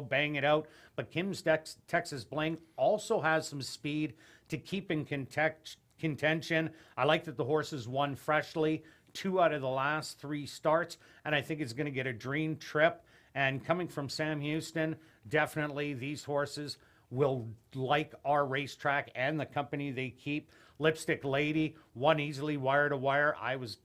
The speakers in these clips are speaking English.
bang it out. But Kim's Texas Bling also has some speed to keep in contention. I like that the horses won freshly 2 out of the last 3 starts, and I think it's going to get a dream trip. And coming from Sam Houston, definitely these horses will like our racetrack and the company they keep. Lipstick Lady won easily wire to wire. I was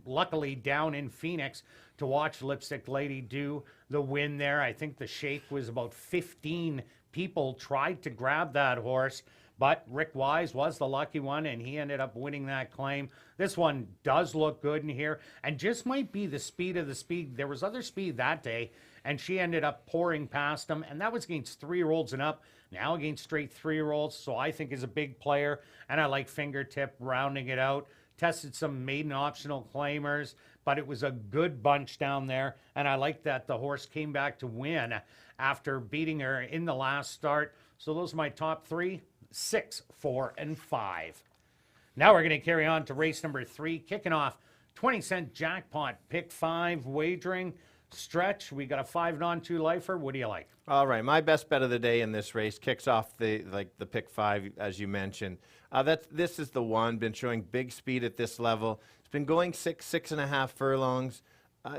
luckily down in Phoenix to watch Lipstick Lady do the win there. I think the shake was about 15 people tried to grab that horse, but Rick Wise was the lucky one, and he ended up winning that claim. This one does look good in here, and just might be the speed of the speed. There was other speed that day, and she ended up pouring past them, and that was against 3-year-olds and up, now against straight 3-year-olds, so I think is a big player, and I like Fingertip rounding it out. Tested some maiden optional claimers, but it was a good bunch down there, and I like that the horse came back to win after beating her in the last start. So those are my top 3, 6, 4, and 5. Now we're going to carry on to race number 3, kicking off 20-cent jackpot, pick 5 wagering. Stretch, we got a 5-2 lifer. What do you like? All right, my best bet of the day in this race kicks off the pick 5, as you mentioned. This is the one. Been showing big speed at this level. It's been going 6.5 furlongs.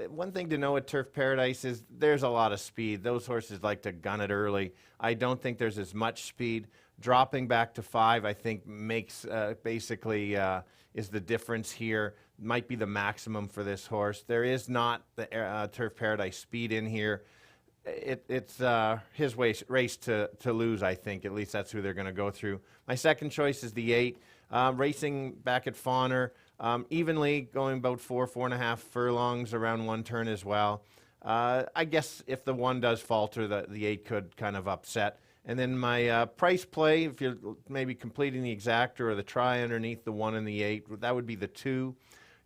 One thing to know at Turf Paradise is there's a lot of speed. Those horses like to gun it early. I don't think there's as much speed. Dropping back to 5, I think, makes basically is the difference here. Might be the maximum for this horse. There is not the Turf Paradise speed in here. It's his race to lose, I think. At least that's who they're going to go through. My second choice is the 8. Racing back at Fawner, evenly going about 4.5 furlongs around one turn as well. I guess if the 1 does falter, the 8 could kind of upset. And then my price play, if you're maybe completing the exacta or the try underneath the 1 and the 8, that would be the 2.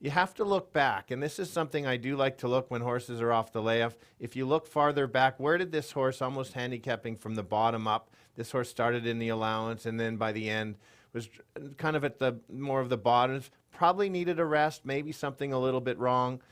You have to look back, and this is something I do like to look when horses are off the layoff. If you look farther back, where did this horse, almost handicapping from the bottom up, this horse started in the allowance and then by the end was kind of at the more of the bottoms, probably needed a rest, maybe something a little bit wrong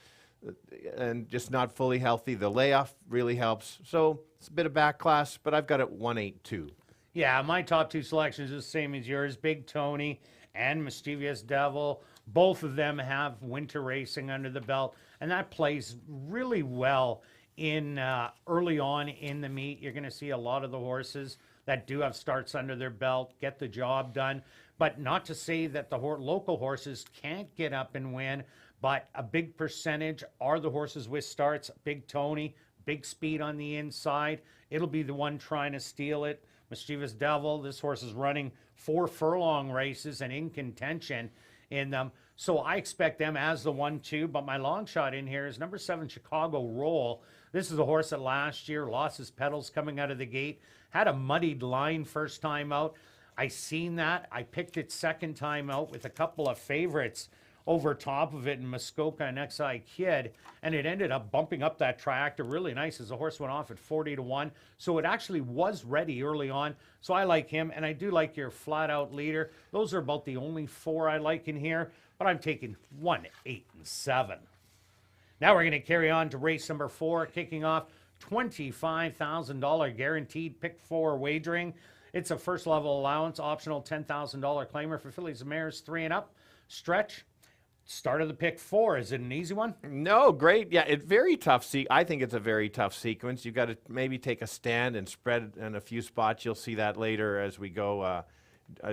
and just not fully healthy. The layoff really helps. So it's a bit of back class, but I've got it 1-8-2. Yeah, my top 2 selections are the same as yours. Big Tony and Mischievous Devil. Both of them have winter racing under the belt, and that plays really well in early on in the meet. You're going to see a lot of the horses that do have starts under their belt get the job done, but not to say that the local horses can't get up and win, but a big percentage are the horses with starts. Big Tony, big speed on the inside. It'll be the one trying to steal it. Mischievous Devil, this horse is running 4 furlong races and in contention in them. So I expect them as the 1-2, but my long shot in here is number 7, Chicago Roll. This is a horse that last year lost his pedals coming out of the gate, had a muddied line first time out. I seen that. I picked it second time out with a couple of favorites over top of it in Muskoka and XI Kid, and it ended up bumping up that tractor really nice as the horse went off at 40-1. So it actually was ready early on. So I like him, and I do like your flat-out leader. Those are about the only 4 I like in here, but I'm taking 1, 8, and 7. Now we're going to carry on to race number 4, kicking off $25,000 guaranteed pick 4 wagering. It's a first level allowance, optional $10,000 claimer for fillies and mares 3 and up. Stretch. Start of the pick 4. Is it an easy one? No, great. Yeah, it's very tough. I think it's a very tough sequence. You've got to maybe take a stand and spread in a few spots. You'll see that later as we go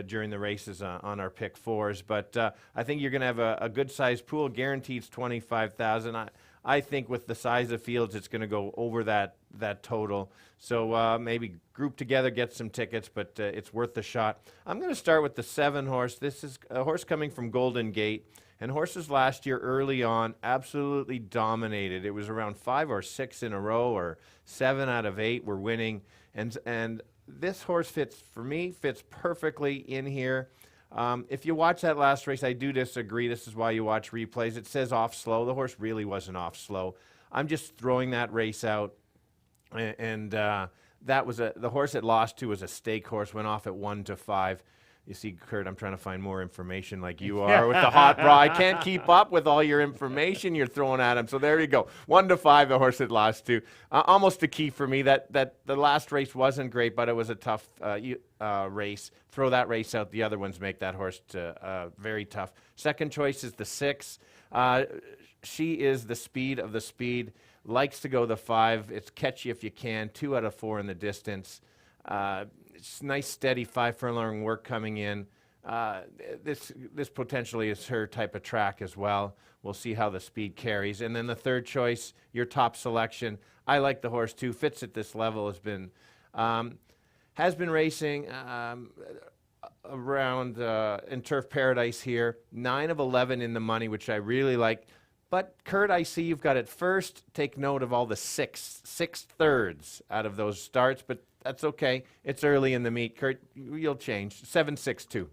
during the races on our pick 4s. But I think you're going to have a good-sized pool. Guaranteed $25,000. I think with the size of fields, it's going to go over that total. So maybe group together, get some tickets, but it's worth the shot. I'm going to start with the 7 horse. This is a horse coming from Golden Gate. And horses last year early on absolutely dominated. It was around 5 or 6 in a row, or 7 out of 8 were winning. And this horse fits perfectly in here. If you watch that last race, I do disagree. This is why you watch replays. It says off slow. The horse really wasn't off slow. I'm just throwing that race out. And that was the horse it lost to was a stake horse, went off at 1-5. You see, Kurt, I'm trying to find more information like you are with the hot bra. I can't keep up with all your information you're throwing at him. So there you go. 1 to 5, the horse had lost to. Almost a key for me that the last race wasn't great, but it was a tough race. Throw that race out. The other ones make that horse very tough. Second choice is the 6. She is the speed of the speed. Likes to go the 5. It's catchy if you can. 2 out of 4 in the distance. It's nice, steady 5 furlong work coming in. This potentially is her type of track as well. We'll see how the speed carries. And then the third choice, your top selection. I like the horse too. Fits at this level. Has been racing around in Turf Paradise here. 9 of 11 in the money, which I really like. But Kurt, I see you've got it first. Take note of all the six thirds out of those starts, but that's okay. It's early in the meet. Kurt, you'll change. 7-6-2.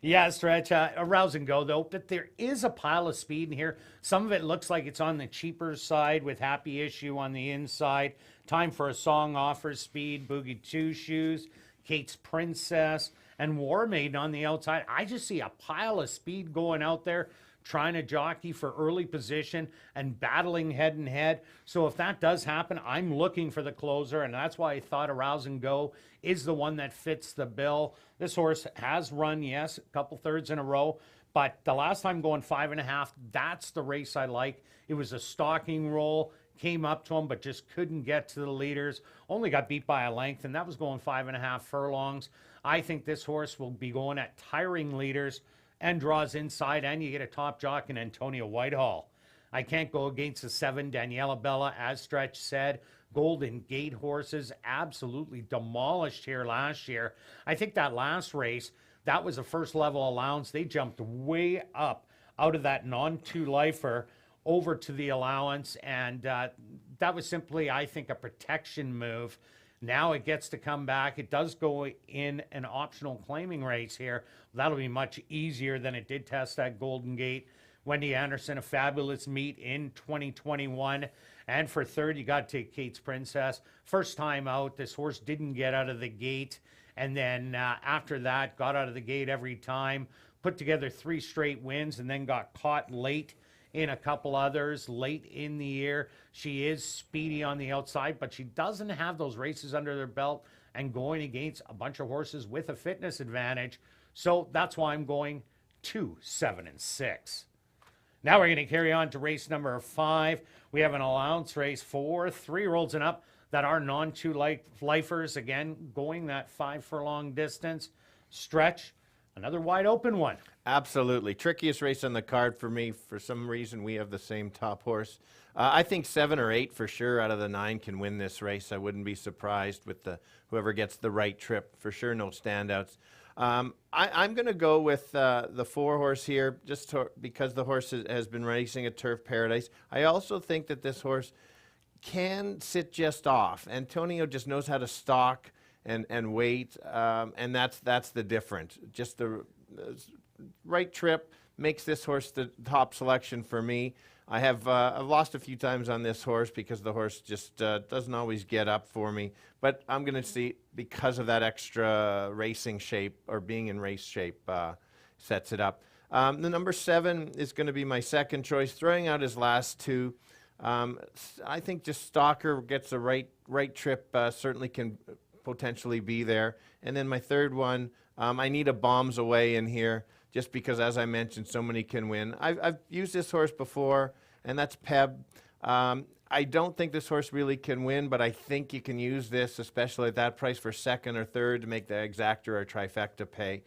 Yeah, Stretch, a rouse and go, though, but there is a pile of speed in here. Some of it looks like it's on the cheaper side with Happy Issue on the inside. Time for a Song offers speed, Boogie Two Shoes, Kate's Princess, and War Maiden on the outside. I just see a pile of speed going out there, trying to jockey for early position and battling head and head. So if that does happen, I'm looking for the closer, and that's why I thought a rouse and go is the one that fits the bill. This horse has run, yes, a couple thirds in a row, but the last time going 5.5, that's the race I like. It was a stalking roll, came up to him, but just couldn't get to the leaders. Only got beat by a length, and that was going 5.5 furlongs. I think this horse will be going at tiring leaders and draws inside, and you get a top jock in Antonio Whitehall. I can't go against the 7, Daniela Bella, as Stretch said. Golden Gate horses absolutely demolished here last year. I think that last race, that was a first level allowance. They jumped way up out of that non-2 lifer over to the allowance, and that was simply, I think, a protection move. Now it gets to come back. It does go in an optional claiming race here. That'll be much easier than it did test at Golden Gate. Wendy Anderson, a fabulous meet in 2021. And for third, you got to take Kate's Princess. First time out, this horse didn't get out of the gate. And then after that, got out of the gate every time. Put together 3 straight wins and then got caught late in a couple others late in the year. She is speedy on the outside, but she doesn't have those races under their belt and going against a bunch of horses with a fitness advantage. So that's why I'm going 2, 7, and 6. Now we're going to carry on to race number 5. We have an allowance race for 3-year-olds and up that are non-2 lifers. Again, going that 5 furlong distance. Stretch, another wide open one. Absolutely. Trickiest race on the card for me. For some reason, we have the same top horse. I think 7 or 8 for sure out of the 9 can win this race. I wouldn't be surprised with whoever gets the right trip. For sure, no standouts. I'm going to go with the 4 horse here just because the horse has been racing at Turf Paradise. I also think that this horse can sit just off. Antonio just knows how to stalk and wait, and that's the difference. Just the right trip makes this horse the top selection for me. I've lost a few times on this horse because the horse just doesn't always get up for me. But I'm going to see, because of that extra racing shape or being in race shape, sets it up. The number 7 is going to be my second choice, throwing out his last 2. I think just Stalker gets a right trip, certainly can potentially be there. And then my third one, I need a bombs away in here, just because, as I mentioned, so many can win. I've used this horse before, and that's Peb. I don't think this horse really can win, but I think you can use this, especially at that price, for second or third to make the exacta or trifecta pay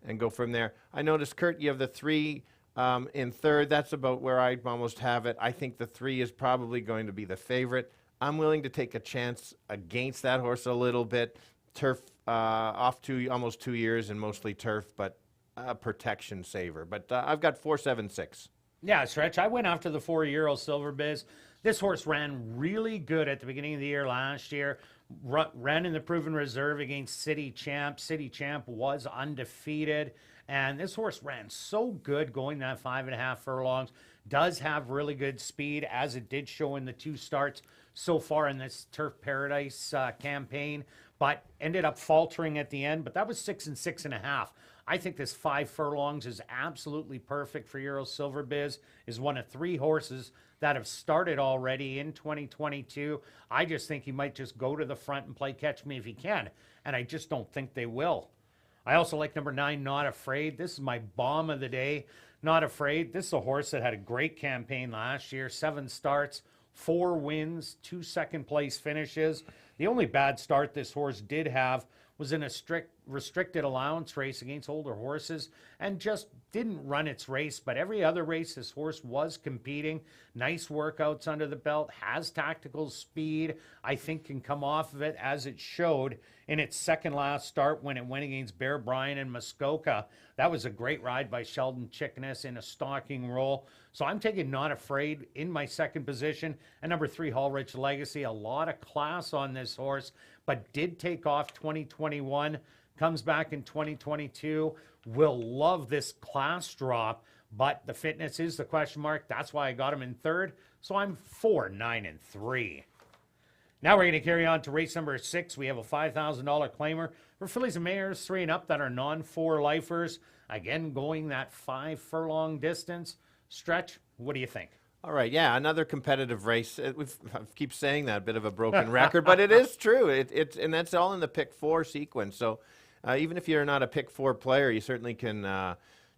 and go from there. I noticed, Kurt, you have the 3 in third. That's about where I almost have it. I think the 3 is probably going to be the favorite. I'm willing to take a chance against that horse a little bit. Turf off to almost 2 years and mostly turf, but protection saver. But I've got 4, 7, 6. Yeah, Stretch. I went after the 4-year-old Silver Biz. This horse ran really good at the beginning of the year last year. Ran in the Proven Reserve against City Champ. City Champ was undefeated. And this horse ran so good going that 5.5 furlongs. Does have really good speed, as it did show in the 2 starts so far in this Turf Paradise campaign. But ended up faltering at the end. But that was 6 and 6.5. I think this 5 furlongs is absolutely perfect for Euro Silver Biz, is one of 3 horses that have started already in 2022. I just think he might just go to the front and play catch me if he can, and I just don't think they will. I also like number 9, Not Afraid. This is my bomb of the day. Not Afraid. This is a horse that had a great campaign last year. 7 starts, 4 wins, 2 second-place finishes. The only bad start this horse did have was in a strict restricted allowance race against older horses and just didn't run its race. But every other race this horse was competing. Nice workouts under the belt, has tactical speed. I think can come off of it as it showed in its second last start when it went against Bear Bryant and Muskoka. That was a great ride by Sheldon Chickeness in a stalking role. So I'm taking Not Afraid in my second position. And number 3, Hallrich Legacy. A lot of class on this horse, but did take off 2021. Comes back in 2022. Will love this class drop, but the fitness is the question mark. That's why I got him in third. So I'm 4, 9, and 3. Now we're going to carry on to race number 6. We have a $5,000 claimer for fillies and mares 3 and up that are non-4 lifers. Again, going that 5 furlong distance. Stretch, what do you think? All right, yeah, another competitive race. I keep saying that, a bit of a broken record, but it is true. And that's all in the pick 4 sequence. So even if you're not a pick 4 player, you certainly can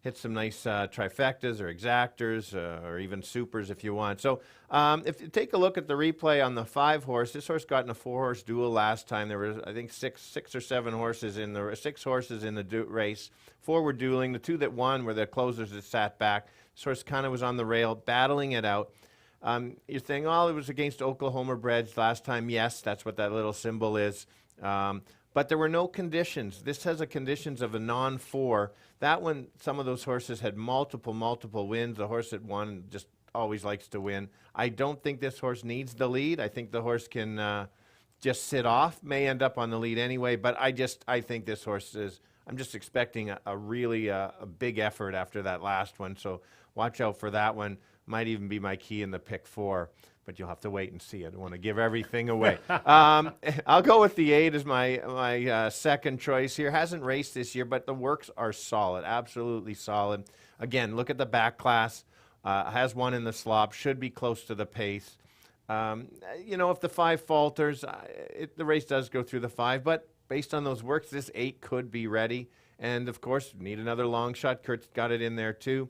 hit some nice trifectas or exactors or even supers if you want. So if you take a look at the replay on the 5 horse, this horse got in a 4-horse duel last time. There was, I think, six or seven horses in the 6 horses in the race. 4 were dueling. The 2 that won were the closers that sat back. This horse kind of was on the rail, battling it out. You're saying, oh, it was against Oklahoma breds last time. Yes, that's what that little symbol is. But there were no conditions. This has the conditions of a non-4. That one, some of those horses had multiple wins. The horse that won just always likes to win. I don't think this horse needs the lead. I think the horse can just sit off, may end up on the lead anyway. But I think this horse is, I'm just expecting a really a big effort after that last one. So watch out for that one. Might even be my key in the pick 4. But you'll have to wait and see. I don't want to give everything away. I'll go with the 8 as my second choice here. Hasn't raced this year, but the works are solid, absolutely solid. Again, look at the back class. Has one in the slop, should be close to the pace. You know, if the 5 falters, the race does go through the 5, but based on those works, this 8 could be ready. And, of course, need another long shot. Kirt's got it in there, too.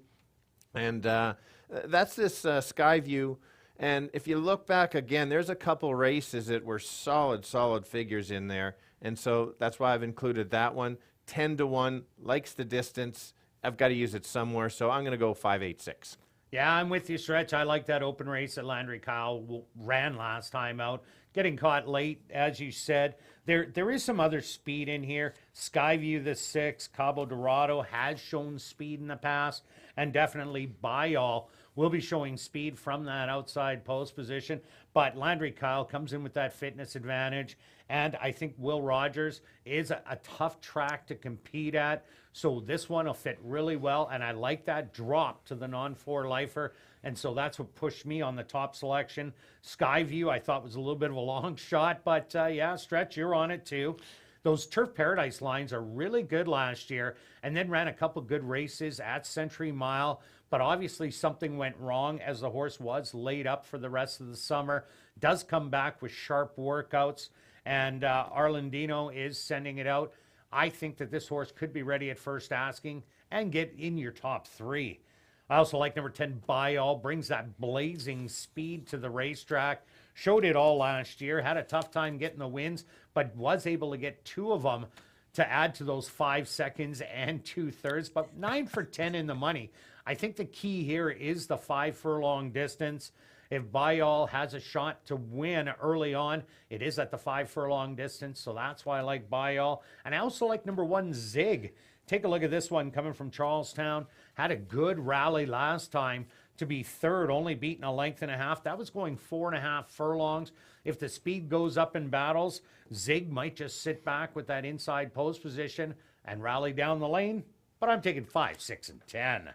And that's this Skyview. And if you look back again, there's a couple races that were solid figures in there. And so that's why I've included that one. 10-1, likes the distance. I've got to use it somewhere, so I'm going to go 5-8-6. Yeah, I'm with you, Stretch. I like that open race that Landry Kyle ran last time out. Getting caught late, as you said. There is some other speed in here. Skyview, the 6, Cabo Dorado has shown speed in the past, and definitely By All will be showing speed from that outside post position. But Landry Kyle comes in with that fitness advantage, and I think Will Rogers is a tough track to compete at. So this one will fit really well, and I like that drop to the non-4 lifer, and so that's what pushed me on the top selection. Skyview I thought was a little bit of a long shot, but yeah, Stretch, you're on it too. Those Turf Paradise lines are really good last year, and then ran a couple good races at Century Mile, but obviously something went wrong as the horse was laid up for the rest of the summer. Does come back with sharp workouts, and Arlandino is sending it out. I think that this horse could be ready at first asking and get in your top 3. I also like number 10, By All. Brings that blazing speed to the racetrack. Showed it all last year. Had a tough time getting the wins, but was able to get 2 of them to add to those 5 seconds and 2/3. But 9 for 10 in the money. I think the key here is the 5 furlong distance. If By All has a shot to win early on, it is at the 5 furlong distance, so that's why I like By All. And I also like number 1, Zig. Take a look at this one coming from Charlestown. Had a good rally last time to be third, only beaten a length and a half. That was going 4.5 furlongs. If the speed goes up in battles, Zig might just sit back with that inside post position and rally down the lane. But I'm taking 5, 6, and 10.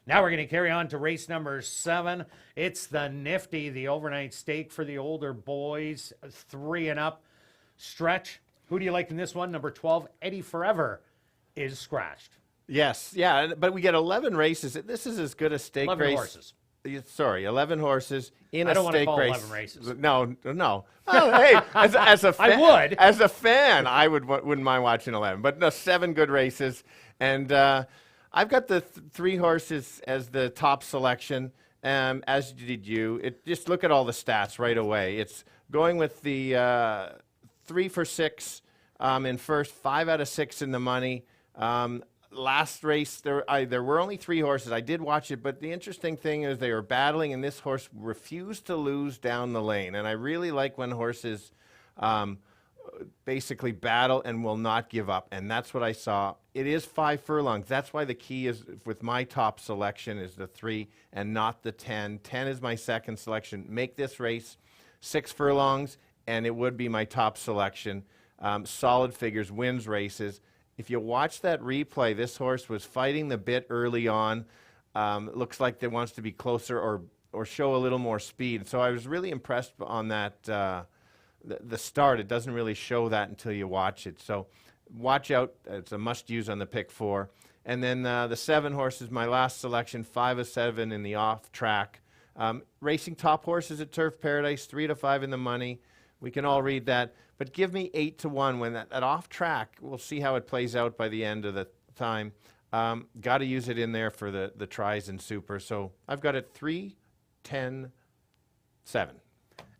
Now we're going to carry on to race number 7. It's the Nifty, the overnight stake for the older boys, 3 and up. Stretch, who do you like in this one? Number 12, Eddie Forever. is scratched. Yes, yeah, but we get 11 races. This is as good a stake 11 race. horses. Sorry, 11 horses in I a don't want to stake call race. 11 races. No, no. Oh, hey, as a fan, I would. As a fan, I wouldn't mind watching 11. But no, 7 good races, and I've got the 3 horses as the top selection. As did you. Just look at all the stats right away. It's going with the 3 for 6 in first, 5 out of 6 in the money. Last race, there were only 3 horses. I did watch it, but the interesting thing is they were battling, and this horse refused to lose down the lane. And I really like when horses basically battle and will not give up, and that's what I saw. It is 5 furlongs. That's why the key is, with my top selection, is the 3 and not the 10. 10 is my second selection. Make this race 6 furlongs, and it would be my top selection. Solid figures, wins races. If you watch that replay, this horse was fighting the bit early on. Looks like it wants to be closer or show a little more speed. So I was really impressed on that, the start. It doesn't really show that until you watch it. So watch out. It's a must-use on the pick 4. And then the 7 horses, my last selection, 5 of 7 in the off-track. Racing top horses at Turf Paradise, 3 to 5 in the money. We can all read that. But give me 8 to 1 when that off track. We'll see how it plays out by the end of the time. Got to use it in there for the tries and super. So I've got it 3, 10, 7.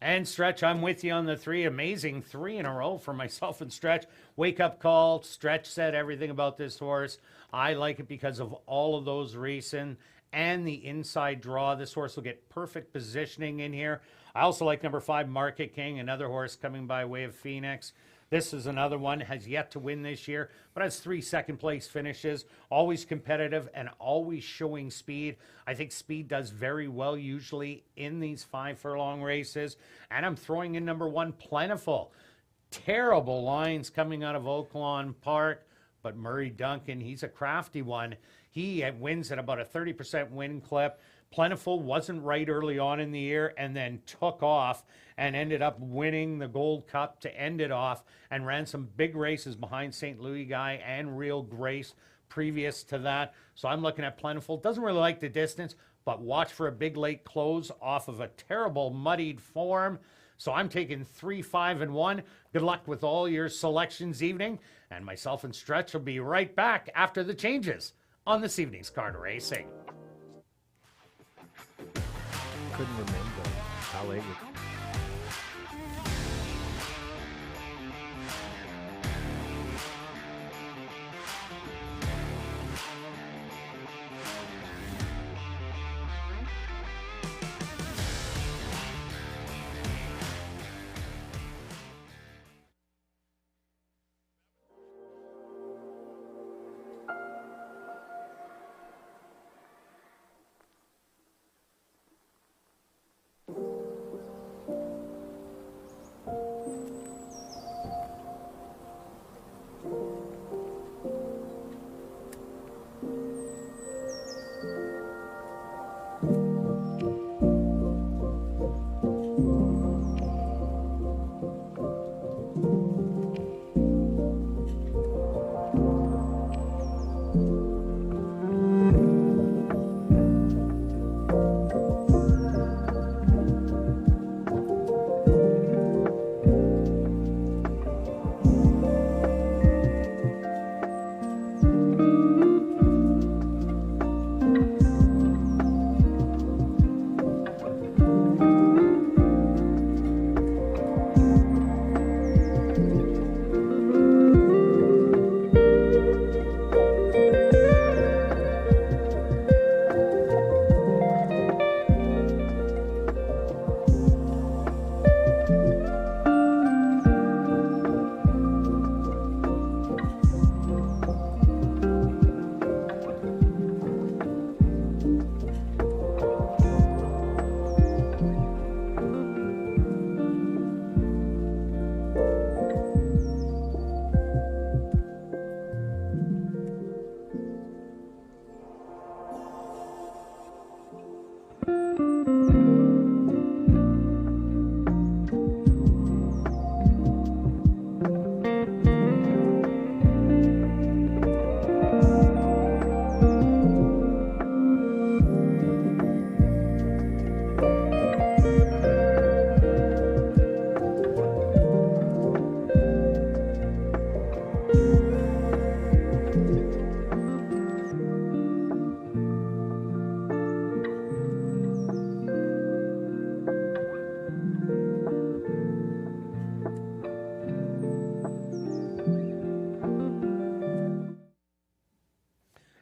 And Stretch, I'm with you on the 3. Amazing 3 in a row for myself and Stretch. Wake up call. Stretch said everything about this horse. I like it because of all of those reasons and the inside draw. This horse will get perfect positioning in here. I also like number 5, Market King, another horse coming by way of Phoenix. This is another one, has yet to win this year, but has 3 second-place finishes, always competitive and always showing speed. I think speed does very well usually in these 5 furlong races. And I'm throwing in number 1, Plentiful. Terrible lines coming out of Oaklawn Park, but Murray Duncan, he's a crafty one. He wins at about a 30% win clip. Plentiful wasn't right early on in the year and then took off and ended up winning the Gold Cup to end it off and ran some big races behind St. Louis Guy and Real Grace previous to that. So I'm looking at Plentiful. Doesn't really like the distance, but watch for a big late close off of a terrible muddied form. So I'm taking 3, 5, and 1. Good luck with all your selections evening. And myself and Stretch will be right back after the changes on this evening's Card Racing. Couldn't remember how late it was.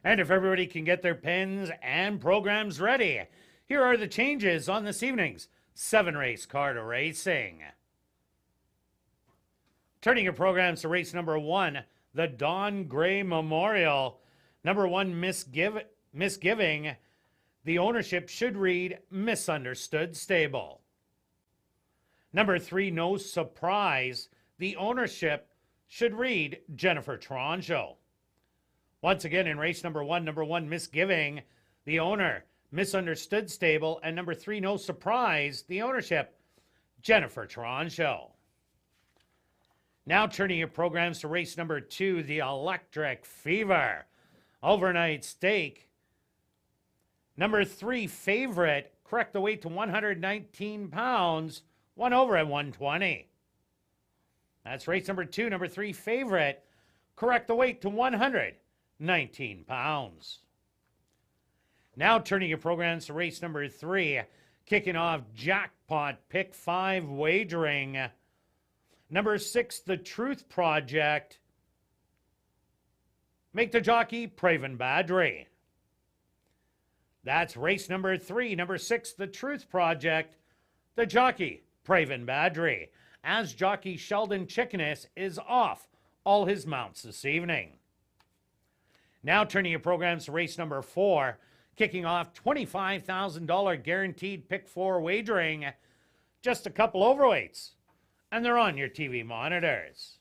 And if everybody can get their pens and programs ready, here are the changes on this evening's 7-race card of racing. Turning your programs to race number 1, the Don Gray Memorial. Number 1, Misgiving. The ownership should read Misunderstood Stable. Number 3, No Surprise. The ownership should read Jennifer Toronjo. Once again, in race number 1, Misgiving. The owner, Misunderstood Stable. And number 3, No Surprise. The ownership, Jennifer Toronjo. Now turning your programs to race number 2, the Electric Fever. Overnight stake. Number 3, Favorite. Correct the weight to 119 pounds. 1 over at 120. That's race number 2. Number 3, Favorite. Correct the weight to 119 pounds. Now turning your programs to race number 3. Kicking off Jackpot Pick 5 wagering. Number 6, The Truth Project. Make the jockey Praven Badri. That's race number 3. Number 6, The Truth Project. The jockey Praven Badri. As jockey Sheldon Chickanis is off all his mounts this evening. Now turning your programs to race number 4. Kicking off $25,000 guaranteed pick 4 wagering. Just a couple overweights. And they're on your TV monitors.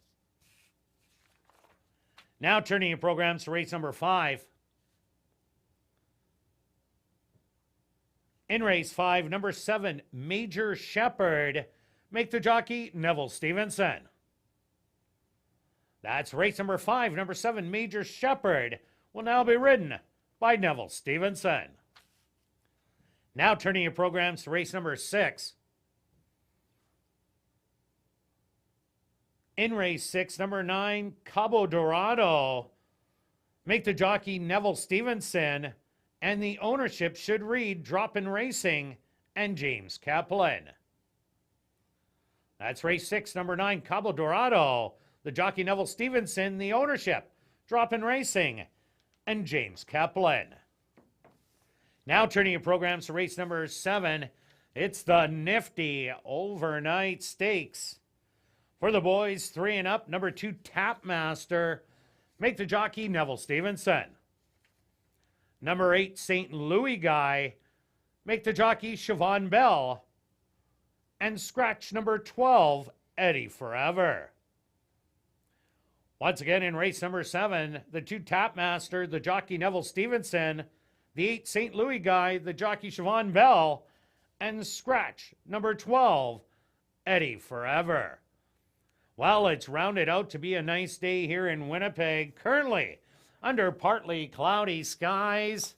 Now turning your programs to race number 5. In race 5, number 7, Major Shepherd. Make the jockey Neville Stevenson. That's race number 5, number 7, Major Shepherd. Will now be ridden by Neville Stevenson. Now turning your programs to race number 6. In race 6, number 9, Cabo Dorado. Make the jockey Neville Stevenson. And the ownership should read Drop-In Racing and James Kaplan. That's race 6, number 9, Cabo Dorado. The jockey Neville Stevenson. The ownership, Drop-In Racing and James Kaplan. Now turning your programs to race number 7. It's the nifty overnight stakes. For the boys 3 and up, number 2, Tapmaster. Make the jockey Neville Stevenson. Number 8, St. Louis Guy. Make the jockey Siobhan Bell. And scratch number 12, Eddie Forever. Once again in race number 7, the 2, Tapmaster, the jockey Neville Stevenson. The 8, St. Louis Guy, the jockey Siobhan Bell. And scratch number 12, Eddie Forever. Well, it's rounded out to be a nice day here in Winnipeg. Currently under partly cloudy skies.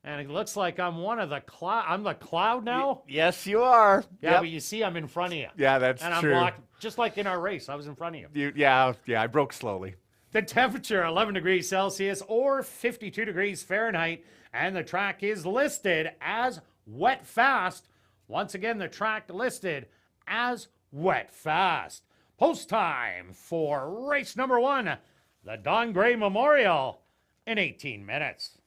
And it looks like I'm one of the cloud. I'm the cloud now? Yes, you are. Yeah, Yep. but you see, I'm in front of you. Yeah, that's and I'm true. blocked, just like in our race, I was in front of you. Yeah, I broke slowly. The temperature, 11 degrees Celsius or 52 degrees Fahrenheit. And the track is listed as wet fast. Once again, the track listed as wet fast. Post time for race number 1, the Don Gray Memorial, in 18 minutes.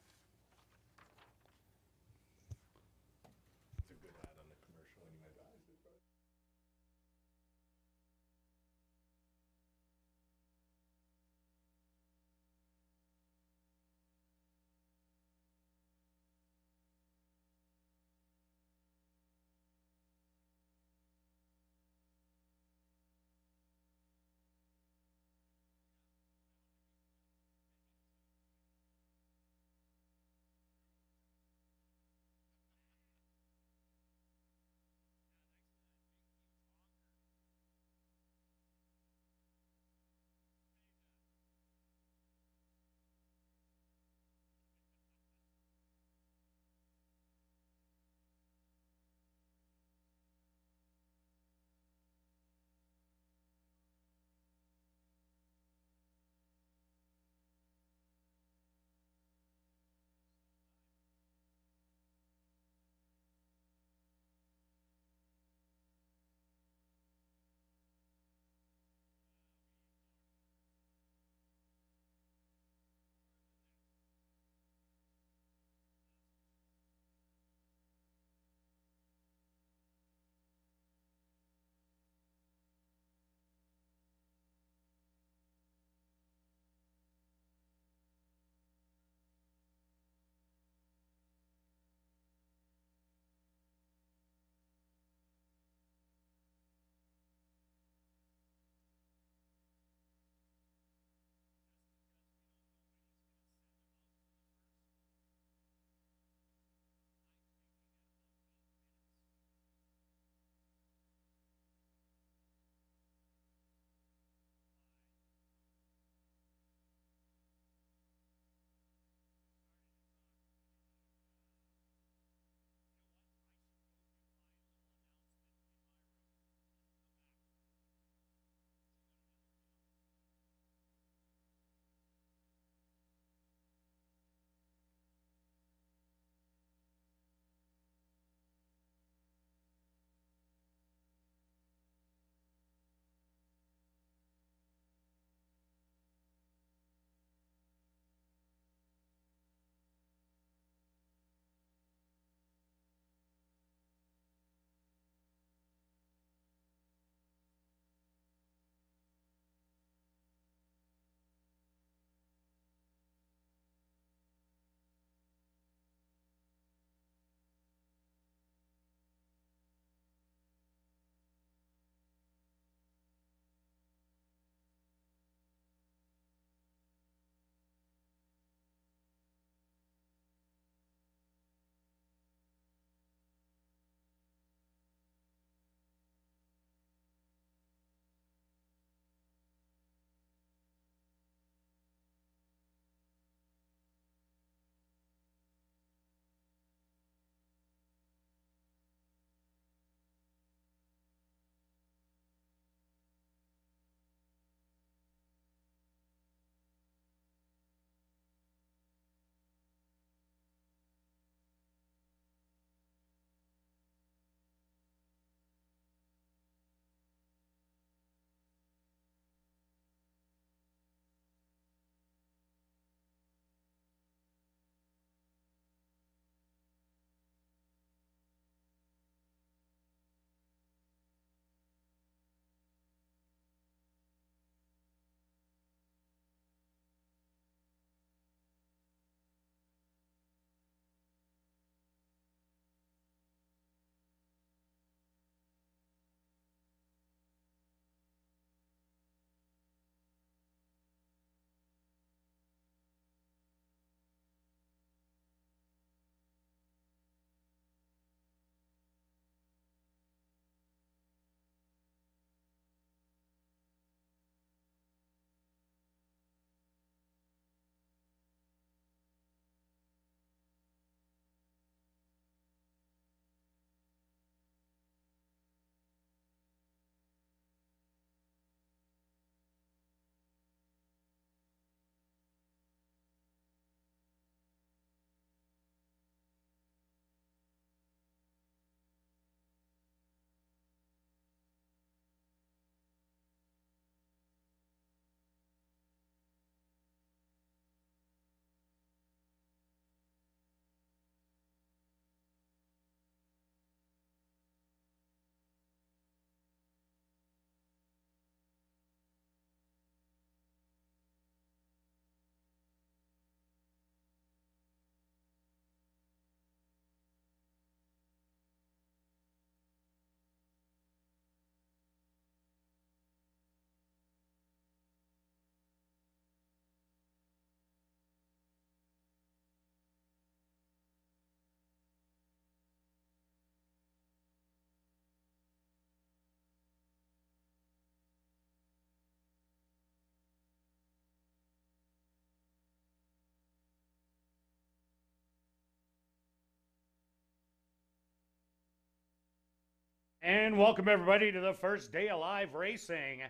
And welcome everybody to the first day of live racing.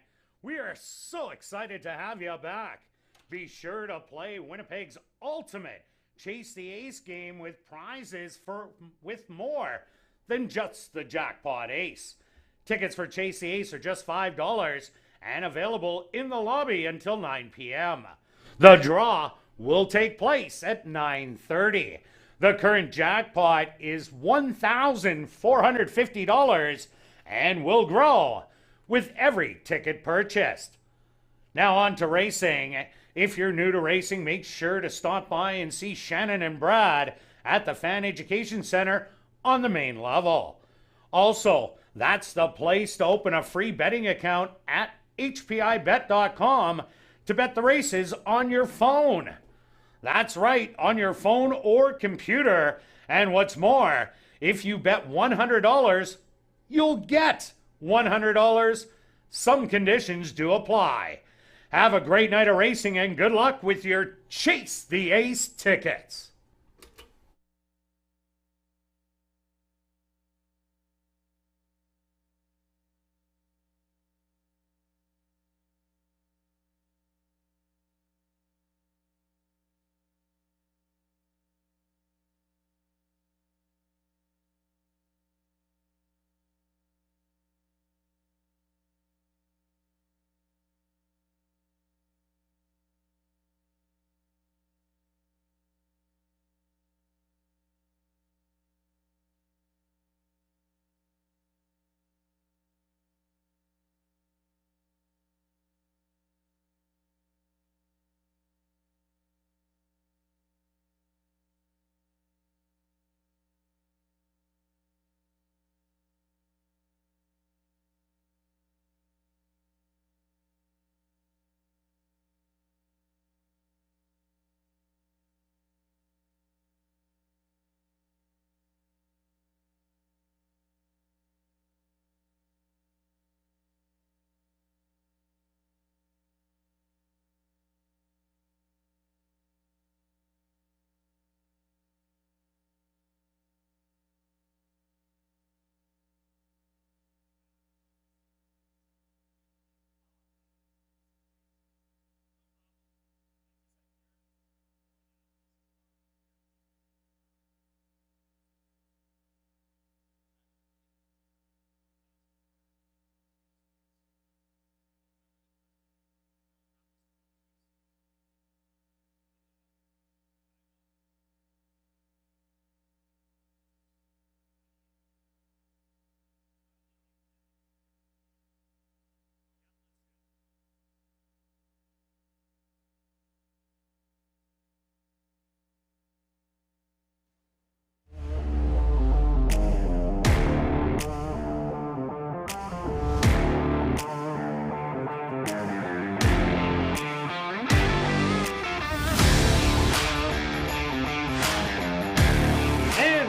We are so excited to have you back. Be sure to play Winnipeg's ultimate Chase the Ace game with prizes with more than just the jackpot ace. Tickets for Chase the Ace are just $5 and available in the lobby until 9 p.m. The draw will take place at 9:30. The current jackpot is $1,450 and will grow with every ticket purchased. Now on to racing. If you're new to racing, make sure to stop by and see Shannon and Brad at the Fan Education Center on the main level. Also, that's the place to open a free betting account at hpibet.com to bet the races on your phone. That's right, on your phone or computer. And what's more, if you bet $100, you'll get $100. Some conditions do apply. Have a great night of racing and good luck with your Chase the Ace tickets.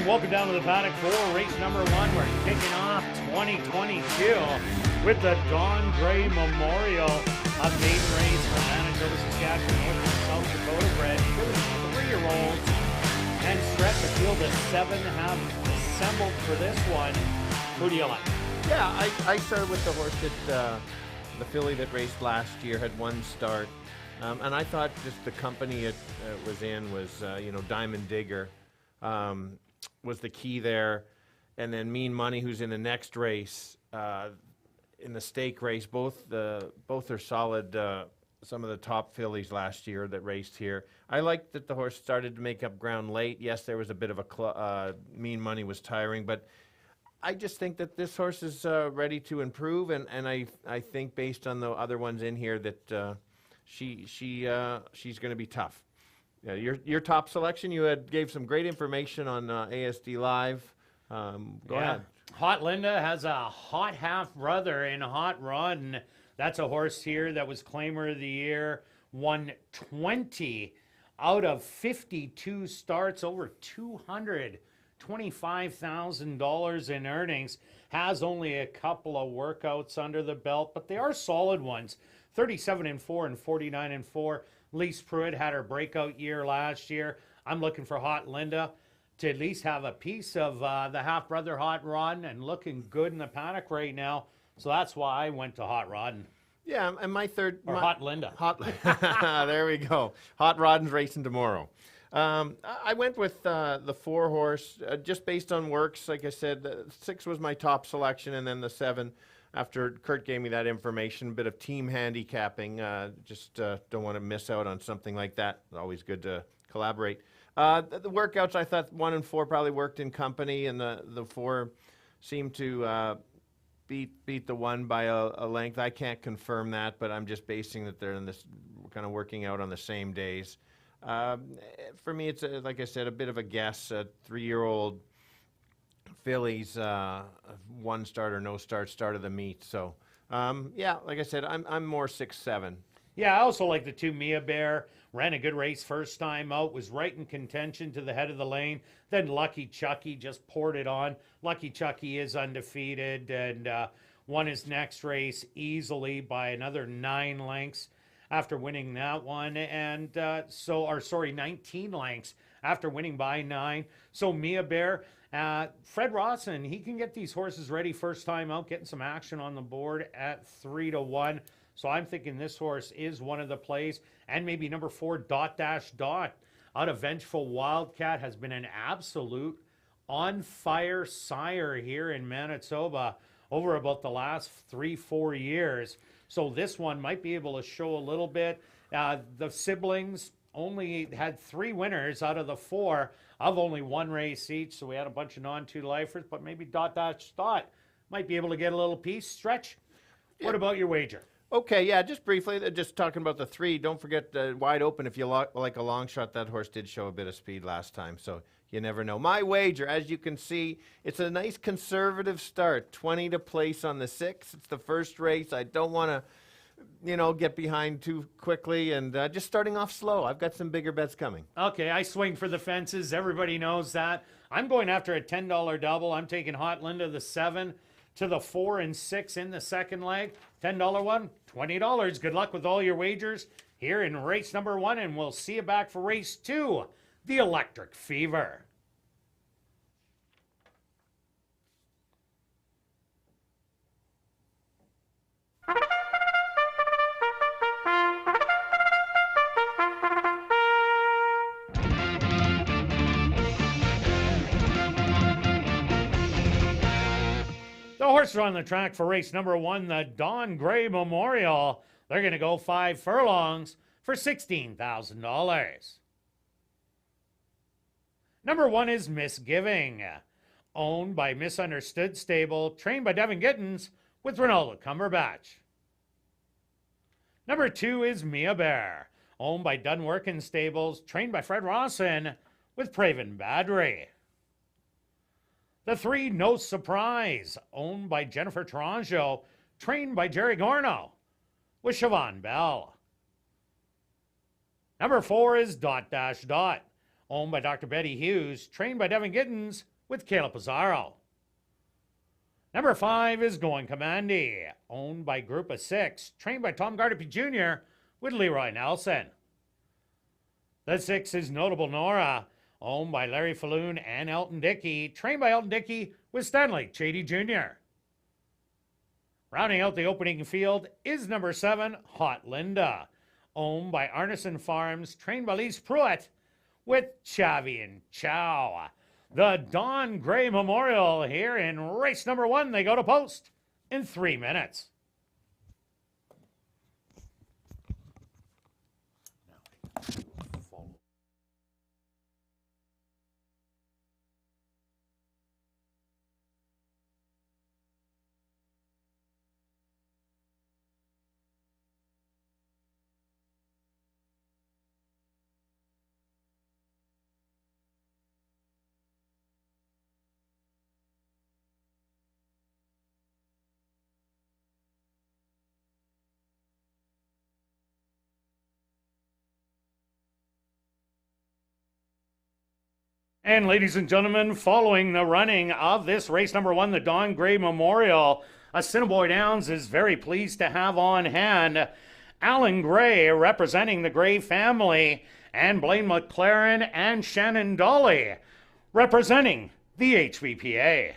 Welcome down to the paddock for race number 1. We're kicking off 2022 with the Don Gray Memorial, a maiden race for Manitoba, Saskatchewan, North and South Dakota bred for the 3-year-olds. And stretch the field of 7 have assembled for this one. Who do you like? Yeah, I started with the horse that the filly that raced last year had one start, and I thought just the company it was in was Diamond Digger. Was the key there, and then Mean Money, who's in the next race, in the stake race. Both are solid. Some of the top fillies last year that raced here. I liked that the horse started to make up ground late. Yes, there was a bit of a Mean Money was tiring, but I just think that this horse is ready to improve, and I think based on the other ones in here that she's going to be tough. Yeah, your top selection, you gave some great information on ASD Live. Go ahead. Hot Linda has a hot half brother in Hot Run. That's a horse here that was Claimer of the Year, won 20 out of 52 starts, over $225,000 in earnings. Has only a couple of workouts under the belt, but they are solid ones. 37-4 and 49-4. Lise Pruitt had her breakout year last year. I'm looking for Hot Linda to at least have a piece of the half-brother Hot Rod and looking good in the paddock right now. So that's why I went to Hot Rod. Yeah, and my third... Or Hot Linda. There we go. Hot Rodden's racing tomorrow. I went with the 4-horse, just based on works. Like I said, 6 was my top selection, and then the 7, after Kirt gave me that information, a bit of team handicapping. Just don't want to miss out on something like that. Always good to collaborate. The workouts, I thought 1 and 4 probably worked in company, and the 4 seemed to beat the 1 by a length. I can't confirm that, but I'm just basing that they're in this kind of working out on the same days. For me, it's like I said, a bit of a guess. 3-year-old fillies, 1 start or no start of the meet. So yeah, like I said, I'm more 6-7. Yeah, I also like the 2 Mia Bear. Ran a good race first time out, was right in contention to the head of the lane. Then Lucky Chucky just poured it on. Lucky Chucky is undefeated and won his next race easily by another 9 lengths after winning that one. And 19 lengths after winning by 9. So Mia Bear, Fred Rawson, he can get these horses ready first time out, getting some action on the board at 3-1. So I'm thinking this horse is one of the plays. And maybe number 4, Dot Dash Dot, out of Vengeful Wildcat, has been an absolute on-fire sire here in Manitoba over about the last 3-4 years. So this one might be able to show a little bit. The siblings only had 3 winners out of the 4 of only 1 race each. So we had a bunch of non-2-lifers, but maybe Dot Dash Dot might be able to get a little piece. Stretch, what about your wager? Okay, yeah, just briefly, just talking about the 3, don't forget Wide Open. If you like a long shot, that horse did show a bit of speed last time, so you never know. My wager, as you can see, it's a nice conservative start, 20 to place on the 6. It's the first race. I don't want to, get behind too quickly, and just starting off slow. I've got some bigger bets coming. Okay, I swing for the fences. Everybody knows that. I'm going after a $10 double. I'm taking Hot Linda, the 7, to the 4 and 6 in the second leg. $10 one, $20. Good luck with all your wagers here in race number 1, and we'll see you back for race 2, the Electric Fever. The horses are on the track for race number 1, the Don Gray Memorial. They're going to go 5 furlongs for $16,000. Number 1 is Misgiving, owned by Misunderstood Stable, trained by Devin Gittins with Ronaldo Cumberbatch. Number 2 is Mia Bear, owned by Dunworkin Stables, trained by Fred Rawson with Praven Badri. The 3, No Surprise, owned by Jennifer Taranjo, trained by Jerry Gorno, with Siobhan Bell. Number 4 is Dot Dash Dot, owned by Dr. Betty Hughes, trained by Devin Gittins, with Caleb Pizarro. Number 5 is Going Commandy, owned by Group of 6, trained by Tom Gardapi Jr., with Leroy Nelson. The 6 is Notable Nora, owned by Larry Falloon and Elton Dickey, trained by Elton Dickey with Stanley Chady Jr. Rounding out the opening field is number 7, Hot Linda, owned by Arneson Farms, trained by Lise Pruitt with Chavi and Chow. The Don Gray Memorial here in race number 1. They go to post in 3 minutes. And ladies and gentlemen, following the running of this race number 1, the Don Gray Memorial, Assiniboia Downs is very pleased to have on hand Alan Gray representing the Gray family and Blaine McLaren and Shannon Dolly representing the HVPA.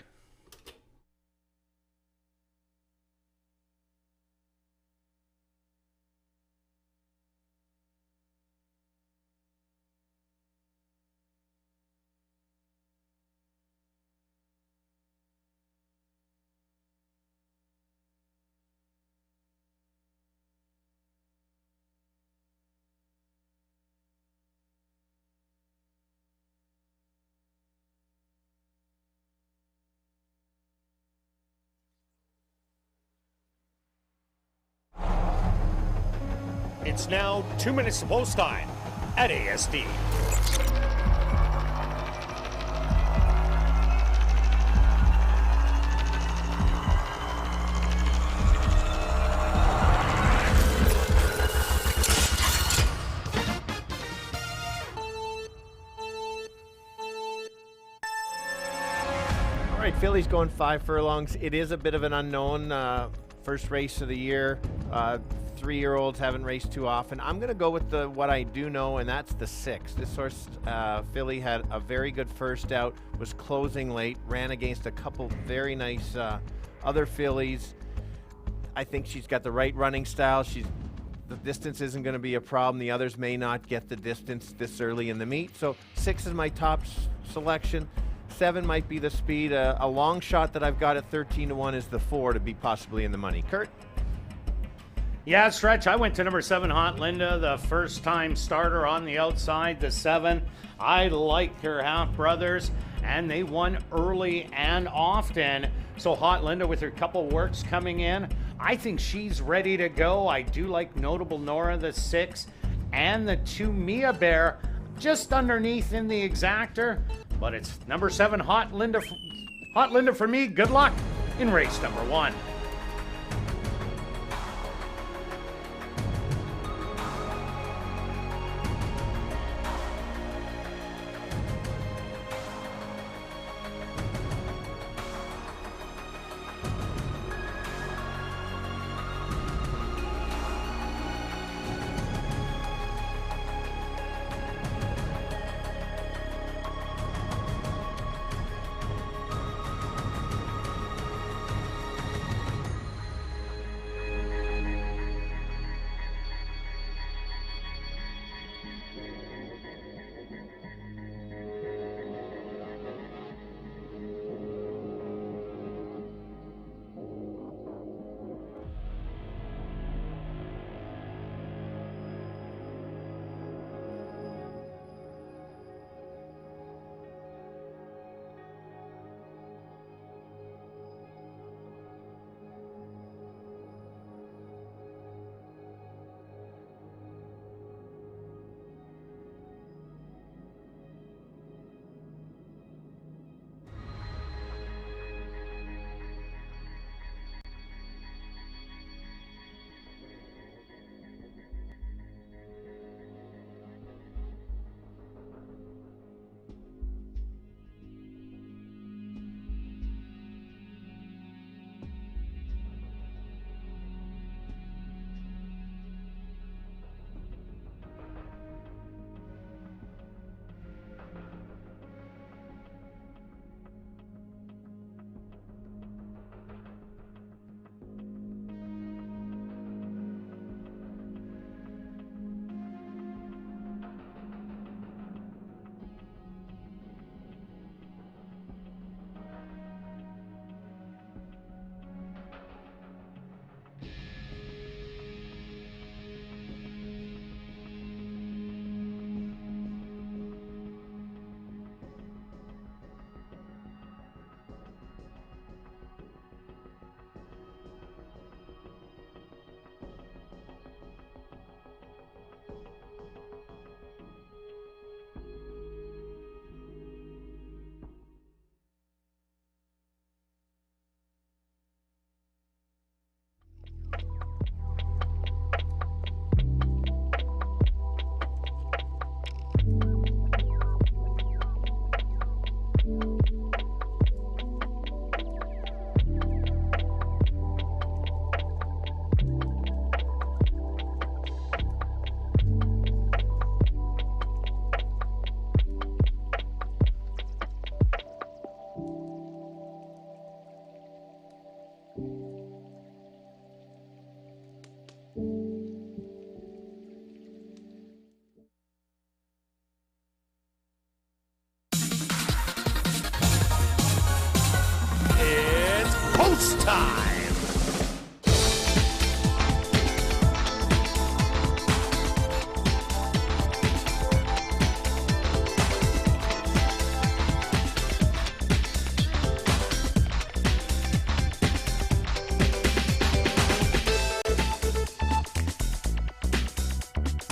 It's now 2 minutes to post time at ASD. All right, filly's going 5 furlongs. It is a bit of an unknown first race of the year. 3-year-olds haven't raced too often. I'm going to go with what I do know, and that's the 6. This horse, filly, had a very good first out, was closing late, ran against a couple very nice other fillies. I think she's got the right running style. The distance isn't going to be a problem. The others may not get the distance this early in the meet. So 6 is my top selection. 7 might be the speed. A long shot that I've got at 13-1 is the 4 to be possibly in the money. Kirt? Yeah, Stretch, I went to number 7, Hot Linda, the first-time starter on the outside, the 7. I like her half-brothers, and they won early and often. So Hot Linda with her couple works coming in, I think she's ready to go. I do like Notable Nora, the 6, and the 2 Mia Bear, just underneath in the exactor. But it's number 7, Hot Linda for me. Good luck in race number 1.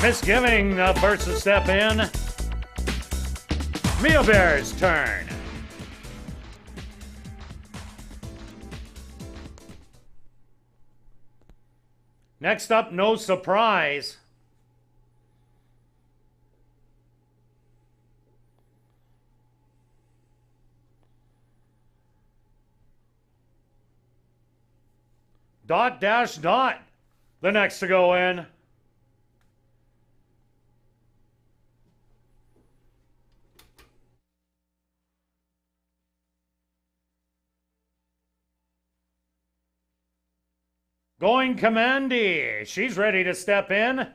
Misgiving first to step in. Mia Bear's turn. Next up, No Surprise. Dot dash dot. The next to go in. Going Commandy. She's ready to step in.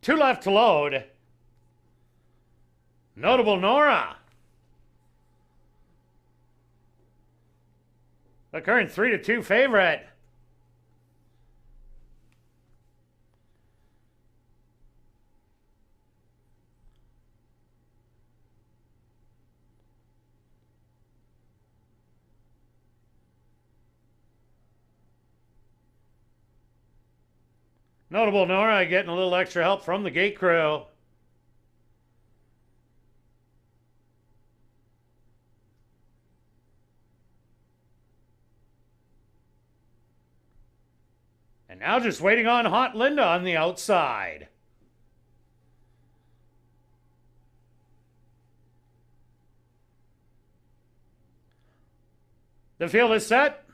2 left to load. Notable Nora. The current 3-2 favorite. Notable Nora getting a little extra help from the gate crew. And now just waiting on Hot Linda on the outside. The field is set.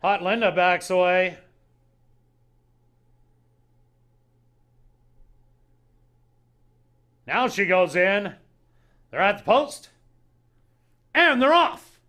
Hot Linda backs away. Now she goes in. They're at the post. And they're off.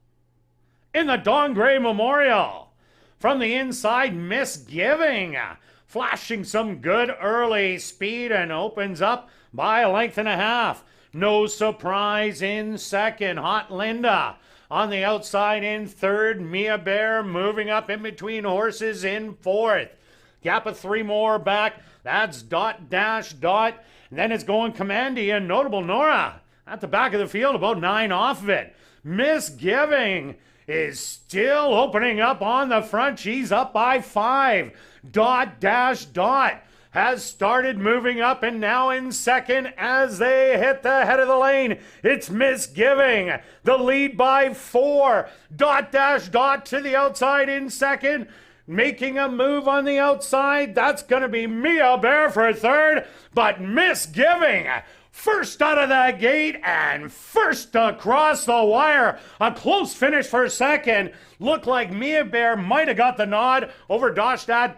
In the Don Gray Memorial. From the inside, Misgiving. Flashing some good early speed and opens up by a length and a half. No Surprise in second. Hot Linda. On the outside in third, Mia Bear moving up in between horses in fourth. Gap of 3 more back. That's Dot Dash Dot. And then it's going Commandy and Notable Nora at the back of the field, about 9 off of it. Misgiving is still opening up on the front. She's up by 5. Dot Dash Dot has started moving up and now in second as they hit the head of the lane. It's Misgiving, the lead by 4. Dot Dash Dot to the outside in second. Making a move on the outside. That's going to be Mia Bear for third. But Misgiving first out of the gate and first across the wire. A close finish for second. Looked like Mia Bear might have got the nod over Dosh That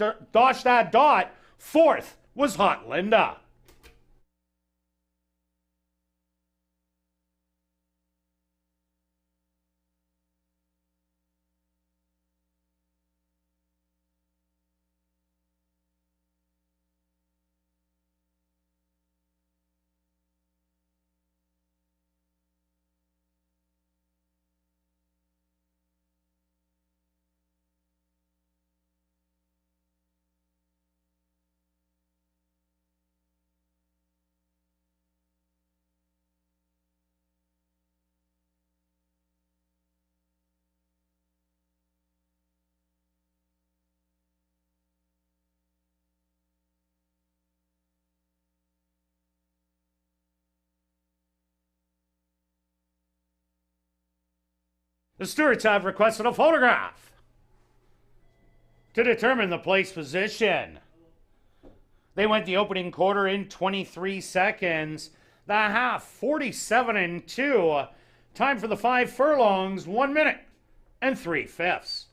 Dot. Fourth was Hot Linda. The stewards have requested a photograph to determine the place position. They went the opening quarter in 23 seconds. The half, 47-2. Time for the 5 furlongs, 1 minute and 3/5.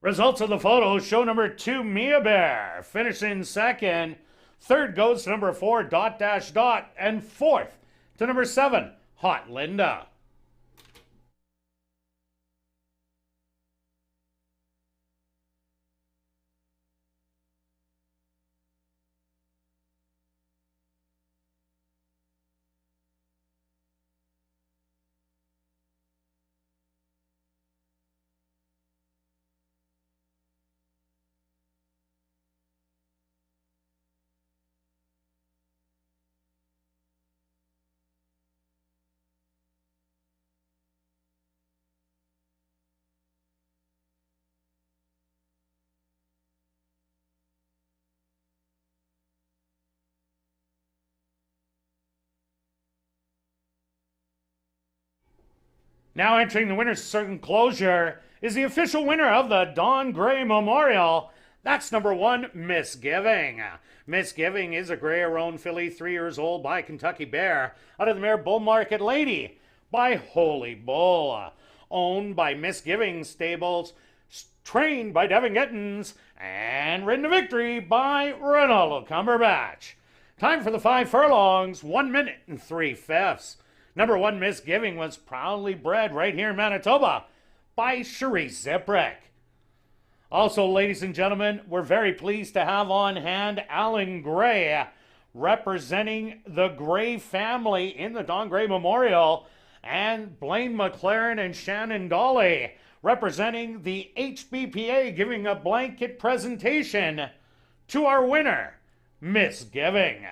Results of the photo show number 2, Mia Bear, finishing second. Third goes to number 4, Dot Dash Dot, and fourth to number 7, Hot Linda. Now entering the winner's enclosure is the official winner of the Don Gray Memorial. That's number 1, Misgiving. Misgiving is a gray-roan filly, 3 years old, by Kentucky Bear, out of the mare Bull Market Lady by Holy Bull. Owned by Misgiving Stables, trained by Devin Gittins, and ridden to victory by Ronaldo Cumberbatch. Time for the 5 furlongs, 1 minute and 3/5. Number 1, Misgiving, was proudly bred right here in Manitoba by Charisse Ziprick. Also, ladies and gentlemen, we're very pleased to have on hand Alan Gray, representing the Gray family in the Don Gray Memorial, and Blaine McLaren and Shannon Dolly, representing the HBPA, giving a blanket presentation to our winner, Misgiving.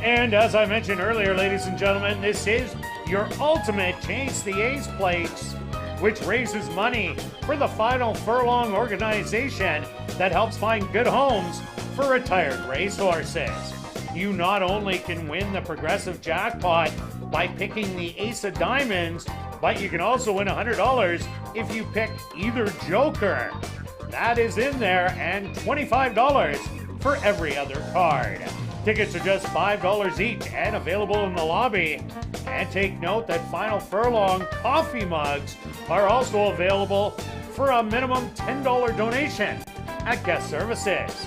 And as I mentioned earlier, ladies and gentlemen, this is your ultimate Chase the Ace Plates, which raises money for the Final Furlong organization that helps find good homes for retired racehorses. You not only can win the progressive jackpot by picking the Ace of Diamonds, but you can also win $100 if you pick either Joker. That is in there, and $25 for every other card. Tickets are just $5 each and available in the lobby. And take note that Final Furlong coffee mugs are also available for a minimum $10 donation at guest services.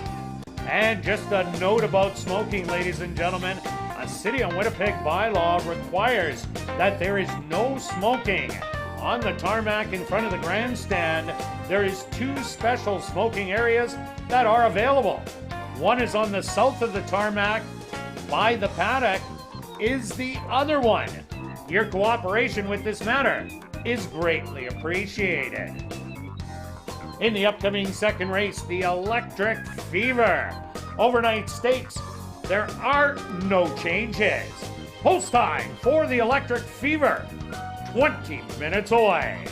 And just a note about smoking, ladies and gentlemen. A City of Winnipeg bylaw requires that there is no smoking on the tarmac in front of the grandstand. There is 2 special smoking areas that are available. One is on the south of the tarmac by the paddock is the other one. Your cooperation with this matter is greatly appreciated. In the upcoming second race, the Electric Fever. Overnight stakes, there are no changes. Post time for the Electric Fever, 20 minutes away.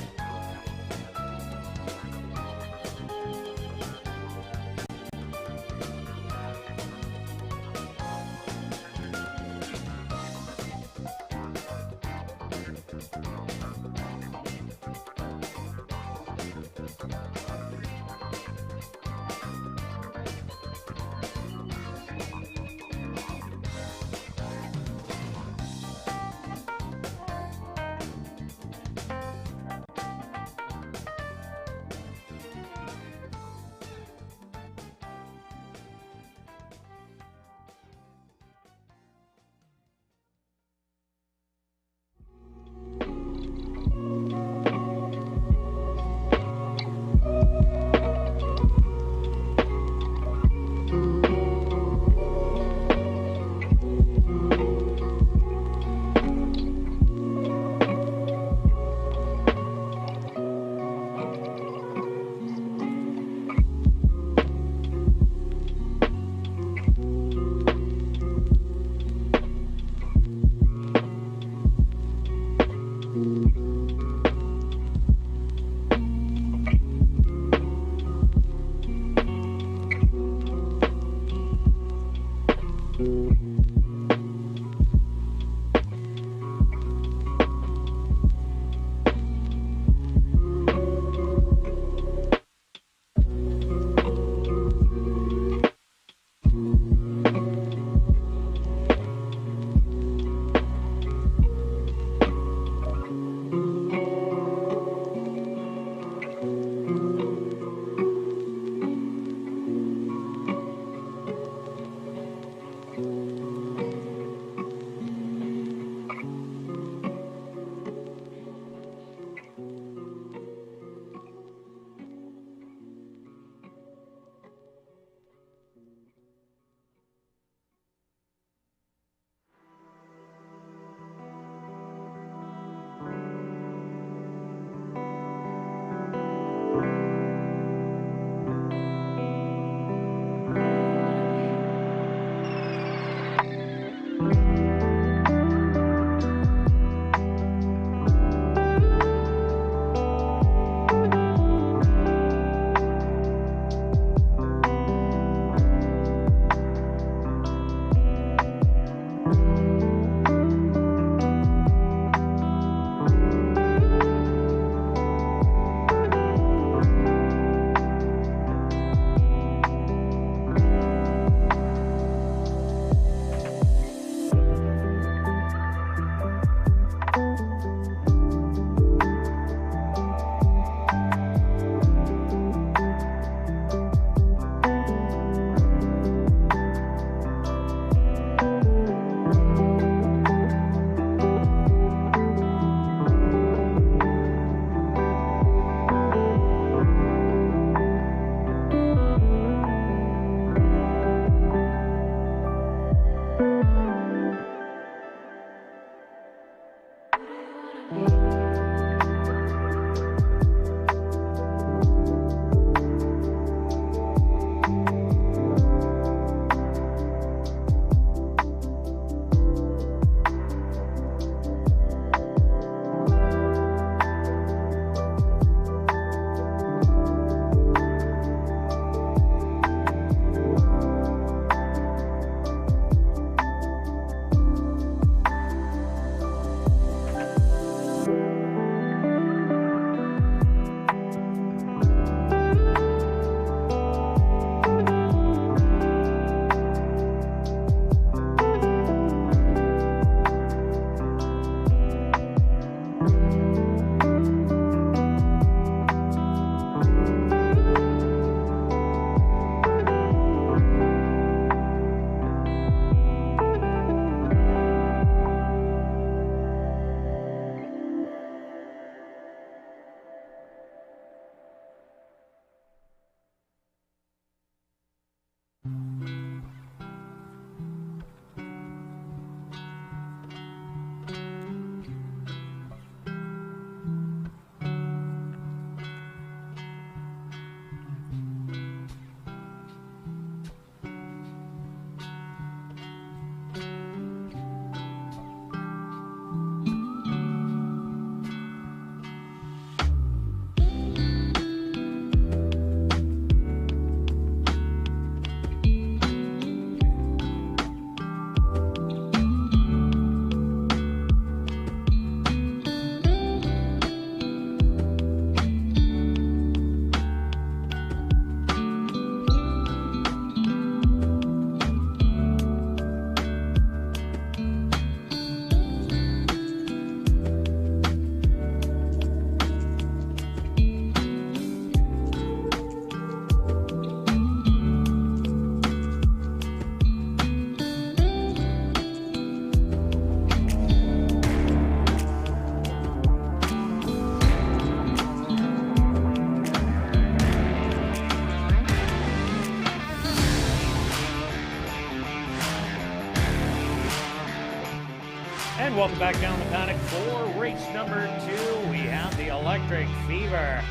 And welcome back down the paddock for race number 2. We have the Electric Fever.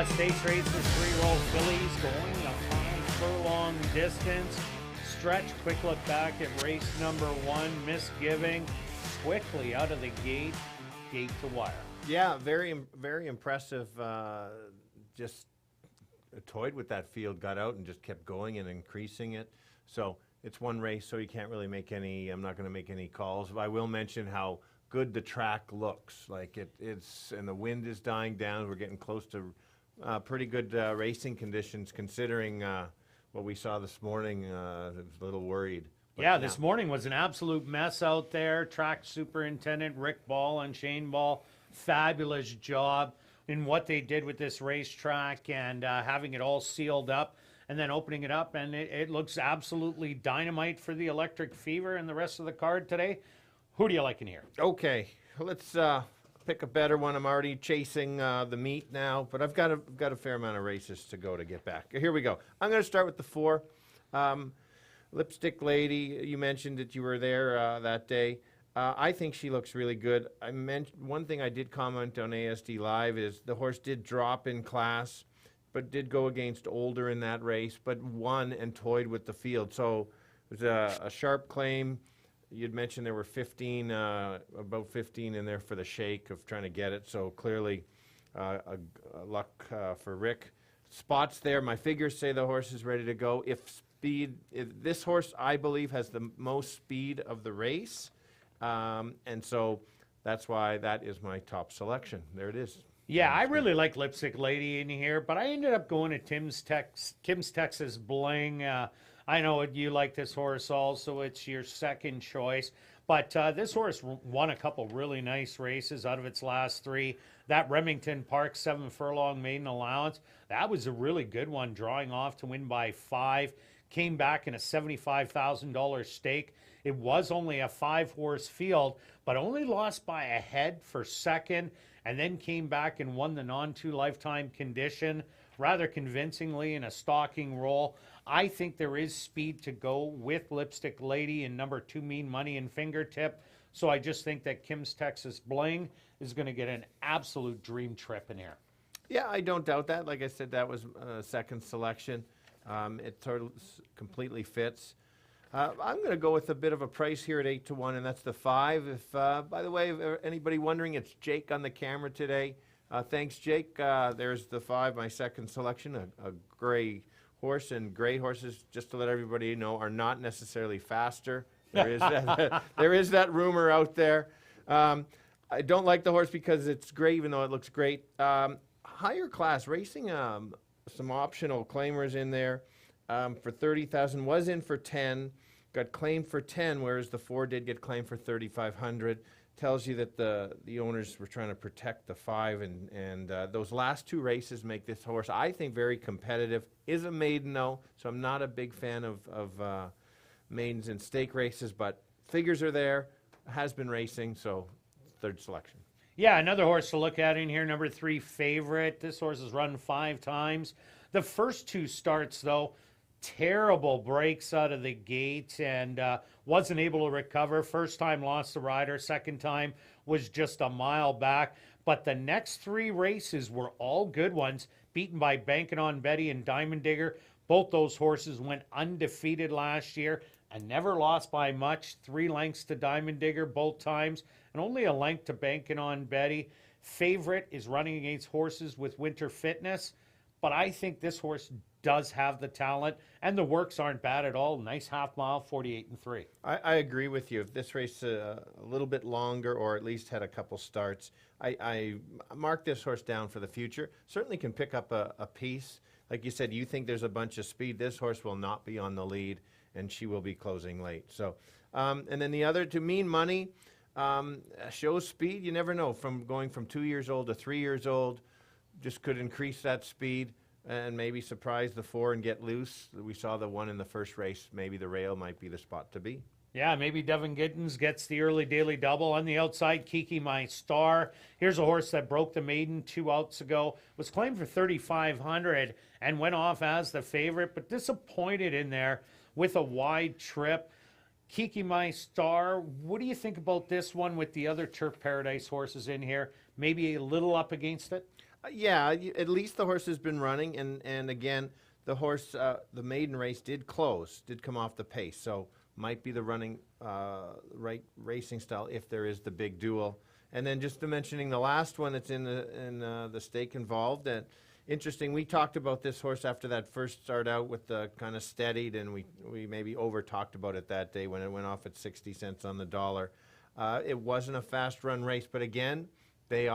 Stakes races, 3-year-old fillies going a 5-furlong distance. Stretch, quick look back at race number 1. Misgiving, quickly out of the gate to wire. Yeah, very impressive. Just toyed with that field, got out and just kept going and increasing it. So it's one race, so you can't really make any, I'm not going to make any calls. I will mention how good the track looks. Like it's, and the wind is dying down. We're getting close to pretty good racing conditions considering what we saw this morning. I was a little worried. But yeah, this morning was an absolute mess out there. Track superintendent Rick Ball and Shane Ball, fabulous job in what they did with this racetrack and having it all sealed up and then opening it up. And it looks absolutely dynamite for the Electric Fever and the rest of the card today. Who do you like in here? Okay, let's pick a better one. I'm already chasing the meat now, but I've got a fair amount of races to go to get back. Here we go. I'm going to start with the 4. Lipstick Lady, you mentioned that you were there that day. I think she looks really good. One thing I did comment on ASD Live is the horse did drop in class, but did go against older in that race, but won and toyed with the field. So it was a sharp claim. You'd mentioned there were 15, about 15 in there for the shake of trying to get it. So clearly a luck for Rick. Spots there. My figures say the horse is ready to go. If this horse, I believe, has the most speed of the race. And so that's why that is my top selection. There it is. Yeah, I really like Lipstick Lady in here, but I ended up going to Kim's Texas Bling. I know you like this horse also. It's your second choice. But this horse won a couple really nice races out of its last 3. That Remington Park 7-furlong maiden allowance, that was a really good one, drawing off to win by 5. Came back in a $75,000 stake. It was only a 5-horse field, but only lost by a head for second, and then came back and won the non-2 lifetime condition rather convincingly in a stalking role. I think there is speed to go with Lipstick Lady and number 2 Mean Money and Fingertip. So I just think that Kim's Texas Bling is going to get an absolute dream trip in here. Yeah, I don't doubt that. Like I said, that was a second selection. It completely fits. I'm going to go with a bit of a price here at 8-1, and that's the 5. If, by the way, if anybody wondering, it's Jake on the camera today. Thanks, Jake. There's the 5, my second selection, a gray horse. And gray horses, just to let everybody know, are not necessarily faster. There is that rumor out there. I don't like the horse because it's gray, even though it looks great. Higher class racing, some optional claimers in there for 30,000. Was in for 10, got claimed for 10, whereas the 4 did get claimed for 3,500. Tells you that the owners were trying to protect the 5, and those last 2 races make this horse, I think, very competitive. Is a maiden though, so I'm not a big fan of maidens in stake races, but figures are there. Has been racing, so third selection. Yeah, another horse to look at in here, number 3 Favorite. This horse has run 5 times. The first 2 starts, though, terrible breaks out of the gate and wasn't able to recover. First time lost the rider. Second time was just a mile back. But the next 3 races were all good ones, beaten by Bankin' on Betty and Diamond Digger. Both those horses went undefeated last year and never lost by much. 3 lengths to Diamond Digger both times and only a length to Bankin' on Betty. Favorite is running against horses with winter fitness, but I think this horse does have the talent, and the works aren't bad at all. Nice half mile, 48-3. I agree with you. If this race a little bit longer, or at least had a couple starts, I mark this horse down for the future. Certainly can pick up a piece. Like you said, you think there's a bunch of speed. This horse will not be on the lead, and she will be closing late. So, and then the other, to Mean Money, shows speed. You never know. From going from 2 years old to 3 years old, just could increase that speed and maybe surprise the 4 and get loose. We saw the 1 in the first race. Maybe the rail might be the spot to be. Yeah, maybe Devin Gittins gets the early daily double. On the outside, Kiki My Star. Here's a horse that broke the maiden 2 outs ago. Was claimed for 3,500 and went off as the favorite, but disappointed in there with a wide trip. Kiki My Star, what do you think about this one with the other Turf Paradise horses in here? Maybe a little up against it? Yeah, at least the horse has been running, and again, the horse, the maiden race did come off the pace, so might be the running right racing style if there is the big duel. And then just to mentioning the last one that's in the stake involved, and interesting, we talked about this horse after that first start out with the kind of steadied, and we maybe over talked about it that day when it went off at 60 cents on the dollar. It wasn't a fast run race, but again, they're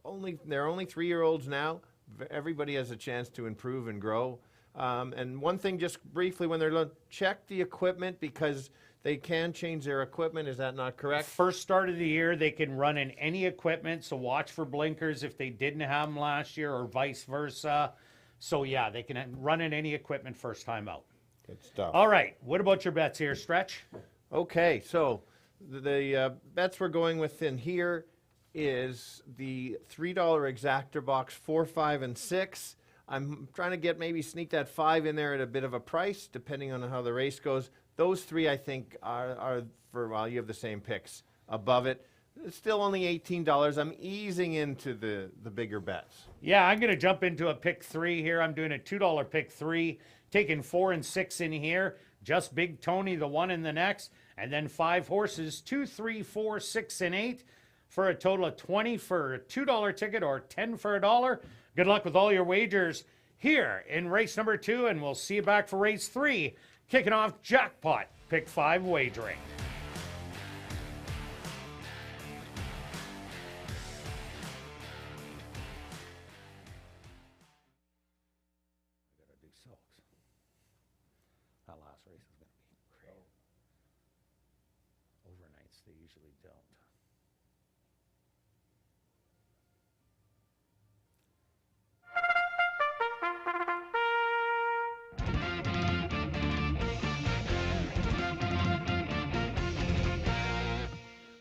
only 3-year-olds now. Everybody has a chance to improve and grow. And one thing, just briefly, when they're check the equipment, because they can change their equipment. Is that not correct? First start of the year, they can run in any equipment, so watch for blinkers if they didn't have them last year or vice versa. So yeah, they can run in any equipment first time out. Good stuff. All right, what about your bets here, Stretch? Okay, so the bets we're going with in here is the $3 exactor box, 4, 5, and 6. I'm trying to get maybe sneak that 5 in there at a bit of a price, depending on how the race goes. Those 3, I think, are for, well, you have the same picks above it. It's still only $18. I'm easing into the bigger bets. Yeah, I'm going to jump into a pick 3 here. I'm doing a $2 pick 3, taking 4 and 6 in here. Just Big Tony, the one in the next, and then 5 horses, 2, 3, 4, 6, and 8. For a total of 20 for a $2 ticket or 10 for $1. Good luck with all your wagers here in race number 2, and we'll see you back for race 3, kicking off Jackpot Pick 5 wagering. I gotta do silks. That last race is gonna be great. Overnights, they usually don't.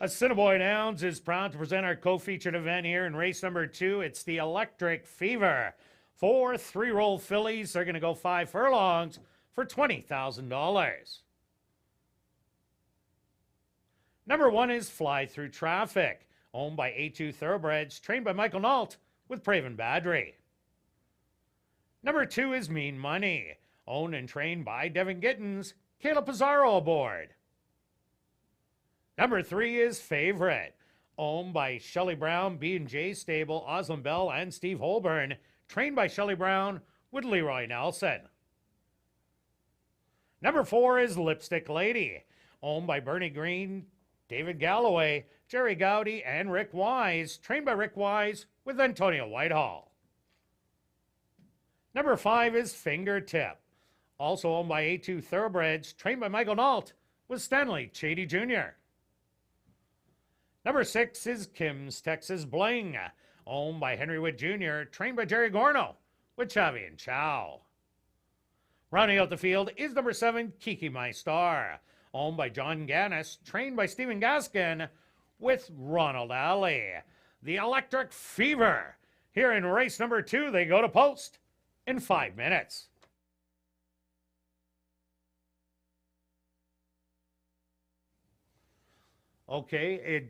Assiniboia Downs is proud to present our co-featured event here in race number 2. It's the Electric Fever. 4 3-year-old fillies are going to go 5 furlongs for $20,000. Number 1 is Fly Through Traffic, owned by A2 Thoroughbreds, trained by Michael Nault with Praven Badry. Number 2 is Mean Money, owned and trained by Devin Gittins, Caleb Pizarro aboard. Number 3 is Favorite, owned by Shelley Brown, B&J Stable, Osland Bell, and Steve Holborn, trained by Shelley Brown with Leroy Nelson. Number 4 is Lipstick Lady, owned by Bernie Green, David Galloway, Jerry Gowdy, and Rick Wise, trained by Rick Wise with Antonio Whitehall. Number 5 is Fingertip, also owned by A2 Thoroughbreds, trained by Michael Nault with Stanley Chady Jr. Number 6 is Kim's Texas Bling, owned by Henry Wood Jr., trained by Jerry Gorno with Chavi and Chow. Rounding out the field is number 7, Kiki My Star, owned by John Gannis, trained by Stephen Gaskin with Ronald Alley. The Electric Fever. Here in race number 2, they go to post in 5 minutes. Okay,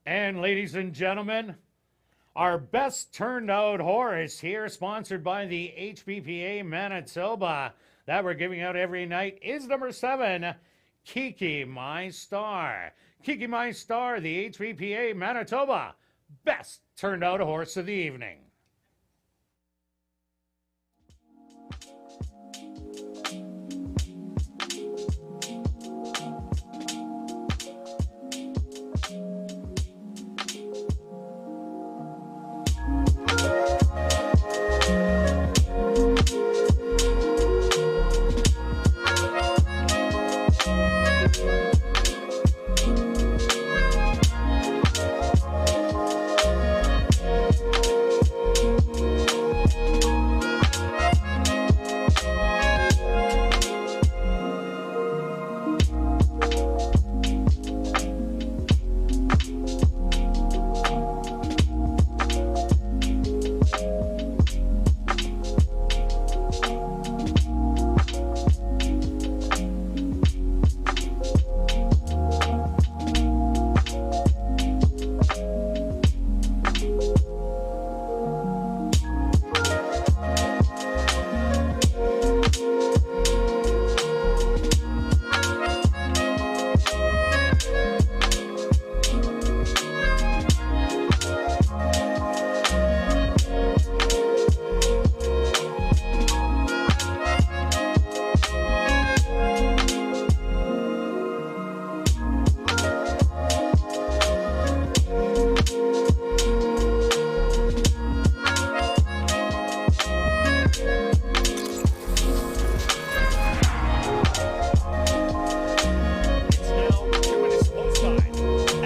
and ladies and gentlemen, our best turned out horse here, sponsored by the HBPA Manitoba, that we're giving out every night, is number 7, Kiki My Star. Kiki My Star, the HBPA Manitoba best turned out horse of the evening.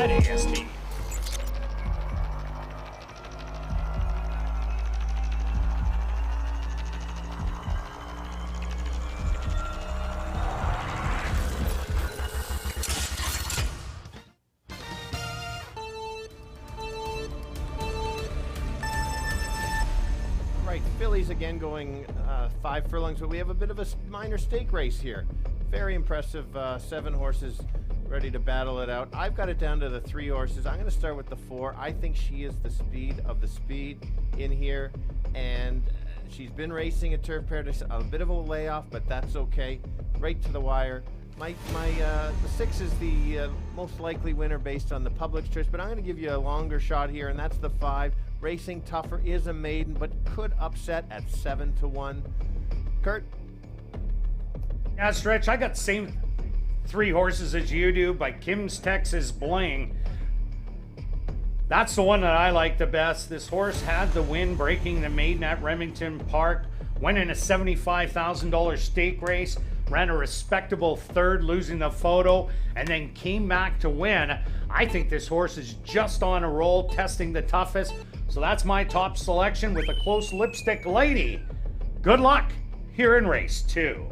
ASD. Right, fillies again going 5 furlongs, but we have a bit of a minor stake race here. Very impressive, 7 horses ready to battle it out. I've got it down to the 3 horses. I'm going to start with the 4. I think she is the speed of the speed in here, and she's been racing at Turf Paradise, a bit of a layoff, but that's okay. Right to the wire. The 6 is the most likely winner based on the public's choice, but I'm going to give you a longer shot here, and that's the 5. Racing Tougher is a maiden, but could upset at 7-1. Kirt? Yeah, Stretch, I got the same 3 horses as you do by Kim's Texas Bling. That's the one that I like the best. This horse had the win breaking the maiden at Remington Park, went in a $75,000 stake race, ran a respectable 3rd, losing the photo, and then came back to win. I think this horse is just on a roll, testing the toughest. So that's my top selection with a close lipstick lady. Good luck here in race 2.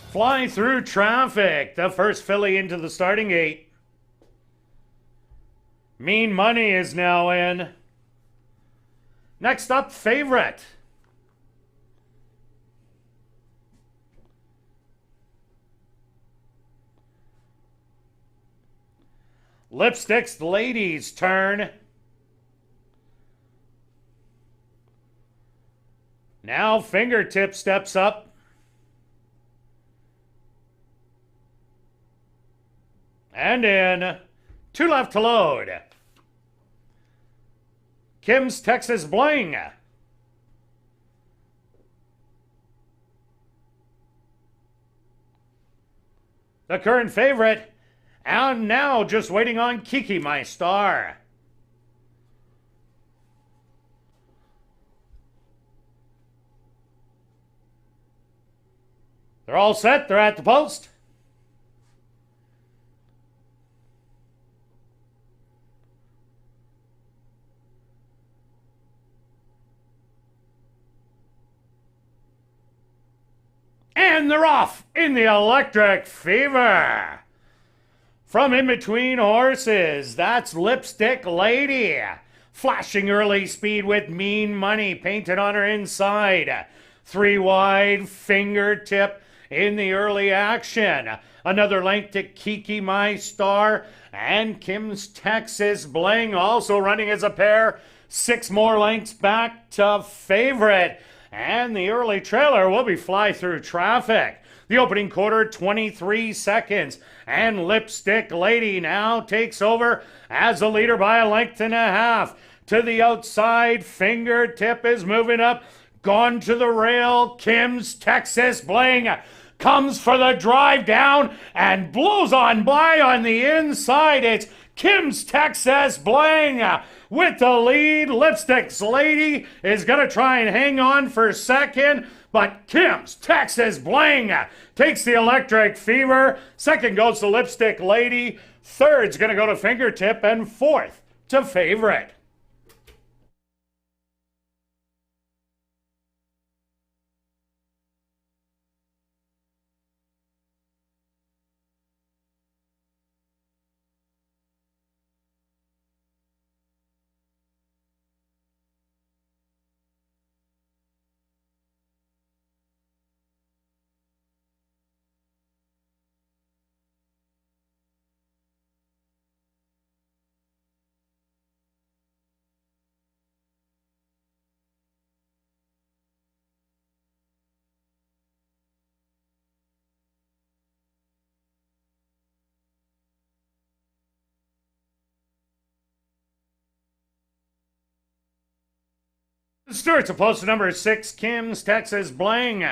Fly through traffic. The first filly into the starting gate. Mean Money is now in. Next up, Favorite. Lipstick's Lady's turn. Now Fingertip steps up. And in. 2 left to load. Kim's Texas Bling. The current favorite. And now just waiting on Kiki, My Star. They're all set. They're at the post. And they're off in the Electric Fever. From in between horses, that's Lipstick Lady. Flashing early speed with Mean Money painted on her inside. 3 wide, Fingertip in the early action. Another length to Kiki My Star and Kim's Texas Bling also running as a pair. 6 more lengths back to Favorite. And the early trailer will be Fly Through Traffic. The opening quarter, 23 seconds. And Lipstick Lady now takes over as the leader by a length and a half. To the outside, Fingertip is moving up. Gone to the rail, Kim's Texas Bling comes for the drive down and blows on by on the inside. It's Kim's Texas Bling with the lead. Lipstick's Lady is going to try and hang on for second, but Kim's Texas Bling takes the Electric Fever. Second goes to Lipstick Lady. Third's going to go to Fingertip, and fourth to Favorite. Stewart's opposed to number 6, Kim's Texas Bling.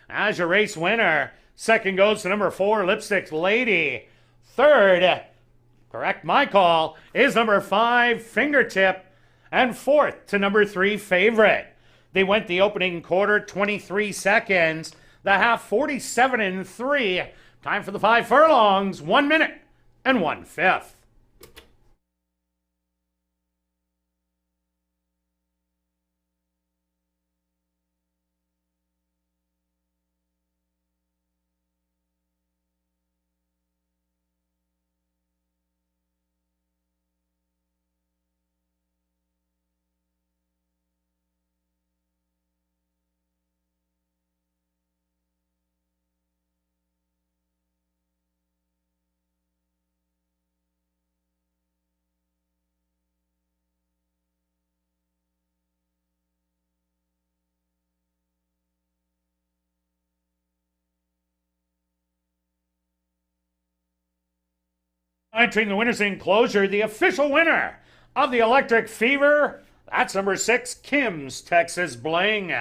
As your race winner. Second goes to number 4, Lipstick Lady. Third, correct my call, is number 5, Fingertip. And fourth to number 3, Favorite. They went the opening quarter, 23 seconds. The half, 47 and 3. Time for the 5 furlongs, 1 minute and 1/5. Entering the winner's enclosure, the official winner of the Electric Fever, that's number 6, Kim's Texas Bling.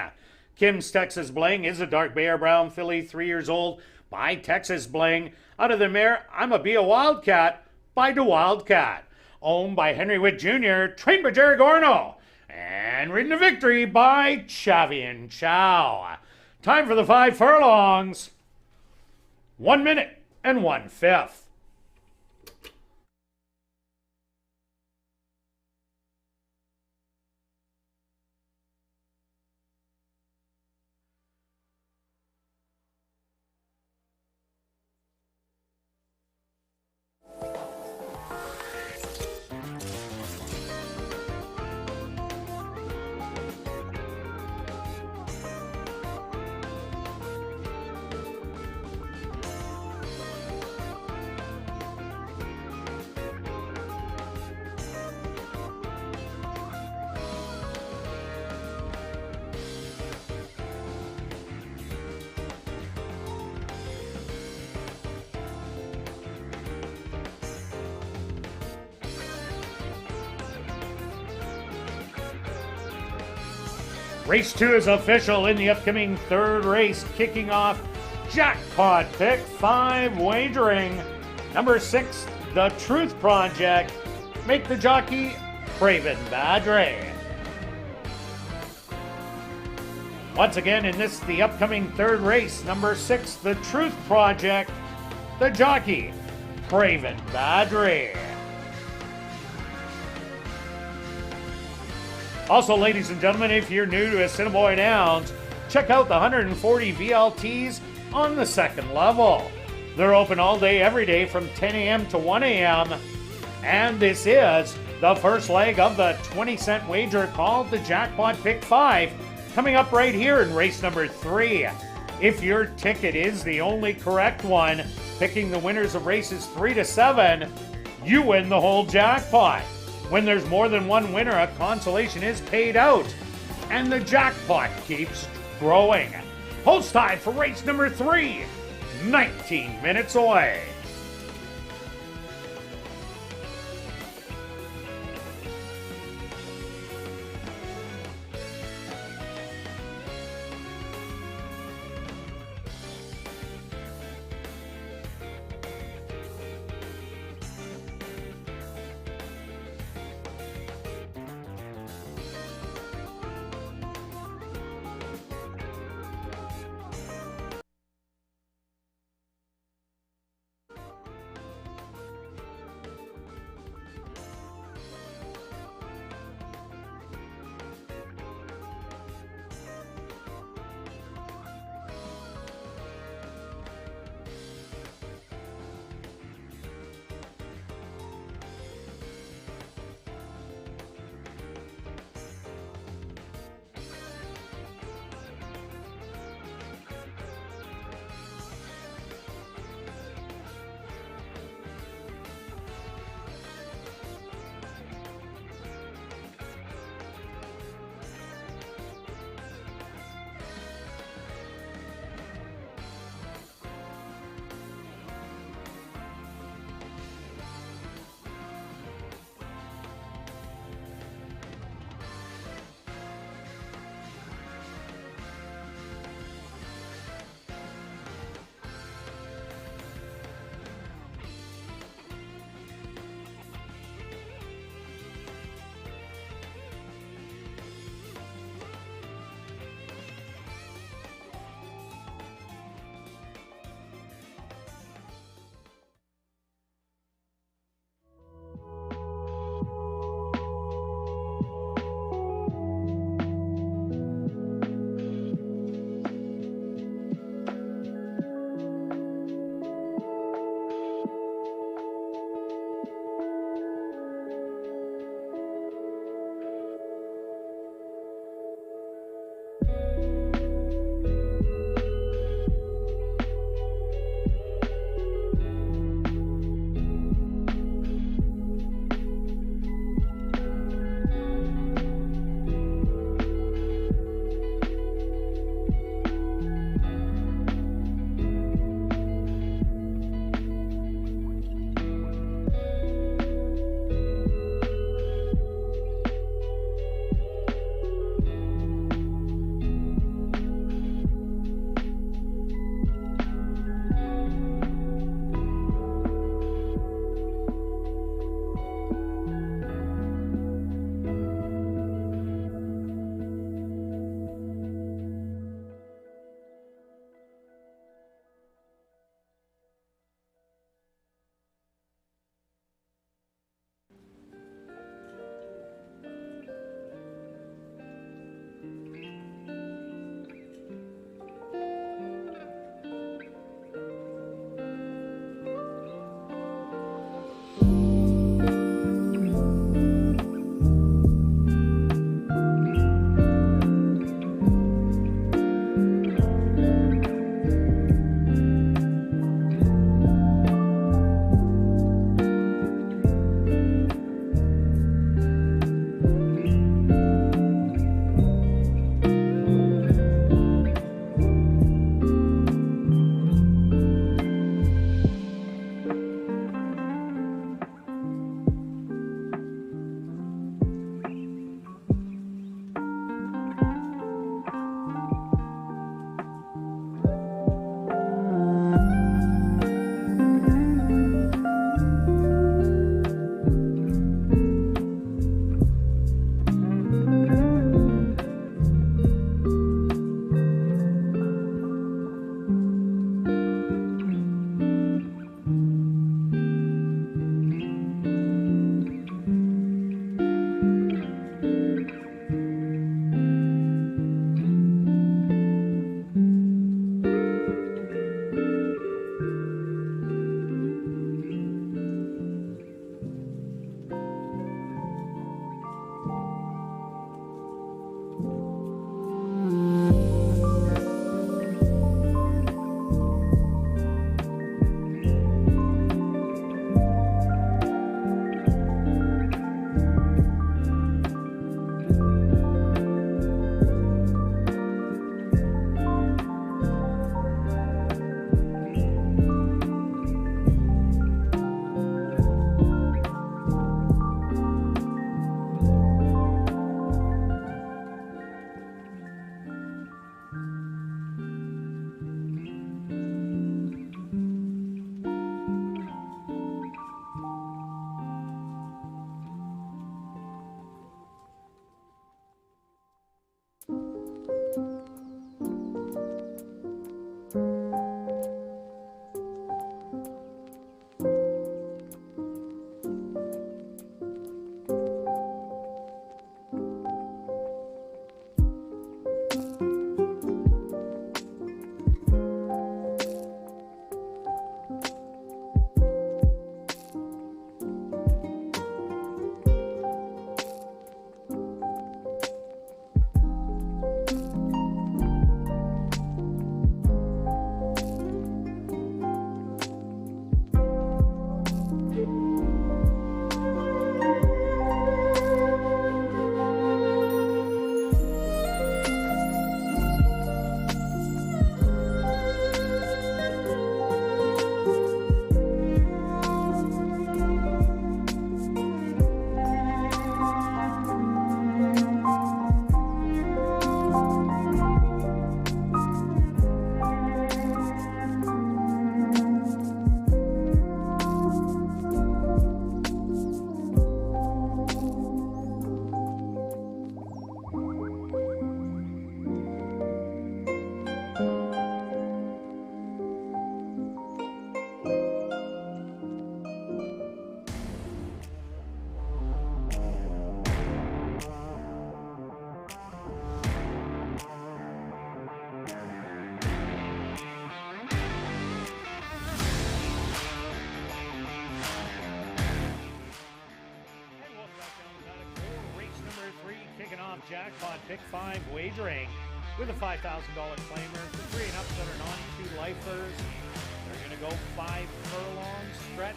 Kim's Texas Bling is a dark bear brown filly, 3 years old, by Texas Bling. Out of the mare, I'm a Be a Wildcat by the Wildcat. Owned by Henry Witt Jr., trained by Jerry Gorno, and ridden to victory by Chavi and Chow. Time for the 5 furlongs, 1 minute and 1/5. Race 2 is official in the upcoming third race, kicking off Jackpot Pick 5 wagering. Number 6, The Truth Project. Make the jockey Craven Badre. Once again, in this, the upcoming third race, number 6, The Truth Project. The jockey Craven Badre. Also, ladies and gentlemen, if you're new to Assiniboia Downs, check out the 140 VLTs on the second level. They're open all day, every day from 10 a.m. to 1 a.m. And this is the first leg of the 20-cent wager called the Jackpot Pick 5, coming up right here in race number 3. If your ticket is the only correct one, picking the winners of races 3 to 7, you win the whole jackpot. When there's more than one winner, a consolation is paid out, and the jackpot keeps growing. Post time for race number 3, 19 minutes away. jackpot pick 5 wagering with a $5,000 claimer for 3 and up that are non-2 lifers. They're going to go 5 furlongs stretch.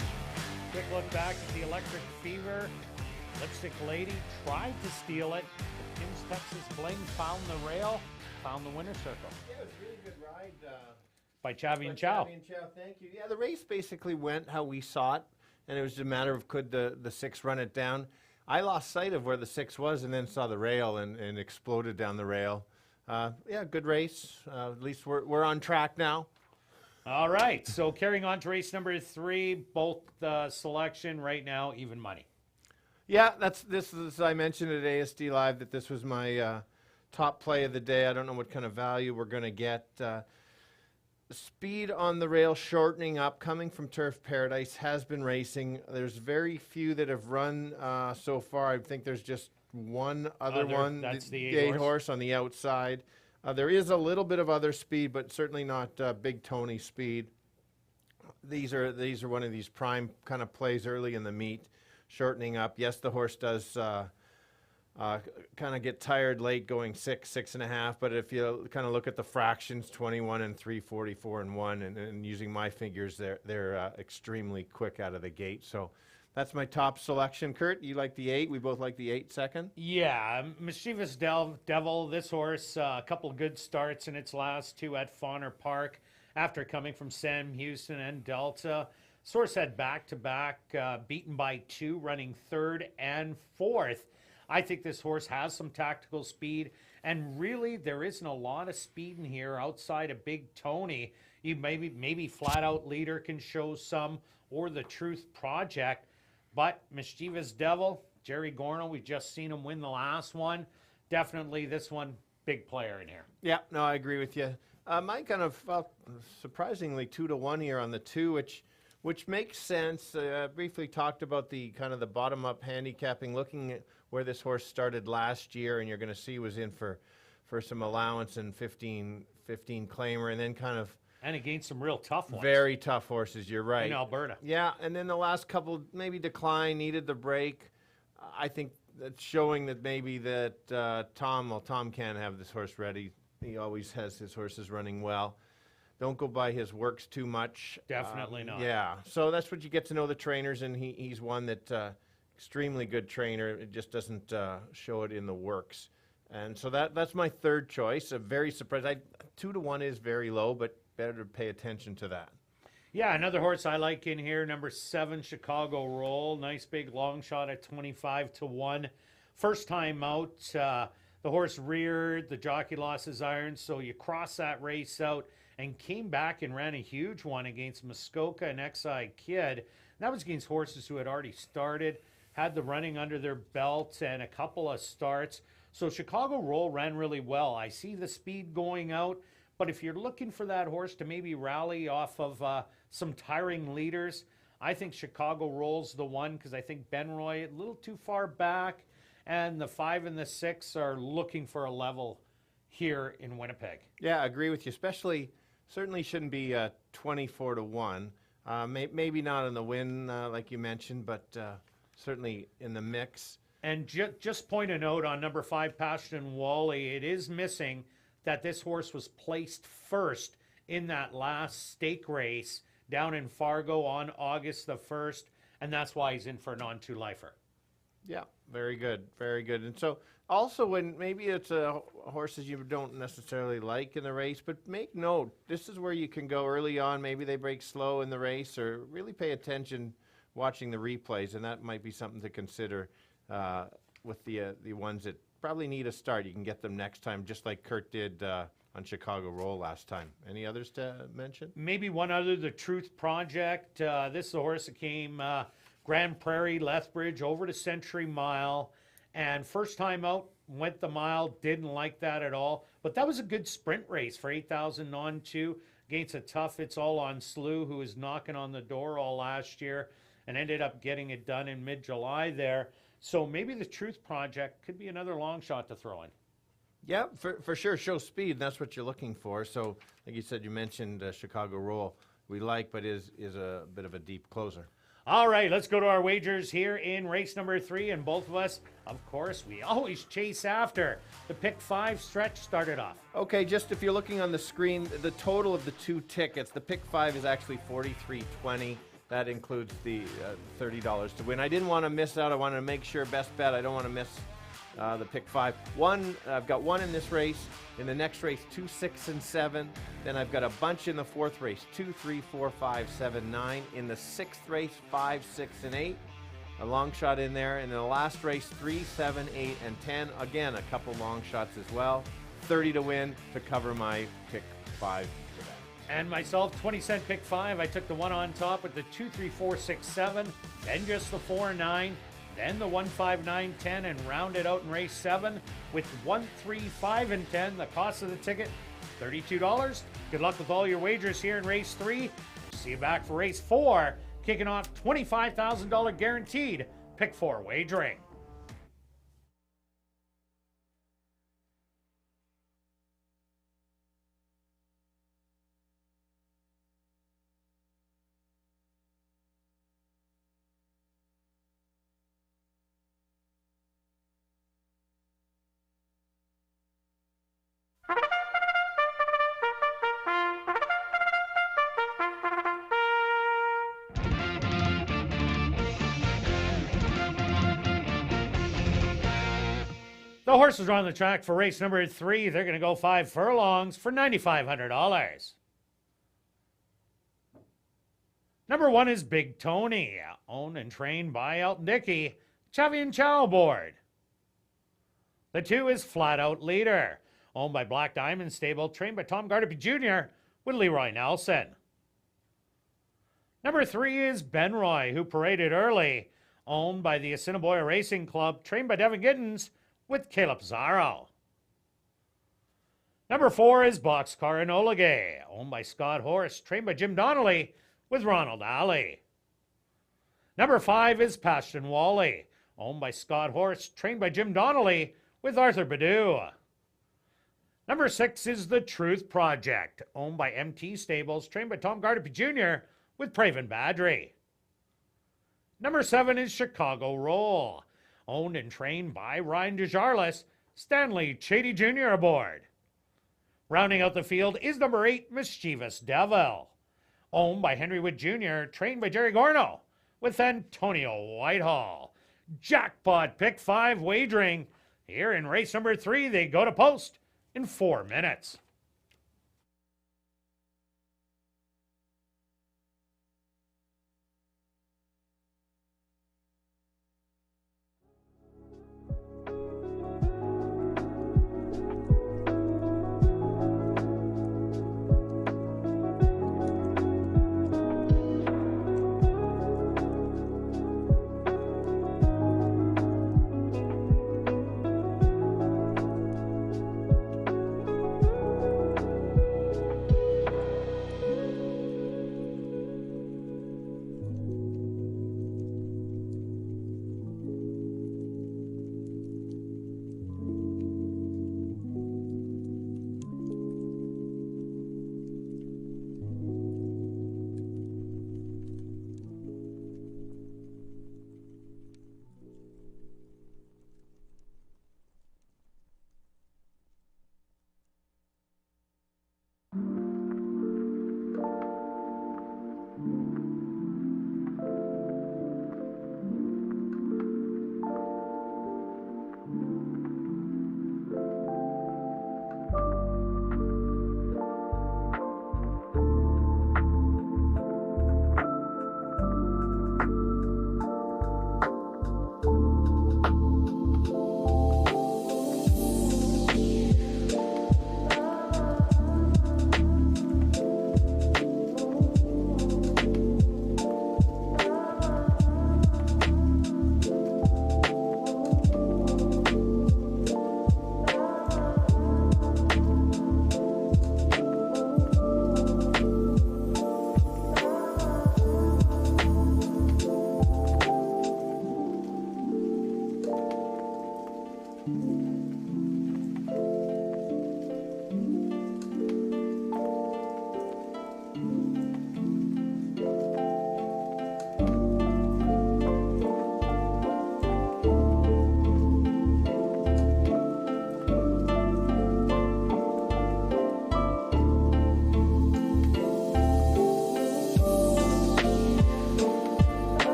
Quick look back at the Electric Fever. Lipstick Lady tried to steal it. But Kim's Texas Bling found the rail, found the winner's circle. Yeah, it was a really good ride. By Chavi and Chow. Chavi and Chow, thank you. Yeah, the race basically went how we saw it, and it was a matter of could the 6 run it down. I lost sight of where the 6 was and then saw the rail and exploded down the rail. Yeah, good race. At least we're on track now. All right, so carrying on to race number 3, both selection right now, even money. Yeah, this is, I mentioned at ASD Live that this was my top play of the day. I don't know what kind of value we're going to get. Speed on the rail shortening up, coming from Turf Paradise, has been racing. There's very few that have run so far. I think there's just one other one. That's the 8 horse on the outside. There is a little bit of other speed, but certainly not Big Tony speed. These are one of these prime kind of plays early in the meet, shortening up. Yes, the horse does kind of get tired late going 6, 6.5, but if you kind of look at the fractions, 21 and 3, 44 and 1, and using my figures, they're extremely quick out of the gate. So that's my top selection. Kirt, you like the 8? We both like the 8 second. Yeah, Mischievous Devil, this horse, a couple of good starts in its last 2 at Fauner Park after coming from Sam Houston and Delta. This horse had back-to-back, beaten by 2, running 3rd and 4th. I think this horse has some tactical speed, and really there isn't a lot of speed in here outside of Big Tony. You maybe Flat Out Leader can show some, or the Truth Project. But Mischievous Devil, Jerry Gorno, we've just seen him win the last one. Definitely this one, big player in here. Yeah, no, I agree with you. Mine kind of, well, surprisingly 2-1 here on the 2, which makes sense. Briefly talked about the kind of the bottom-up handicapping, looking at where this horse started last year, and you're going to see was in for some allowance and 15 claimer, and then kind of and against some real tough ones. Very tough horses, you're right. In Alberta. Yeah, and then the last couple maybe decline, needed the break. I think that's showing that maybe that Tom can have this horse ready. He always has his horses running well. Don't go by his works too much. Definitely not. Yeah, so that's what you get to know the trainers, and he's one that extremely good trainer. It just doesn't show it in the works. And so that's my 3rd choice. I'm very surprised. 2-1 is very low, but better to pay attention to that. Yeah, another horse I like in here, number 7, Chicago Roll. Nice big long shot at 25-1. First time out, the horse reared, the jockey lost his irons, so you cross that race out and came back and ran a huge one against Muskoka and Exide Kid. That was against horses who had already started, had the running under their belt and a couple of starts. So Chicago Roll ran really well. I see the speed going out, but if you're looking for that horse to maybe rally off of some tiring leaders, I think Chicago Roll's the one, because I think Ben Roy a little too far back, and the 5 and the 6 are looking for a level here in Winnipeg. Yeah, I agree with you. Certainly shouldn't be 24-1. Maybe not in the win, like you mentioned, but certainly in the mix. And just point a note on number 5, Passion Wally. It is missing that this horse was placed first in that last stake race down in Fargo on August the 1st, and that's why he's in for a non-2 lifer. Yeah, very good, very good. And so also when maybe it's horses you don't necessarily like in the race, but make note, this is where you can go early on. Maybe they break slow in the race, or really pay attention watching the replays, and that might be something to consider with the ones that probably need a start. You can get them next time, just like Kirt did on Chicago Roll last time. Any others to mention? Maybe one other, the Truth Project. This is a horse that came Grand Prairie, Lethbridge, over to Century Mile, and first time out, went the mile, didn't like that at all. But that was a good sprint race for 8,000 non-2 against a tough It's All on Slew, who was knocking on the door all last year and ended up getting it done in mid-July there. So maybe the Truth Project could be another long shot to throw in. Yeah, for sure. Show speed. That's what you're looking for. So, like you said, you mentioned Chicago Roll. We like, but is a bit of a deep closer. All right, let's go to our wagers here in race number 3. And both of us, of course, we always chase after. The pick 5 stretch started off. Okay, just if you're looking on the screen, the total of the 2 tickets, the pick 5 is actually $43.20. That includes the $30 to win. I didn't want to miss out. I wanted to make sure, best bet, I don't want to miss the pick 5. I've got 1 in this race. In the next race, 2, 6, and 7. Then I've got a bunch in the 4th race, 2, 3, 4, 5, 7, 9. In the 6th race, 5, 6, and 8. A long shot in there. And in the last race, 3, 7, 8, and 10. Again, a couple long shots as well. 30 to win to cover my pick 5. And myself, 20-cent pick 5. I took the 1 on top with the 2, 3, 4, 6, 7. Then just the 4, 9. Then the 1, 5, 9, 10, and rounded out in race 7 with 1, 3, 5, and 10. The cost of the ticket, $32. Good luck with all your wagers here in race 3. See you back for race 4, kicking off $25,000 guaranteed pick 4 wagering. The horses are on the track for race number 3. They're going to go 5 furlongs for $9,500. Number 1 is Big Tony, owned and trained by Elton Dickey, Chavi and Chow board. The 2 is Flat Out Leader, owned by Black Diamond Stable, trained by Tom Gardapi Jr. with Leroy Nelson. Number 3 is Benroy, who paraded early, owned by the Assiniboia Racing Club, trained by Devin Giddens with Caleb Pizarro. Number 4 is Boxcar Enola Gay, owned by Scott Horse, trained by Jim Donnelly with Ronald Alley. Number 5 is Passion Wally, owned by Scott Horse, trained by Jim Donnelly with Arthur Badu. Number 6 is The Truth Project, owned by MT Stables, trained by Tom Gardapi Jr. with Praven Badri. Number 7 is Chicago Roll, owned and trained by Ryan DeJarlis, Stanley Chady Jr. aboard. Rounding out the field is number 8, Mischievous Devil, owned by Henry Wood Jr., trained by Jerry Gorno, with Antonio Whitehall. Jackpot pick 5 wagering. Here in race number 3, they go to post in 4 minutes.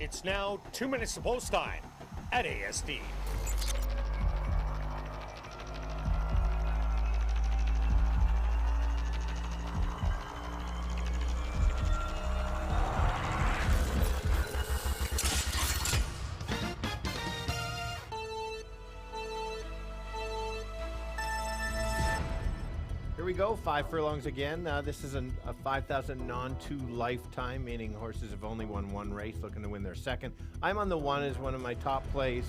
It's now 2 minutes to post time at ASD. Here we go, 5 furlongs again. This is a 5,000 non-2 lifetime, meaning horses have only won one race, looking to win their second. I'm on the one as one of my top plays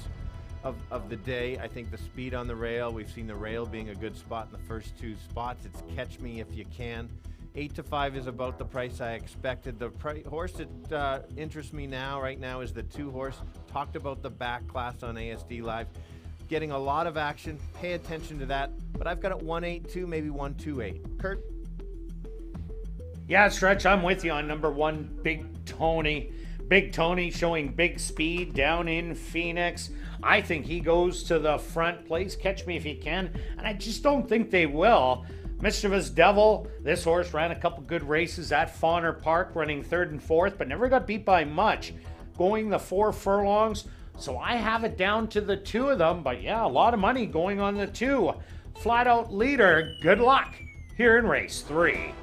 of the day. I think the speed on the rail, we've seen the rail being a good spot in the first 2 spots. It's catch me if you can. 8 to 5 is about the price I expected. The horse that interests me now, right now, is the 2 horse. Talked about the back class on ASD Live. Getting a lot of action. Pay attention to that. But I've got it 182, maybe 128. Kirt? Yeah, Stretch, I'm with you on number 1, Big Tony. Big Tony showing big speed down in Phoenix. I think he goes to the front. Please catch me if you can. And I just don't think they will. Mischievous Devil, this horse ran a couple good races at Fauner Park, running 3rd and 4th, but never got beat by much. Going the 4 furlongs. So I have it down to the 2 of them, but yeah, a lot of money going on the 2. Flat out leader, good luck here in race 3.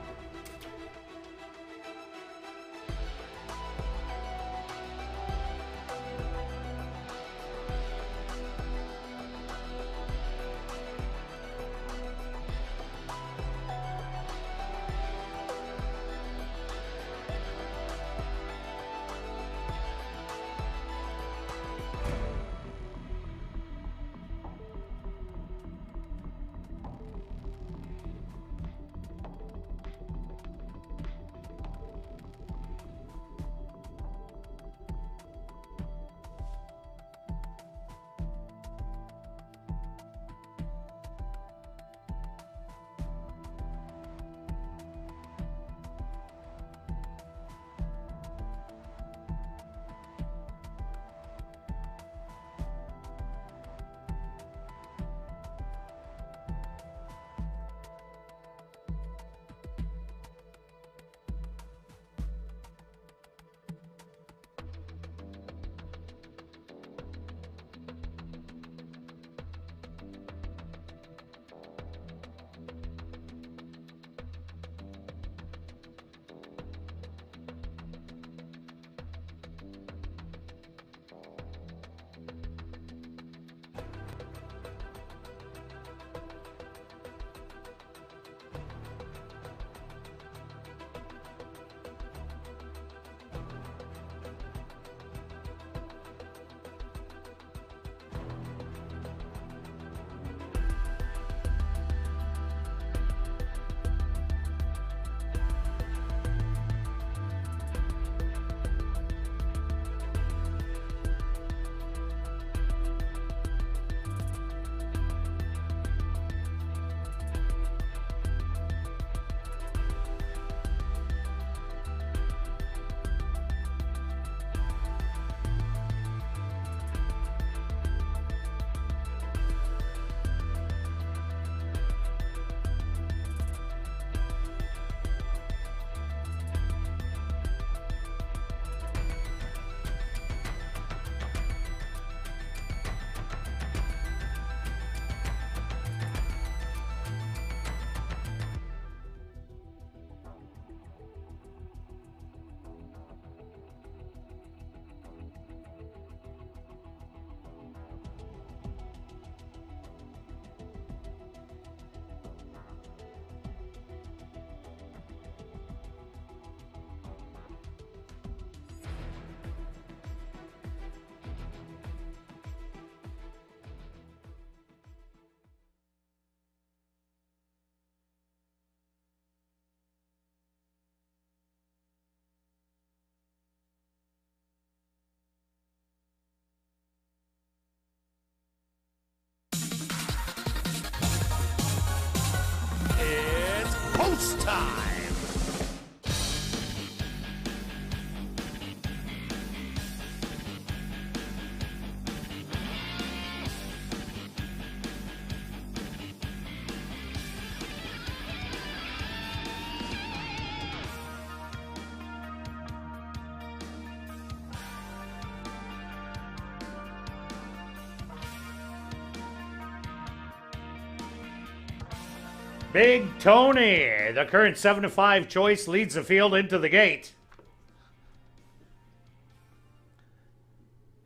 Big Tony, the current 7-5 choice, leads the field into the gate.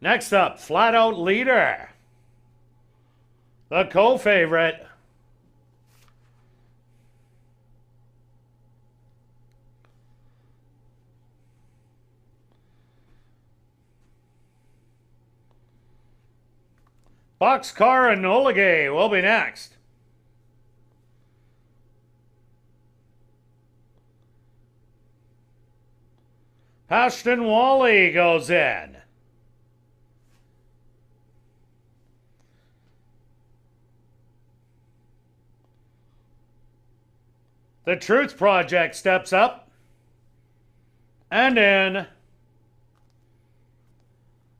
Next up, Flat Out Leader, the co-favorite. Boxcar Enola Gay will be next. Ashton Wally goes in. The Truth Project steps up. And in.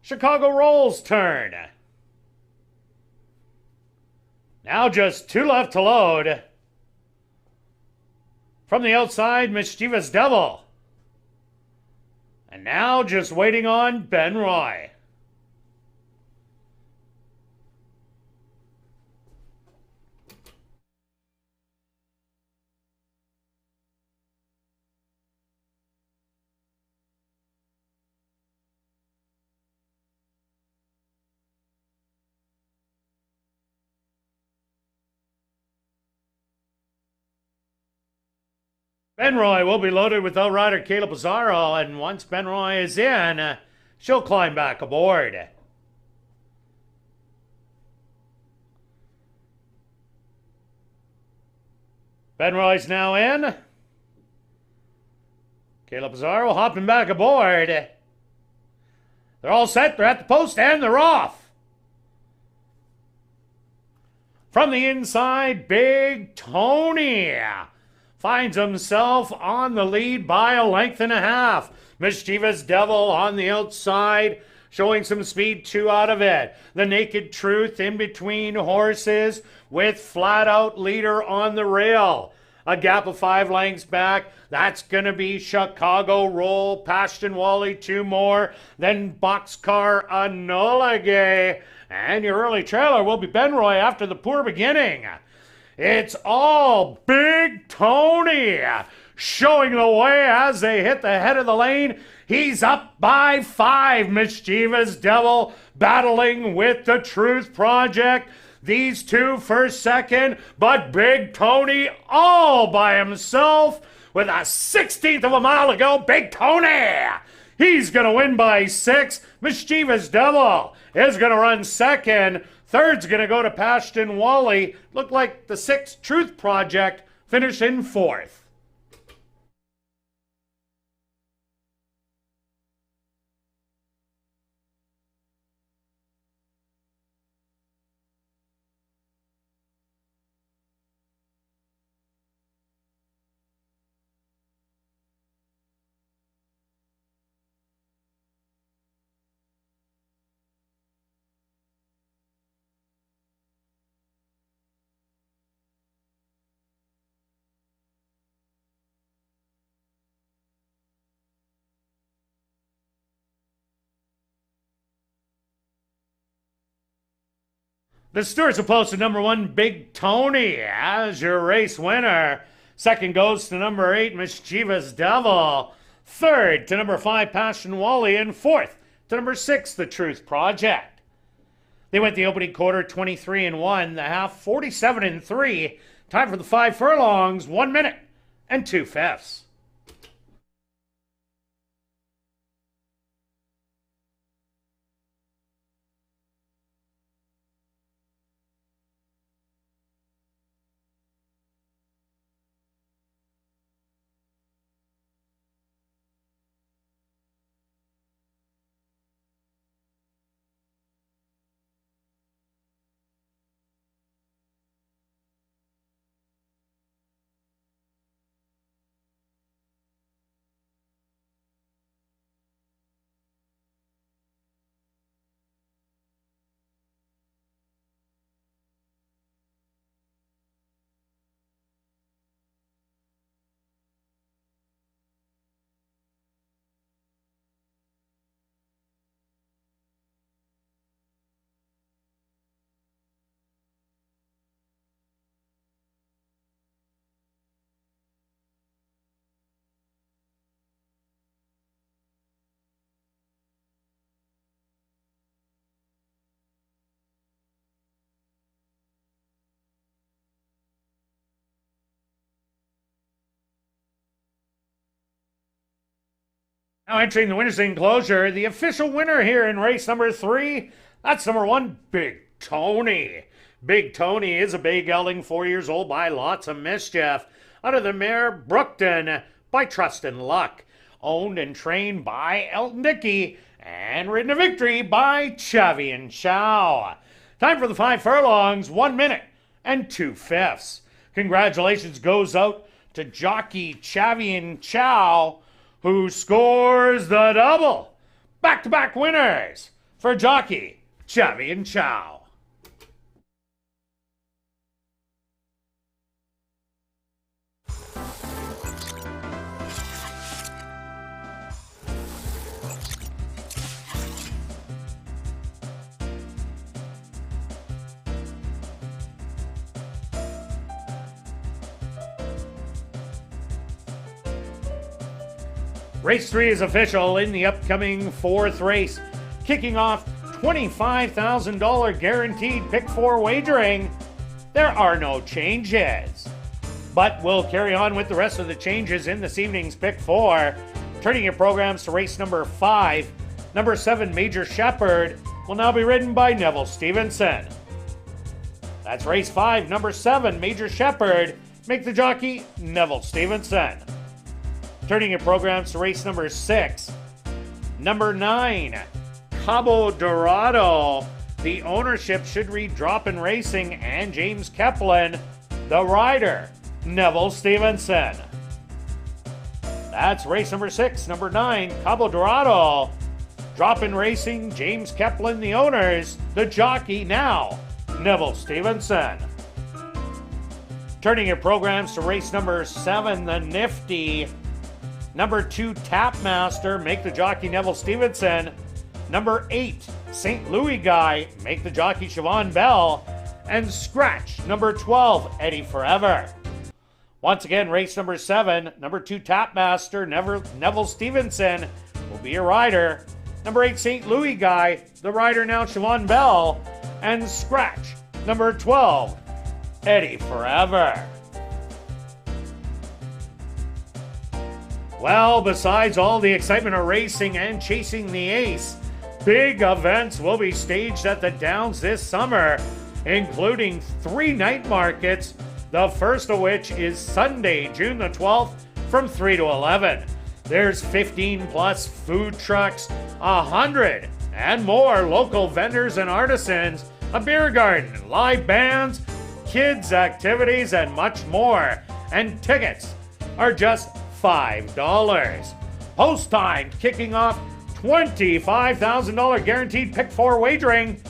Chicago Roll's turn. Now just 2 left to load. From the outside, Mischievous Devil. And now just waiting on Ben Roy. Ben Roy will be loaded with outrider Caleb Pizarro, and once Ben Roy is in, she'll climb back aboard. Ben Roy's now in. Caleb Pizarro hopping back aboard. They're all set, they're at the post, and they're off. From the inside, Big Tony finds himself on the lead by a length and a half. Mischievous Devil on the outside, showing some speed, 2 out of it. The Naked Truth in between horses with Flat Out Leader on the rail. A gap of 5 lengths back. That's going to be Chicago Roll, Ashton Wally, 2 more. Then Boxcar Enola Gay. And your early trailer will be Ben Roy after the poor beginning. It's all Big Tony showing the way as they hit the head of the lane. He's up by 5. Mischievous Devil battling with the Truth Project. These 2 first, second, but Big Tony all by himself with a 16th of a mile to go. Big Tony! He's going to win by 6. Mischievous Devil is going to run second. Third's going to go to Ashton Wally. Looked like the 6th Truth Project finished in 4th. The stewards will post to number 1, Big Tony, as your race winner. Second goes to number 8, Mischievous Devil. Third to number 5, Ashton Wally. And fourth to number 6, The Truth Project. They went the opening quarter 23-1, the half 47-3. Time for the 5 furlongs, 1 minute and 2/5. Now entering the winner's enclosure, the official winner here in race number 3, that's number 1, Big Tony. Big Tony is a big gelding, 4 years old, by Lots of Mischief, out of the mare Brookton by Trust and Luck, owned and trained by Elton Dickey, and ridden to victory by Chavi and Chow. Time for the 5 furlongs, 1 minute and 2/5. Congratulations goes out to jockey Chavi and Chow, who scores the double. Back-to-back winners for jockey Chavi and Chow. Race 3 is official in the upcoming 4th race. Kicking off $25,000 guaranteed pick 4 wagering. There are no changes. But we'll carry on with the rest of the changes in this evening's pick 4. Turning your programs to race number 5. Number 7, Major Shepherd, will now be ridden by Neville Stevenson. That's race 5, number 7, Major Shepherd. Make the jockey Neville Stevenson. Turning your programs to race number 6. Number 9, Cabo Dorado. The ownership should read Drop-In Racing and James Keplin. The rider, Neville Stevenson. That's race number 6, number 9, Cabo Dorado. Drop-In Racing, James Keplin, the owners. The jockey now, Neville Stevenson. Turning your programs to race number 7, the Nifty. Number 2, Tapmaster, make the jockey Neville Stevenson. Number 8, St. Louis Guy, make the jockey Siobhan Bell. And Scratch, number 12, Eddie Forever. Once again, race number 7, number 2, Tapmaster, Neville Stevenson will be your rider. Number 8, St. Louis Guy, the rider now Siobhan Bell. And Scratch, number 12, Eddie Forever. Well, besides all the excitement of racing and chasing the ace, big events will be staged at the Downs this summer, including 3 night markets, the first of which is Sunday, June the 12th from 3 to 11. There's 15 plus food trucks, 100 and more local vendors and artisans, a beer garden, live bands, kids activities, and much more. And tickets are just $5. Post time kicking off $25,000 guaranteed pick 4 wagering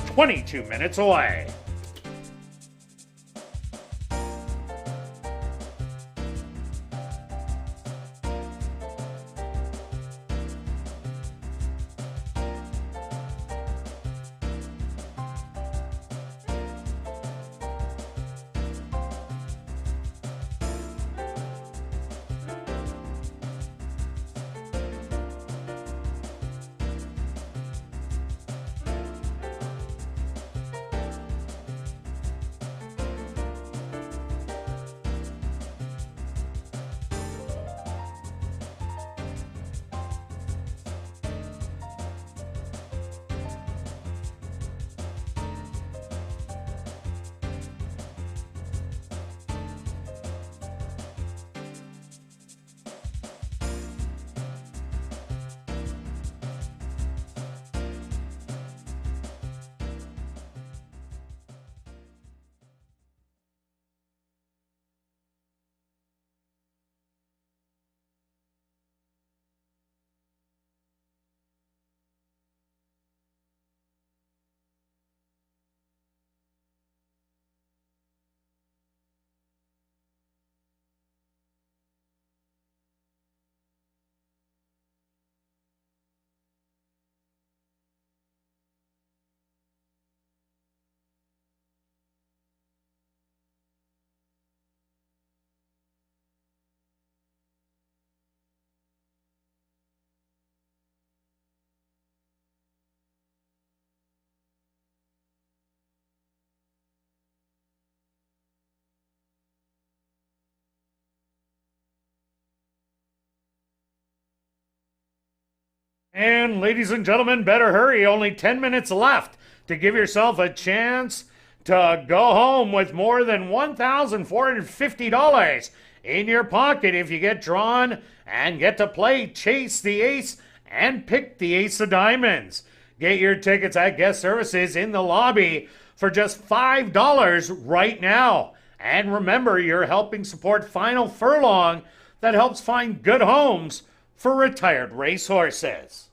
22 minutes away. And ladies and gentlemen, better hurry. Only 10 minutes left to give yourself a chance to go home with more than $1,450 in your pocket if you get drawn and get to play Chase the Ace and pick the Ace of Diamonds. Get your tickets at guest services in the lobby for just $5 right now. And remember, you're helping support Final Furlong that helps find good homes for retired racehorses.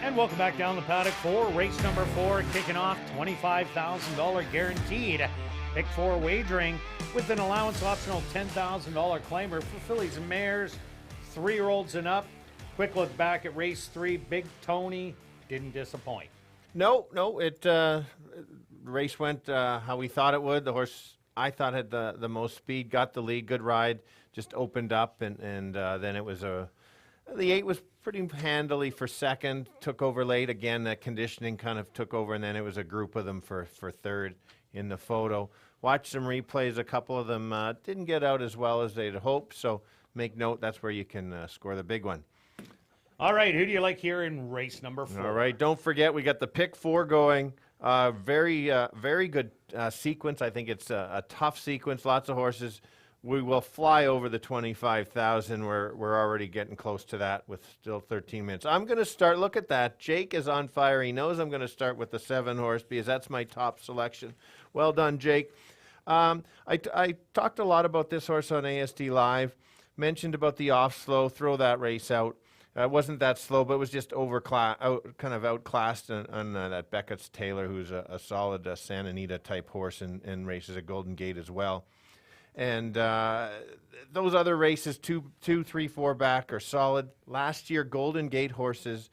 And welcome back down the paddock for race number 4, kicking off $25,000 guaranteed pick 4 wagering with an allowance optional $10,000 claimer for fillies and mares, 3-year-olds and up. Quick look back at race 3. Big Tony didn't disappoint. No, it race went how we thought it would. The horse I thought had the most speed, got the lead, good ride, just opened up, and then it was the 8 was pretty handily for second, took over late. Again, the conditioning kind of took over, and then it was a group of them for third in the photo. Watched some replays. A couple of them didn't get out as well as they'd hoped, so make note, that's where you can score the big one. All right, who do you like here in race number 4? All right, don't forget, we got the pick 4 going. Very good sequence. I think it's a tough sequence, lots of horses. We will fly over the 25,000. We're already getting close to that with still 13 minutes. I'm going to start. Look at that. Jake is on fire. He knows I'm going to start with the 7 horse because that's my top selection. Well done, Jake. I talked a lot about this horse on ASD Live. Mentioned about the off slow. Throw that race out. It wasn't that slow, but it was just kind of outclassed on that Beckett's Taylor, who's a solid Santa Anita type horse and races at Golden Gate as well. And those other races, 2, 3, 4 back are solid. Last year, Golden Gate horses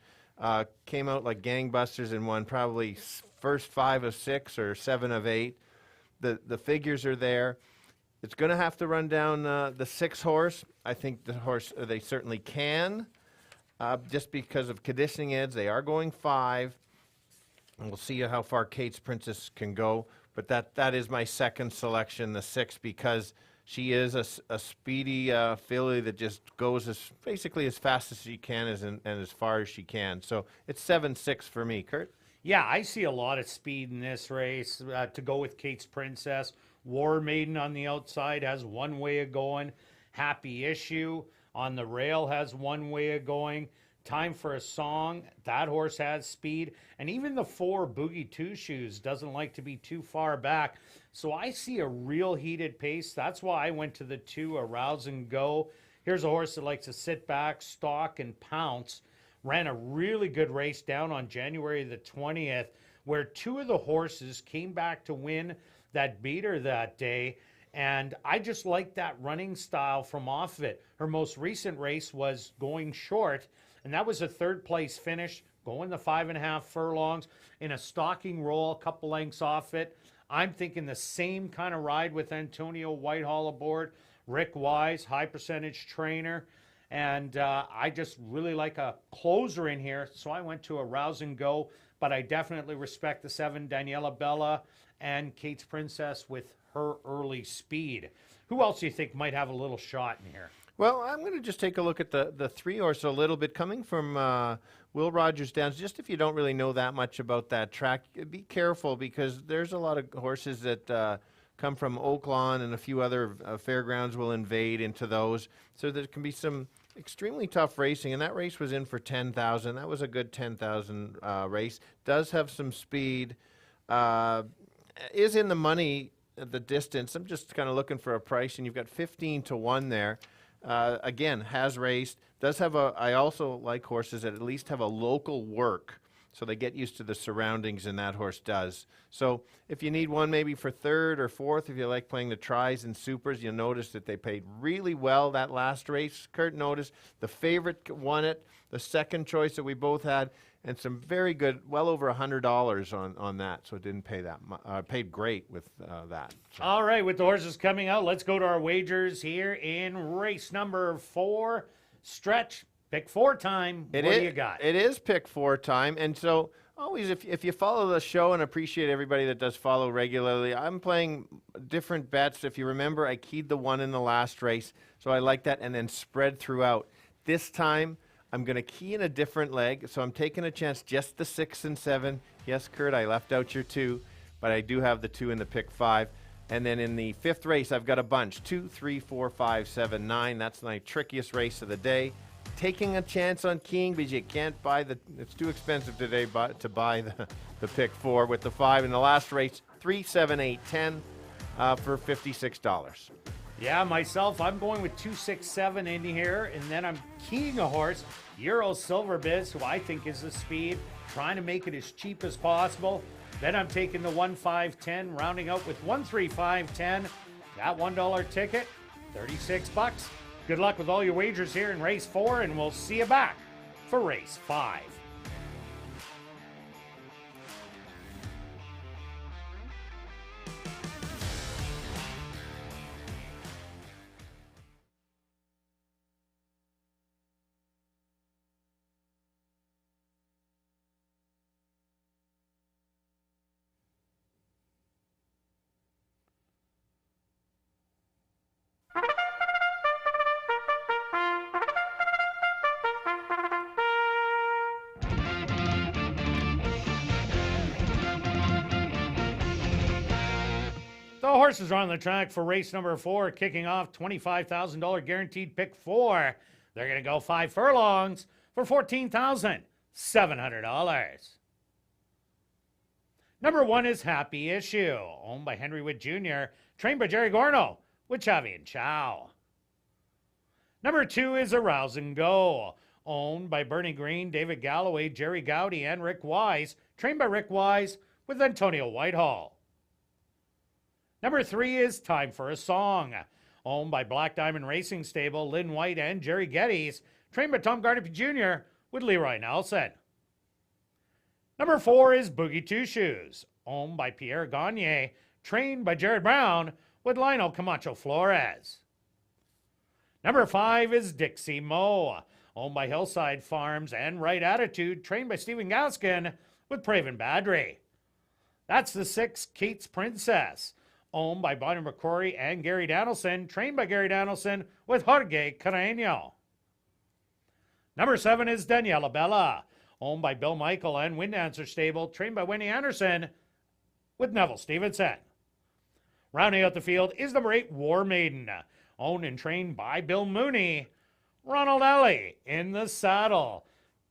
came out like gangbusters and won probably first 5 of 6 or 7 of 8. The figures are there. It's going to have to run down the 6 horse. I think the horse, they certainly can, just because of conditioning aids. They are going 5. And we'll see how far Kate's Princess can go. But that is my second selection, the 6, because she is a speedy filly that just goes basically as fast as she can and as far as she can. So it's 7-6 for me. Kirt? Yeah, I see a lot of speed in this race. To go with Kate's Princess, War Maiden on the outside has one way of going. Happy Issue on the rail has one way of going. Time for a Song, that horse has speed. And even the 4 Boogie Two Shoes doesn't like to be too far back. So I see a real heated pace. That's why I went to the 2, Arouse and Go. Here's a horse that likes to sit back, stalk, and pounce. Ran a really good race down on January the 20th, where 2 of the horses came back to win that beater that day. And I just like that running style from off of it. Her most recent race was going short, and that was a 3rd place finish, going the 5.5 furlongs in a stalking roll, a couple lengths off it. I'm thinking the same kind of ride with Antonio Whitehall aboard. Rick Wise, high percentage trainer. And I just really like a closer in here, so I went to Arouse and Go. But I definitely respect the 7, Daniela Bella, and Kate's Princess with her early speed. Who else do you think might have a little shot in here? Well, I'm going to just take a look at the 3 horse a little bit, coming from Will Rogers Downs. Just if you don't really know that much about that track, be careful, because there's a lot of horses that come from Oaklawn, and a few other fairgrounds will invade into those. So there can be some extremely tough racing, and that race was in for 10,000. That was a good 10,000 race. Does have some speed. Is in the money at the distance. I'm just kind of looking for a price, and you've got 15 to 1 there. Again, has raced. Does have I also like horses that at least have a local work, so they get used to the surroundings, and that horse does. So if you need one maybe for 3rd or 4th, if you like playing the tries and supers, you'll notice that they paid really well that last race. Kirt noticed the favorite won it, the second choice that we both had, and some very good, well over $100 on that. So it didn't pay that much. Paid great with that. So. All right, with the horses coming out, let's go to our wagers here in race number 4. Stretch, pick 4 time. What do you got? It is pick 4 time. And so always, if you follow the show, and appreciate everybody that does follow regularly, I'm playing different bets. If you remember, I keyed the 1 in the last race. So I like that, and then spread throughout. This time, I'm going to key in a different leg, so I'm taking a chance, just the 6 and 7. Yes, Kirt, I left out your 2, but I do have the 2 in the pick 5. And then in the 5th race, I've got a bunch, 2, 3, 4, 5, 7, 9. That's my trickiest race of the day. Taking a chance on keying, because you can't buy it's too expensive today to buy the pick 4 with the 5. In the last race, 3, 7, 8, 10 for $56. Yeah, myself, I'm going with 267 in here, and then I'm keying a horse, Euro Silver Biz, who I think is the speed, trying to make it as cheap as possible. Then I'm taking the 1-5-10, rounding out with 1-3-5-10. That $1 ticket, 36 bucks. Good luck with all your wagers here in race 4, and we'll see you back for race 5. The horses are on the track for race number 4, kicking off $25,000 guaranteed pick 4. They're going to go 5 furlongs for $14,700. Number 1 is Happy Issue, owned by Henry Witt Jr., trained by Jerry Gorno with Chavi and Chow. Number 2 is Arouse and Go, owned by Bernie Green, David Galloway, Jerry Gowdy, and Rick Wise, trained by Rick Wise with Antonio Whitehall. Number 3 is Time for a Song, owned by Black Diamond Racing Stable, Lynn White and Jerry Geddes, trained by Tom Gardapi Jr. with Leroy Nelson. Number 4 is Boogie Two Shoes, owned by Pierre Gagne, trained by Jared Brown with Lionel Camacho Flores. Number 5 is Dixie Mo, owned by Hillside Farms and Right Attitude, trained by Stephen Gaskin with Praven Badri. That's the 6, Kate's Princess, owned by Bonnie McCrory and Gary Danielson, trained by Gary Danielson with Jorge Carreño. Number 7 is Daniela Bella, owned by Bill Michael and Wind Answer Stable, trained by Wendy Anderson with Neville Stevenson. Rounding out the field is number 8, War Maiden, owned and trained by Bill Mooney. Ronald Ellie in the saddle.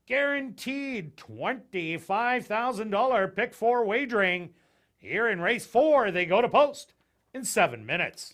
Guaranteed $25,000 pick 4 wagering. Here in race 4, they go to post in 7 minutes.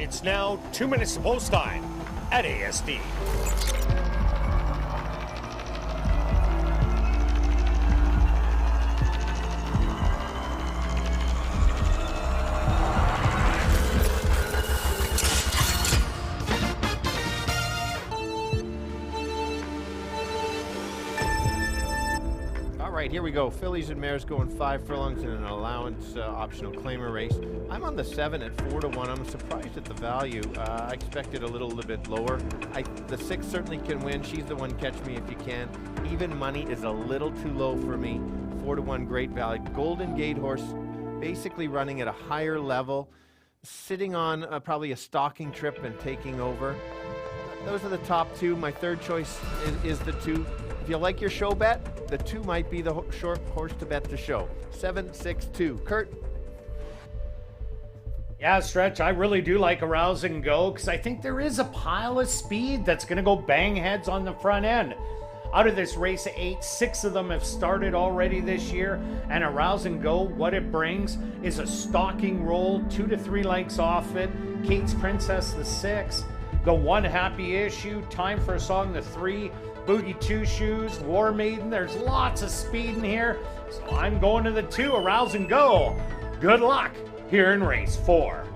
It's now 2 minutes to post time at ASD. All right, here we go. Fillies and mares going 5 furlongs in an allowance optional claimer race. I'm on the 7 at 4-1. I'm surprised at the value. I expected a little bit lower. The 6 certainly can win. She's the one, Catch Me If You Can. Even money is a little too low for me. 4-1, great value. Golden Gate horse, basically running at a higher level, sitting on probably a stalking trip and taking over. Those are the top 2. My third choice is the 2. If you like your show bet, the 2 might be the short horse to bet the show. 7-6-2. Kirt? Yeah, Stretch, I really do like Arouse and Go because I think there is a pile of speed that's going to go bang heads on the front end. Out of this race of 8, 6 of them have started already this year, and Arouse and Go, what it brings is a stalking roll, 2 to 3 lengths off it. Kate's Princess, the 6. The 1 Happy Issue, Time for a Song, the 3. Boogie 2 Shoes, War Maiden. There's lots of speed in here, so I'm going to the 2, Arouse and Go. Good luck here in race 4.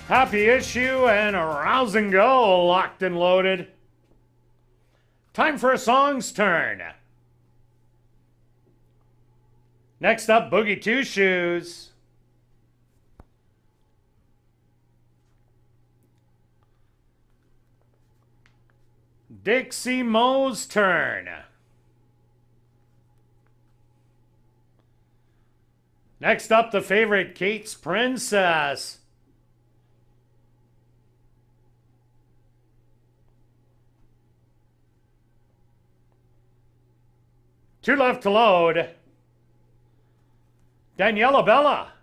Happy Issue and Arouse and Go locked and loaded. Time for a song's turn. Next up, Boogie Two Shoes. Dixie Mo's turn. Next up, the favorite, Kate's Princess. Two left to load. Daniela Bella.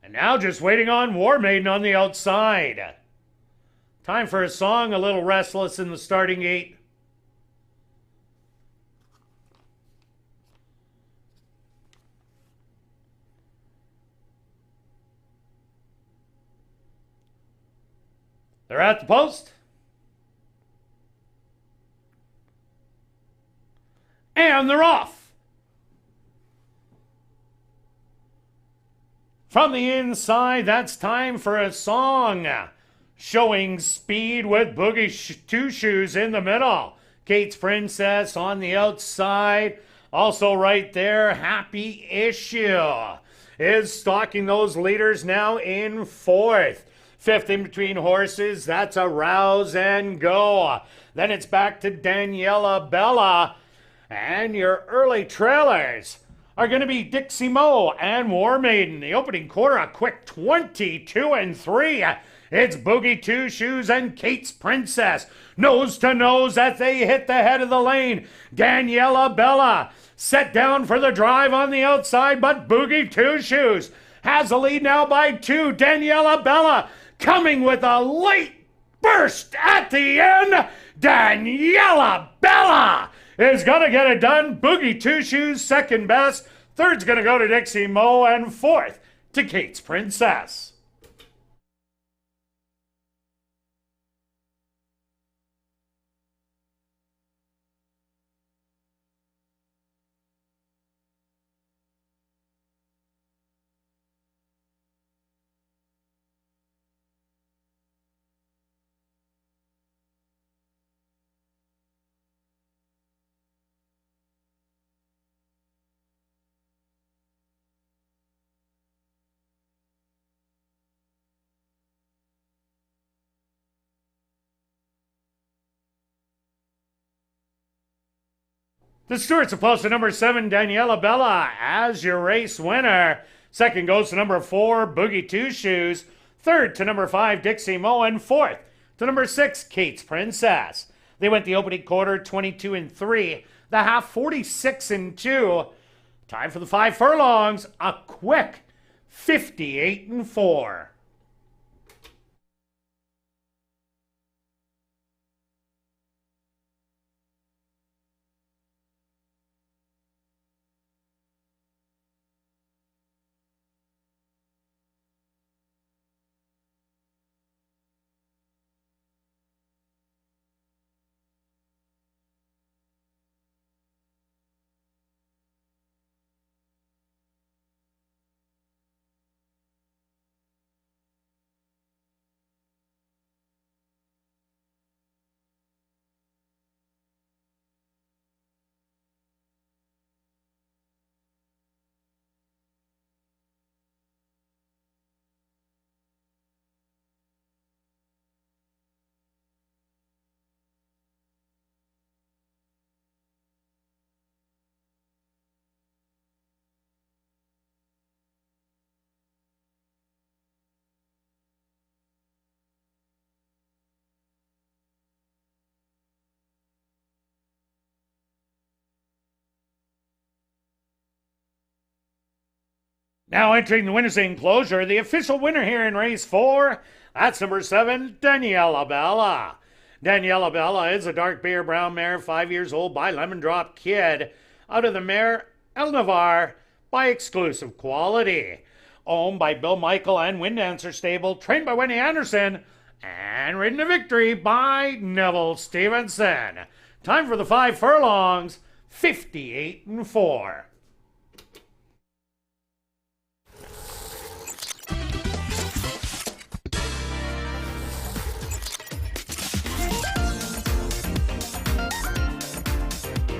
And now just waiting on War Maiden on the outside. Time for a song, a little restless in the starting gate. They're at the post. And they're off. From the inside, that's time for a song. Showing speed with Boogie Two Shoes in the middle. Kate's Princess on the outside. Also right there, Happy Issue is stalking those leaders now in fourth. Fifth in between horses, that's a Rouse and Go. Then it's back to Daniela Bella. And your early trailers are going to be Dixie Mo and War Maiden. The opening quarter, a quick 22-3. It's Boogie Two Shoes and Kate's Princess. Nose to nose as they hit the head of the lane. Daniela Bella set down for the drive on the outside, but Boogie Two Shoes has a lead now by 2. Daniela Bella coming with a late burst at the end. Daniela Bella is going to get it done. Boogie Two Shoes second best. Third's going to go to Dixie Mo, and fourth to Kate's Princess. The Stewarts opposed to number 7, Daniela Bella, as your race winner. Second goes to number 4, Boogie Two Shoes. Third to number 5, Dixie Mo. And fourth to number 6, Kate's Princess. They went the opening quarter 22-3. The half 46-2. Time for the 5 furlongs. A quick 58-4. Now entering the winner's enclosure, the official winner here in race 4, that's number 7, Daniela Bella. Daniela Bella is a dark beer brown mare, 5 years old, by Lemon Drop Kid, out of the mare El Navar by Exclusive Quality. Owned by Bill Michael and Wind Dancer Stable, trained by Wendy Anderson, and ridden to victory by Neville Stevenson. Time for the 5 furlongs, 58-4.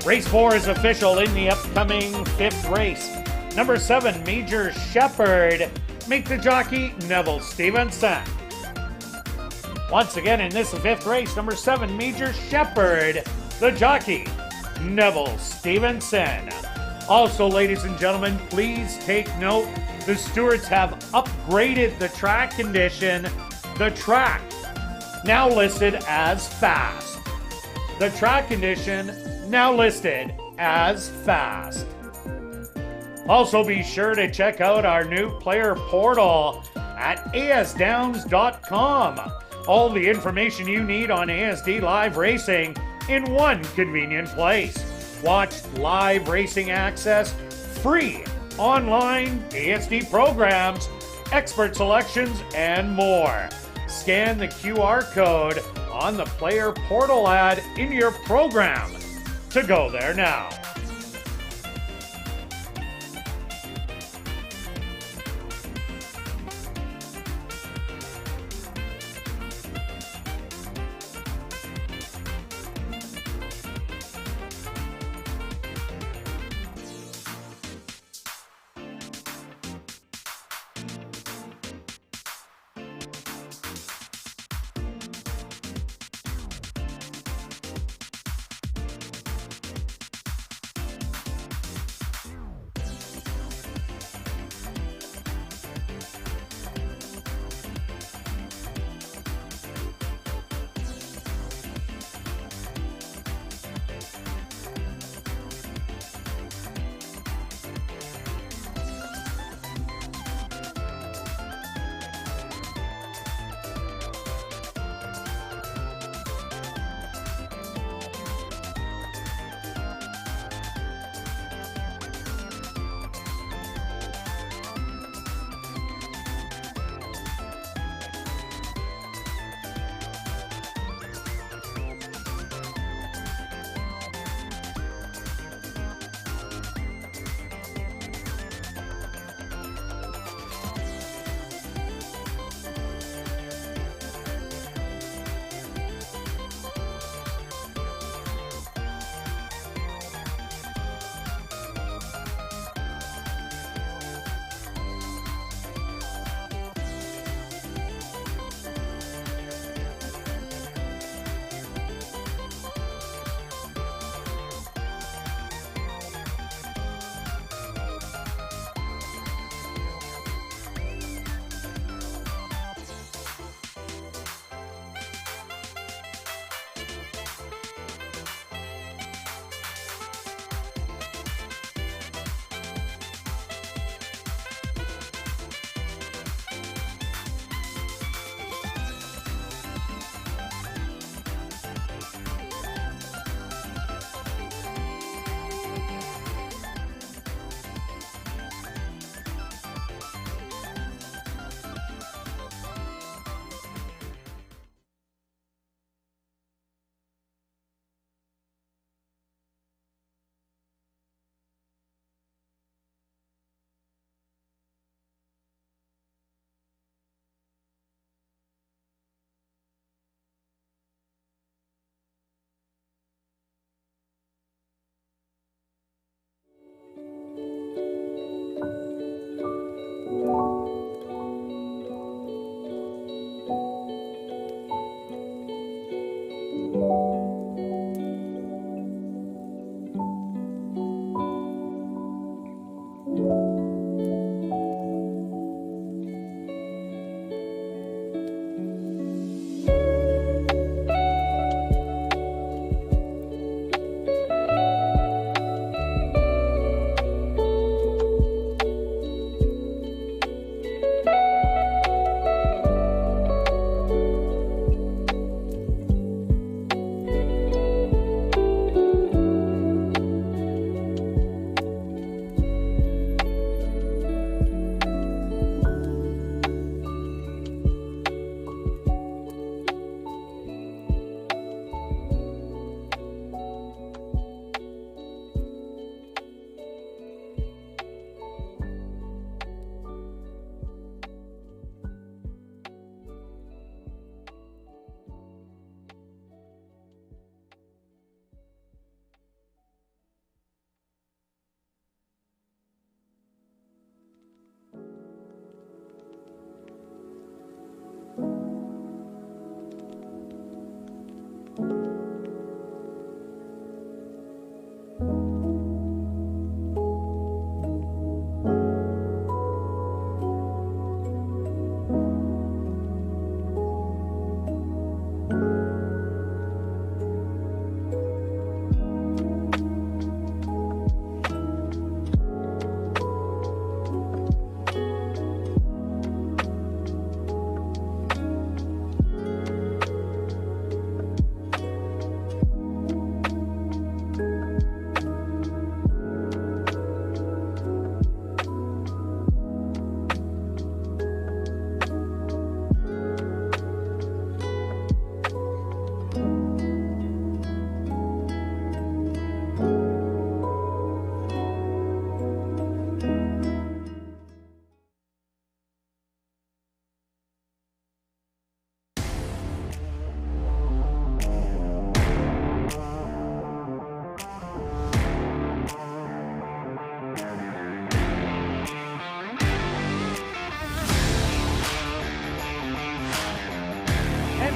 Race 4 is official in the upcoming 5th race. Number 7, Major Shepherd. Make the jockey Neville Stevenson. Once again in this 5th race, number 7, Major Shepherd. The jockey Neville Stevenson. Also, ladies and gentlemen, please take note, the stewards have upgraded the track condition. The track now listed as fast. The track condition now listed as fast. Also, be sure to check out our new player portal at asdowns.com. All the information you need on ASD Live Racing in one convenient place. Watch live racing access, free online ASD programs, expert selections, and more. Scan the QR code on the player portal ad in your program to go there now.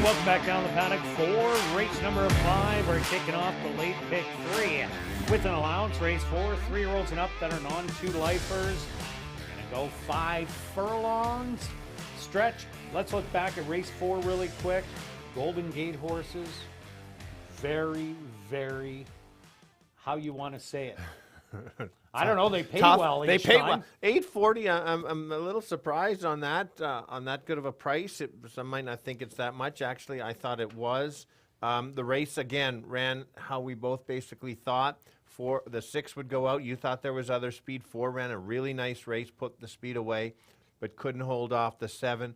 Welcome back down the paddock for race number 5. We're kicking off the late pick 3 with an allowance. Race 4, 3-year-olds and up that are non-2 lifers. We're going to go 5 furlongs. Stretch. Let's look back at race 4 really quick. Golden Gate horses. Very, very, how you want to say it? I don't know. They paid well. They each paid time. well. $8.40. I'm a little surprised on that good of a price. Some might not think it's that much. Actually, I thought it was. The race again ran how we both basically thought. The 6 would go out. You thought there was other speed. 4 ran a really nice race, put the speed away, but couldn't hold off the 7.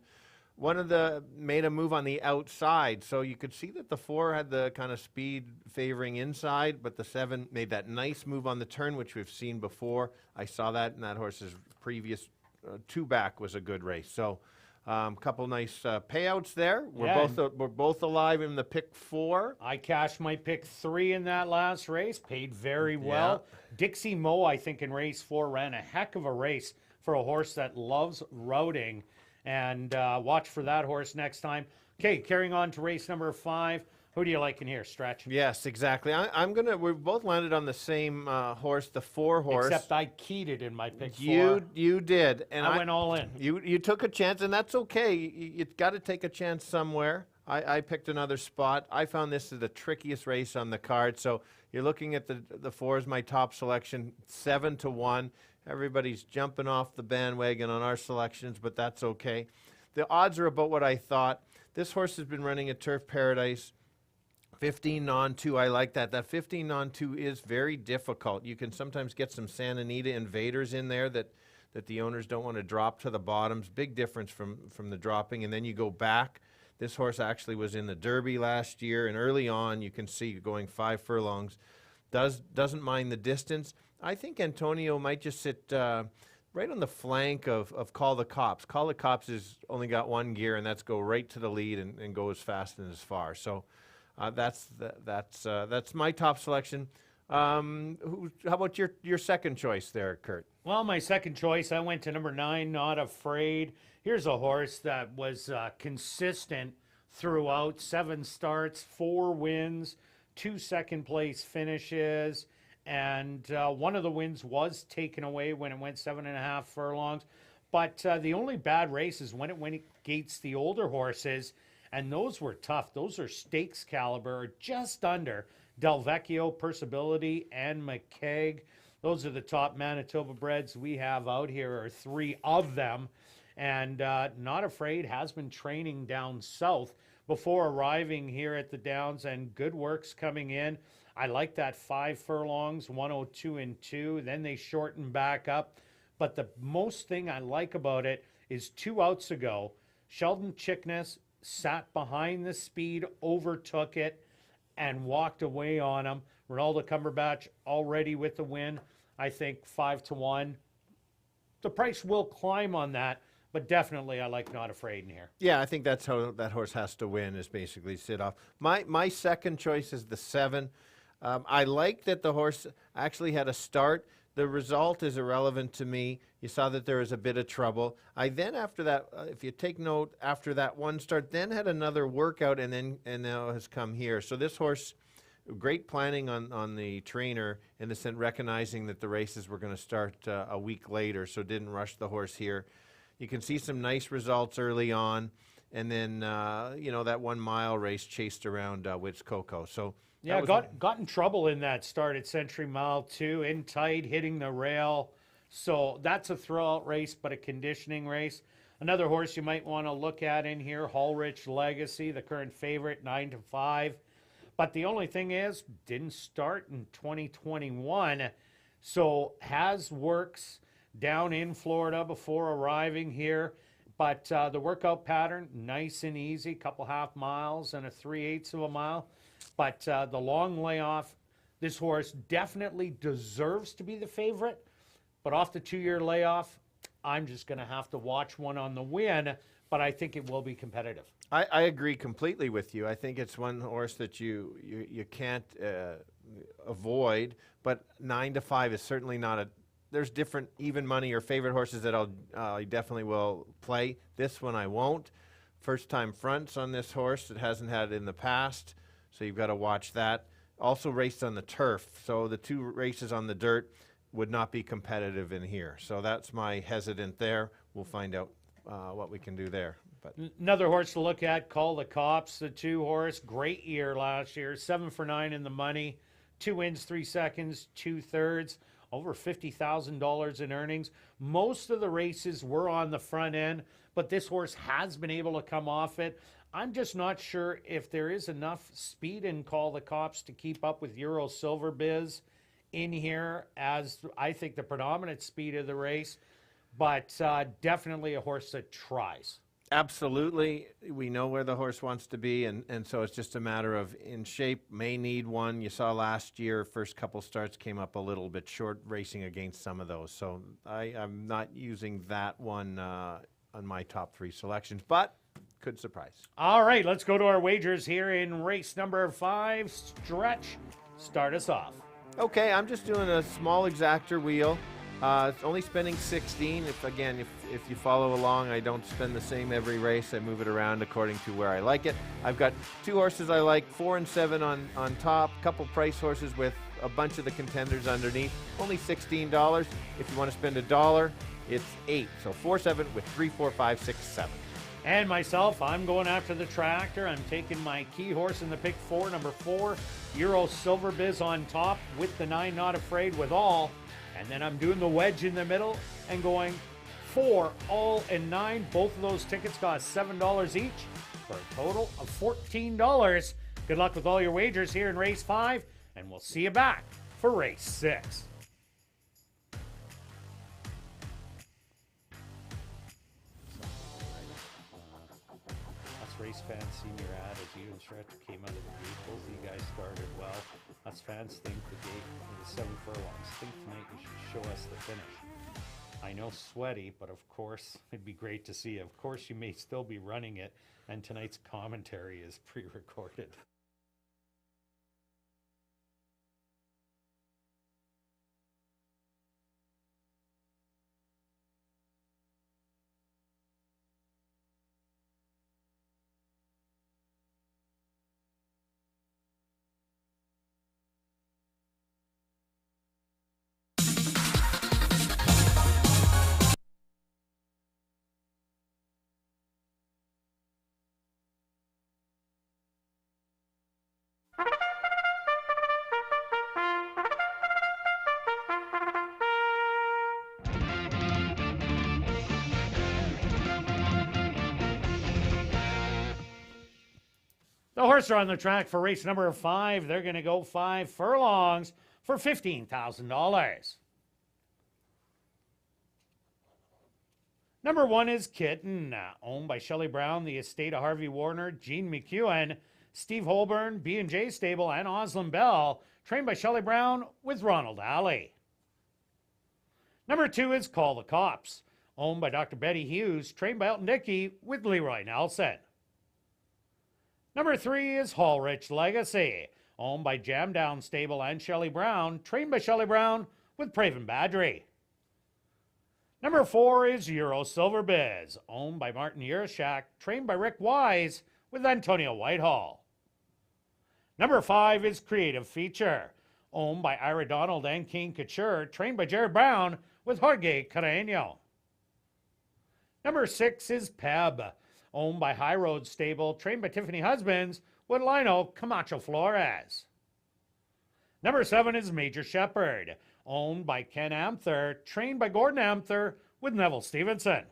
Made a move on the outside, so you could see that the 4 had the kind of speed favoring inside, but the 7 made that nice move on the turn, which we've seen before. I saw that in that horse's previous 2 back was a good race. So a couple nice payouts there. We're both alive in the pick 4. I cashed my pick 3 in that last race, paid very well. Dixie Mo, I think, in race 4 ran a heck of a race for a horse that loves routing. And watch for that horse next time. Okay, carrying on to race number 5. Who do you like in here, Stretch? Yes, exactly. We've both landed on the same horse, the 4 horse. Except I keyed it in my pick 4. You did. And I went all in. You took a chance, and that's okay. You've got to take a chance somewhere. I picked another spot. I found this is the trickiest race on the card. So you're looking at the 4 as my top selection, 7-1. Everybody's jumping off the bandwagon on our selections, but that's okay. The odds are about what I thought. This horse has been running at Turf Paradise. 15 non-2, I like that. That 15 non-2 is very difficult. You can sometimes get some Santa Anita invaders in there that the owners don't want to drop to the bottoms. Big difference from the dropping, and then you go back. This horse actually was in the Derby last year, and early on you can see going 5 furlongs. Doesn't mind the distance. I think Antonio might just sit right on the flank of Call the Cops. Call the Cops has only got 1 gear, and that's go right to the lead and go as fast and as far. So that's my top selection. How about your second choice there, Kirt? Well, my second choice, I went to number 9, Not Afraid. Here's a horse that was consistent throughout. 7 starts, 4 wins, 2 second-place finishes. And one of the wins was taken away when it went 7.5 furlongs. But the only bad race is when it went against the older horses, and those were tough. Those are stakes caliber, just under Del Vecchio, Perciability, and McKeag. Those are the top Manitoba breds we have out here, or 3 of them. And Not Afraid has been training down south before arriving here at the Downs, and good work's coming in. I like that 5 furlongs, 102-2. Then they shorten back up. But the most thing I like about it is 2 outs ago, Sheldon Chickness sat behind the speed, overtook it, and walked away on him. Ronaldo Cumberbatch already with the win. I think 5-1. The price will climb on that, but definitely I like Not Afraid in here. Yeah, I think that's how that horse has to win, is basically sit off. My second choice is the 7. I like that the horse actually had a start. The result is irrelevant to me. You saw that there was a bit of trouble. I then, after that, if you take note, after that 1 start, then had another workout and now has come here. So this horse, great planning on the trainer, in the sense recognizing that the races were going to start a week later, so didn't rush the horse here. You can see some nice results early on, and then that 1 mile race chased around Wits Coco. So. Yeah, got in trouble in that start at Century Mile 2, in tight, hitting the rail. So that's a throw-out race, but a conditioning race. Another horse you might want to look at in here, Hallrich Legacy, the current favorite, 9-5. But the only thing is, didn't start in 2021. So has works down in Florida before arriving here. But the workout pattern, nice and easy, couple half miles and a 3/8 of a mile. But the long layoff, this horse definitely deserves to be the favorite. But off the 2-year layoff, I'm just going to have to watch one on the win. But I think it will be competitive. I agree completely with you. I think it's one horse that you can't avoid. But 9-5 is certainly not a. There's different even money or favorite horses that I definitely will play. This one I won't. first time fronts on this horse. It hasn't had it in the past, so you've got to watch that. Also raced on the turf, so the 2 races on the dirt would not be competitive in here. So that's my hesitant there. We'll find out what we can do there. But Another horse to look at, Call the Cops, the 2 horse. Great year last year, 7 for 9 in the money, 2 wins, 3 seconds, 2 thirds, over $50,000 in earnings. Most of the races were on the front end, but this horse has been able to come off it. I'm just not sure if there is enough speed in Call the Cops to keep up with Euro Silver Biz in here as I think the predominant speed of the race, but definitely a horse that tries. absolutely, we know where the horse wants to be, and so it's just a matter of in shape, may need one. You saw last year, first couple starts came up a little bit short racing against some of those. So I'm not using that one on my top 3 selections, but could surprise. All right, let's go to our wagers here in race number 5. Stretch, start us off. Okay, I'm just doing a small exactor wheel. It's only spending 16. If you follow along, I don't spend the same every race. I move it around according to where I like it. I've got 2 horses I like, 4 and 7 on top, couple price horses with a bunch of the contenders underneath. Only $16. If you want to spend $1, it's 8. So 4, 7 with 3, 4, 5, 6, 7. And myself, I'm going after the tractor. I'm taking my key horse in the pick 4, number 4, Euro Silver Biz on top with the 9 Not Afraid with all. And then I'm doing the wedge in the middle and going 4, all, and 9. Both of those tickets cost $7 each for a total of $14. Good luck with all your wagers here in race 5, and we'll see you back for race 6. Race fans see me ad as you and Stretch came out of the gate. Both of you guys started well. Us fans think the gate is 7 furlongs. Think tonight you should show us the finish. I know sweaty, but of course it'd be great to see you. Of course you may still be running it, and tonight's commentary is pre-recorded. The horses are on the track for race number 5. They're going to go 5 furlongs for $15,000. Number 1 is Kitten, owned by Shelley Brown, the estate of Harvey Warner, Gene McEwen, Steve Holborn, B&J Stable, and Oslin Bell, trained by Shelley Brown with Ronald Alley. Number 2 is Call the Cops, owned by Dr. Betty Hughes, trained by Elton Dickey with Leroy Nelson. Number 3 is Hallrich Legacy, owned by Jam Down Stable and Shelley Brown, trained by Shelley Brown with Praven Badry. Number 4 is Euro Silver Biz, owned by Martin Yurishak, trained by Rick Wise with Antonio Whitehall. Number 5 is Creative Feature, owned by Ira Donald and King Couture, trained by Jared Brown with Jorge Carreño. Number 6 is Peb, owned by High Road Stable, trained by Tiffany Husbands with Lino Camacho Flores. Number 7 is Major Shepherd, owned by Ken Amther, trained by Gordon Amther with Neville Stevenson.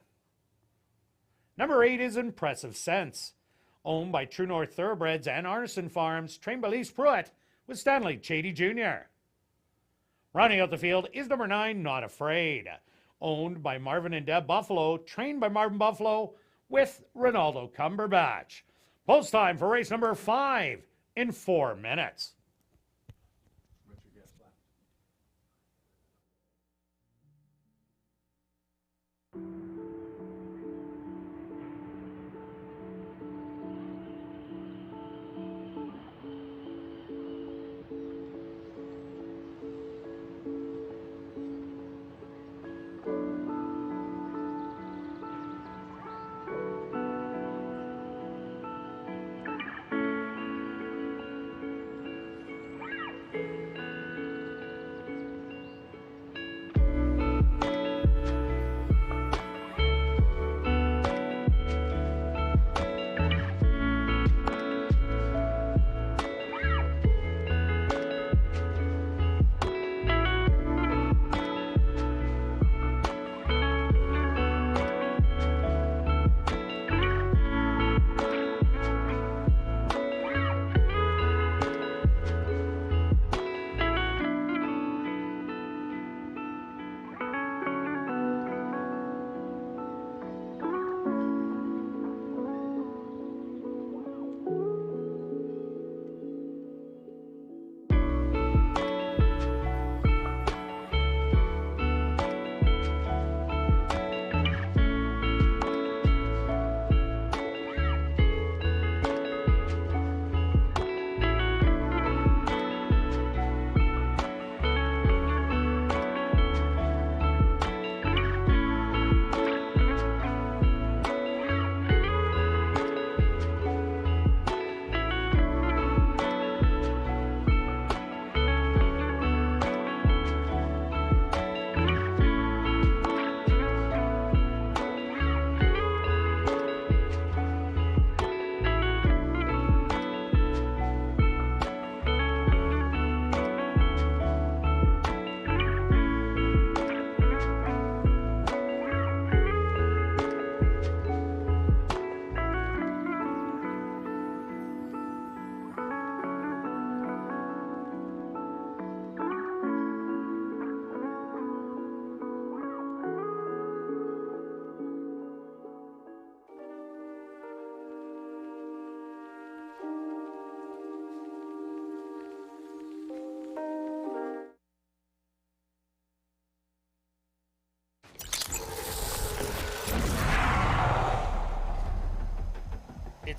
Number 8 is Impressive Sense, owned by True North Thoroughbreds and Arneson Farms, trained by Lise Pruitt with Stanley Chady Jr. Rounding out the field is number 9, Not Afraid, owned by Marvin and Deb Buffalo, trained by Marvin Buffalo with Ronaldo Cumberbatch. Post time for race number 5 in 4 minutes.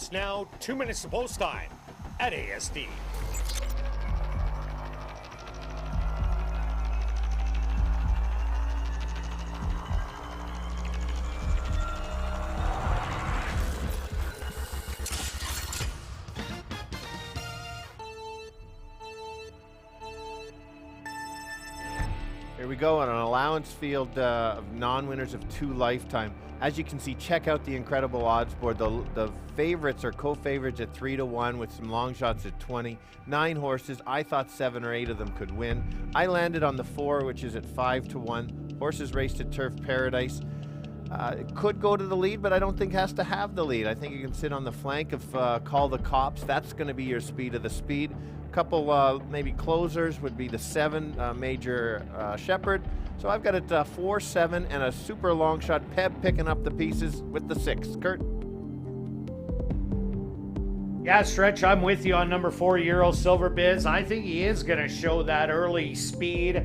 It's now 2 minutes to post time at ASD. Here we go on an allowance field of non-winners of 2 lifetime. As you can see, check out the incredible odds board. The favorites are co-favorites at 3-1 with some long shots at 20. 9 horses. I thought 7 or 8 of them could win. I landed on the 4, which is at 5-1. Horses raced at Turf Paradise. It could go to the lead, but I don't think has to have the lead. I think you can sit on the flank of Call the Cops. That's going to be your speed of the speed. Couple maybe closers would be the 7 Major Shepherd. So I've got it 4, 7, and a super long shot Peb picking up the pieces with the 6. Kirt? Yeah, Stretch, I'm with you on number 4, Euro Silver Biz. I think he is going to show that early speed,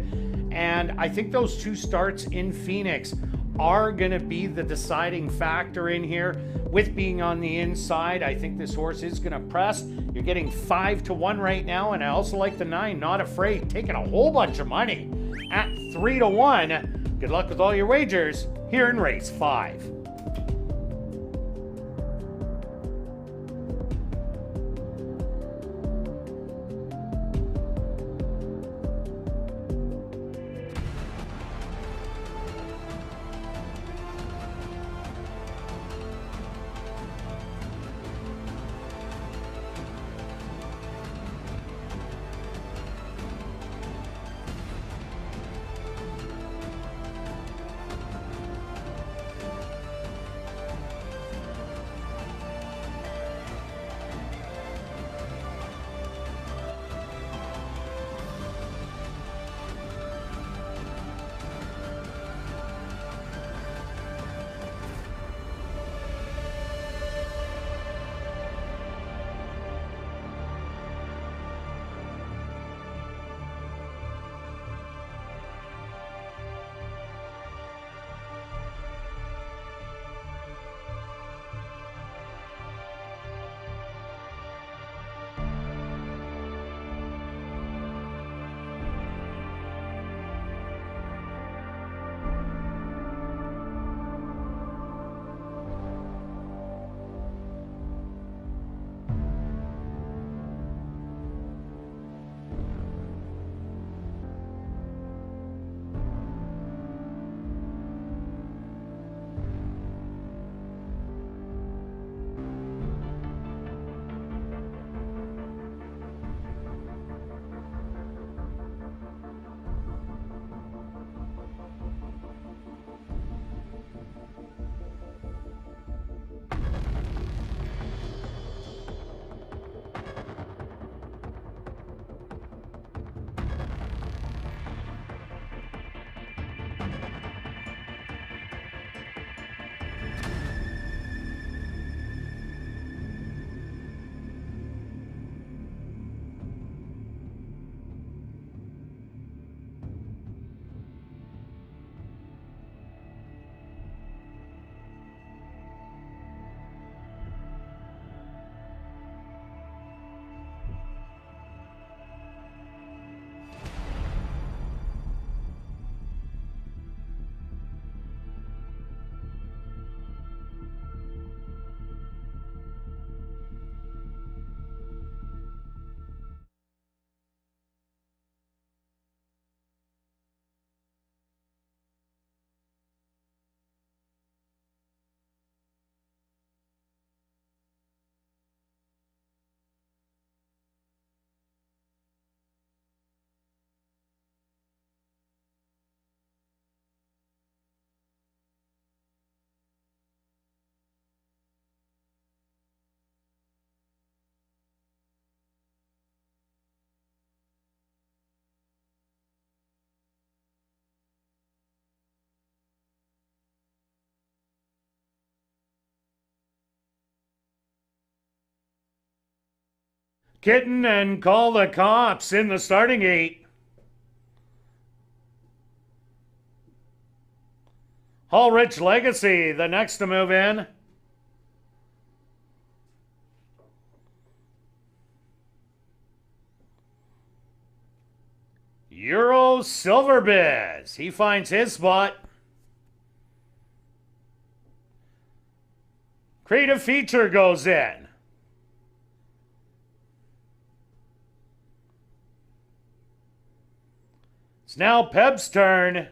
and I think those 2 starts in Phoenix are going to be the deciding factor in here. With being on the inside, I think this horse is going to press. You're getting 5-1 right now, and I also like the 9, Not Afraid, taking a whole bunch of money at 3-1. Good luck with all your wagers here in race 5. Kitten and Call the Cops in the starting gate. Hall Rich Legacy, the next to move in. Euro Silverbiz. He finds his spot. Creative Feature goes in. It's now Peb's turn.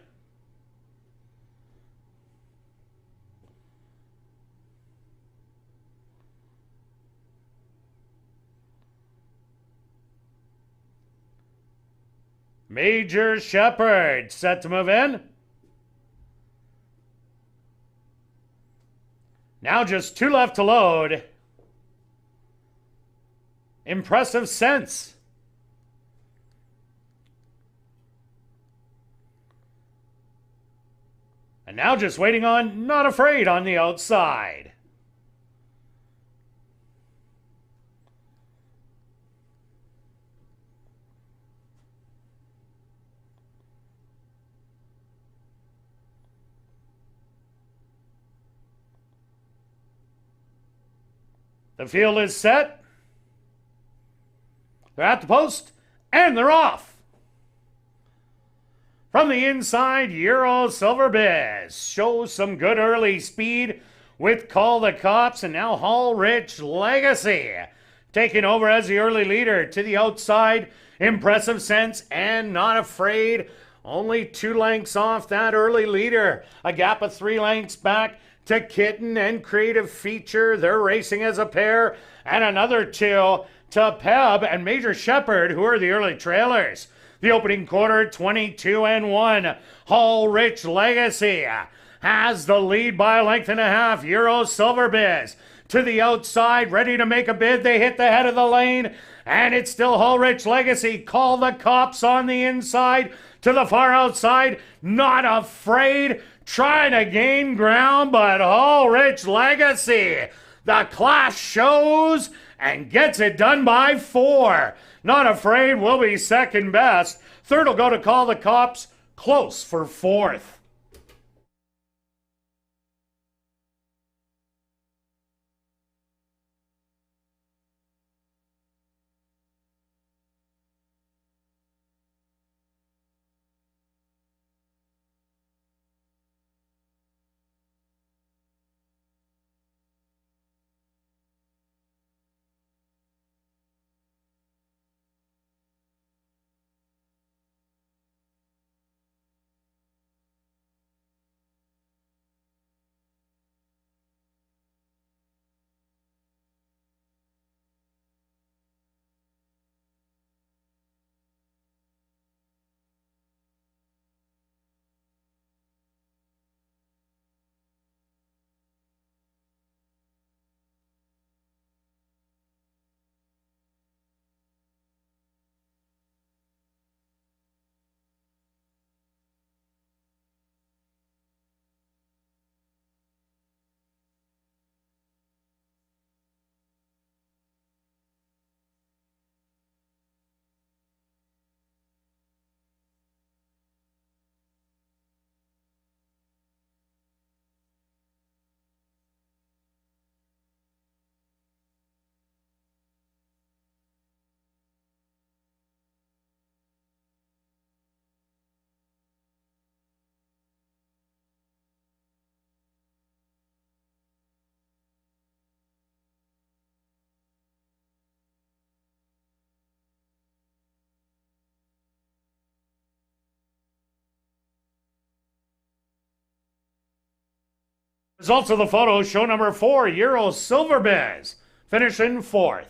Major Shepherd set to move in. Now just 2 left to load. Impressive Sense. And now just waiting on Not Afraid on the outside. The field is set. They're at the post, and they're off. From the inside, Euro Silverbiz shows some good early speed with Call the Cops, and now Hall Rich Legacy taking over as the early leader. To the outside, Impressive Sense and Not Afraid. Only 2 lengths off that early leader. A gap of 3 lengths back to Kitten and Creative Feature. They're racing as a pair. And another 2 to Peb and Major Shepherd, who are the early trailers. The opening quarter, 22-1. Hall Rich Legacy has the lead by a length and a half. Euro Silverbiz to the outside, ready to make a bid. They hit the head of the lane, and it's still Hall Rich Legacy. Call the Cops on the inside. To the far outside, Not Afraid, trying to gain ground, but Hall Rich Legacy, the class shows and gets it done by 4. Not Afraid will be second best. Third will go to Call the Cops, close for 4th. Results of the photo show number 4, Euro Silverbiz, finishing 4th.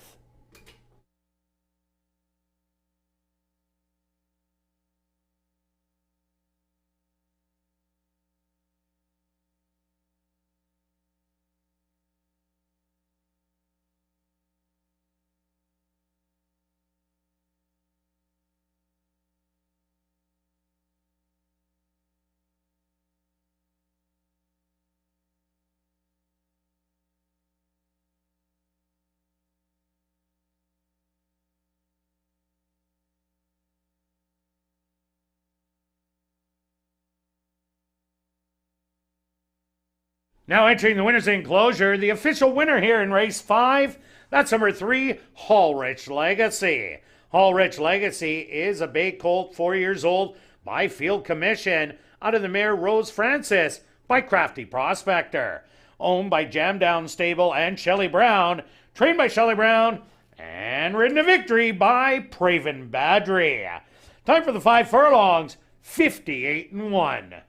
Now entering the winner's enclosure, the official winner here in race 5, that's number 3, Hall Rich Legacy. Hall Rich Legacy is a bay colt, 4 years old, by Field Commission, out of the mare Rose Francis by Crafty Prospector. Owned by Jam Down Stable and Shelley Brown, trained by Shelley Brown, and ridden to victory by Praven Badry. Time for the 5 furlongs, 58-1.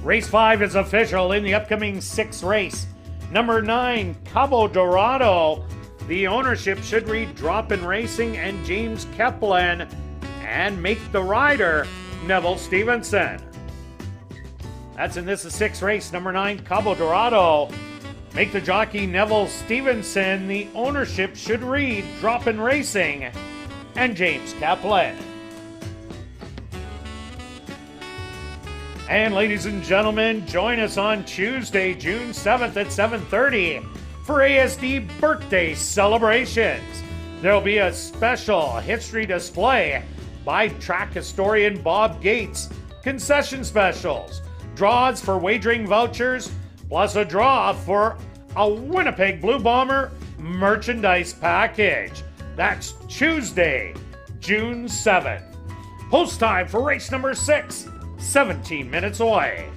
Race 5 is official in the upcoming 6th race. Number 9, Cabo Dorado. The ownership should read Droppin' Racing and James Kaplan, and make the rider Neville Stevenson. That's in this 6th race. Number 9, Cabo Dorado. Make the jockey Neville Stevenson. The ownership should read Droppin' Racing and James Kaplan. And ladies and gentlemen, join us on Tuesday, June 7th at 7:30 for ASD birthday celebrations. There'll be a special history display by track historian Bob Gates, concession specials, draws for wagering vouchers, plus a draw for a Winnipeg Blue Bomber merchandise package. That's Tuesday, June 7th. Post time for race number 6. 17 minutes away.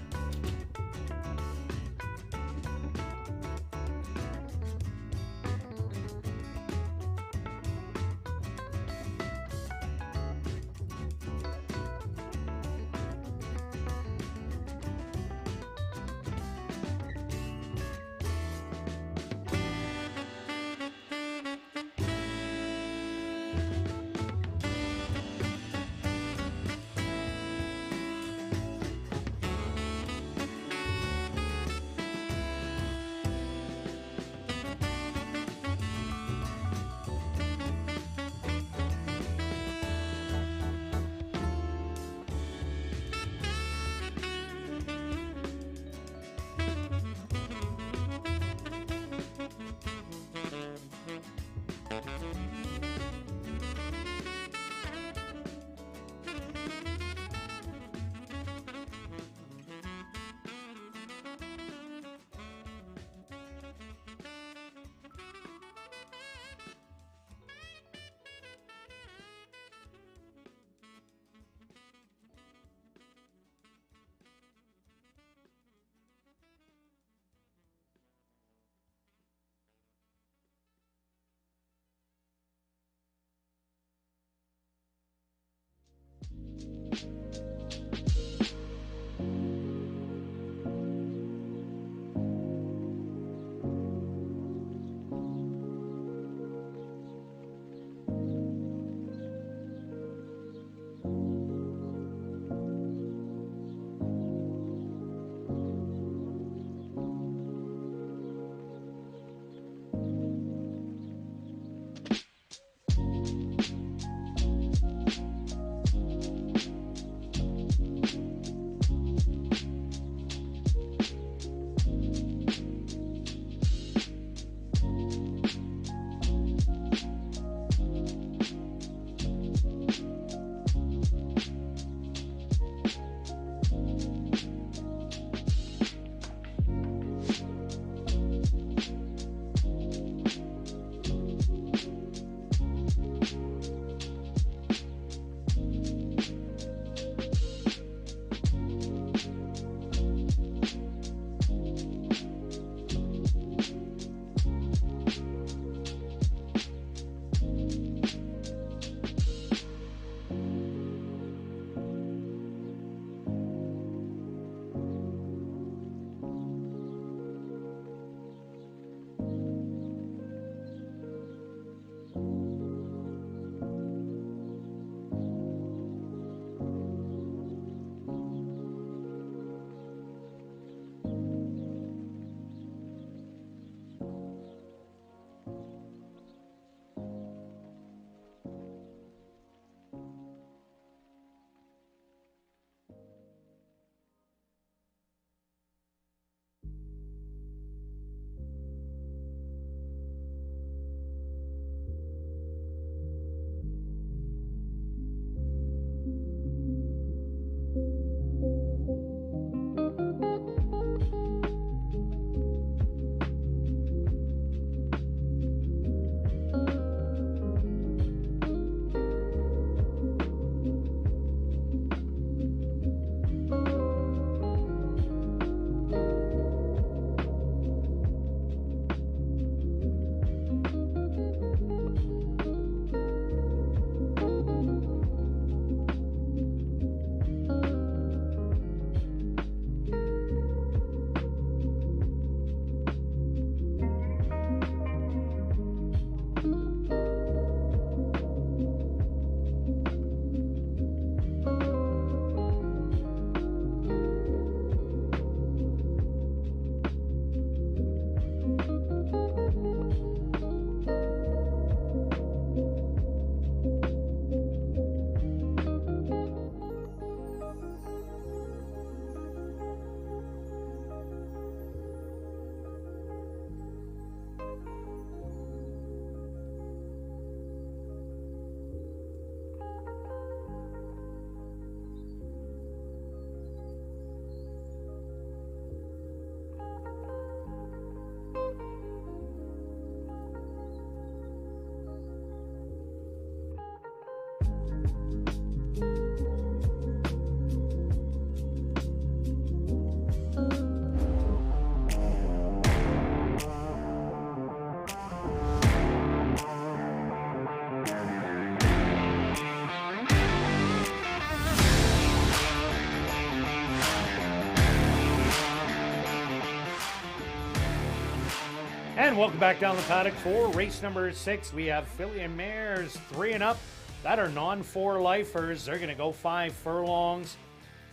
And welcome back down the paddock for race number 6. We have filly and mares 3 and up that are non-4 lifers. They're going to go 5 furlongs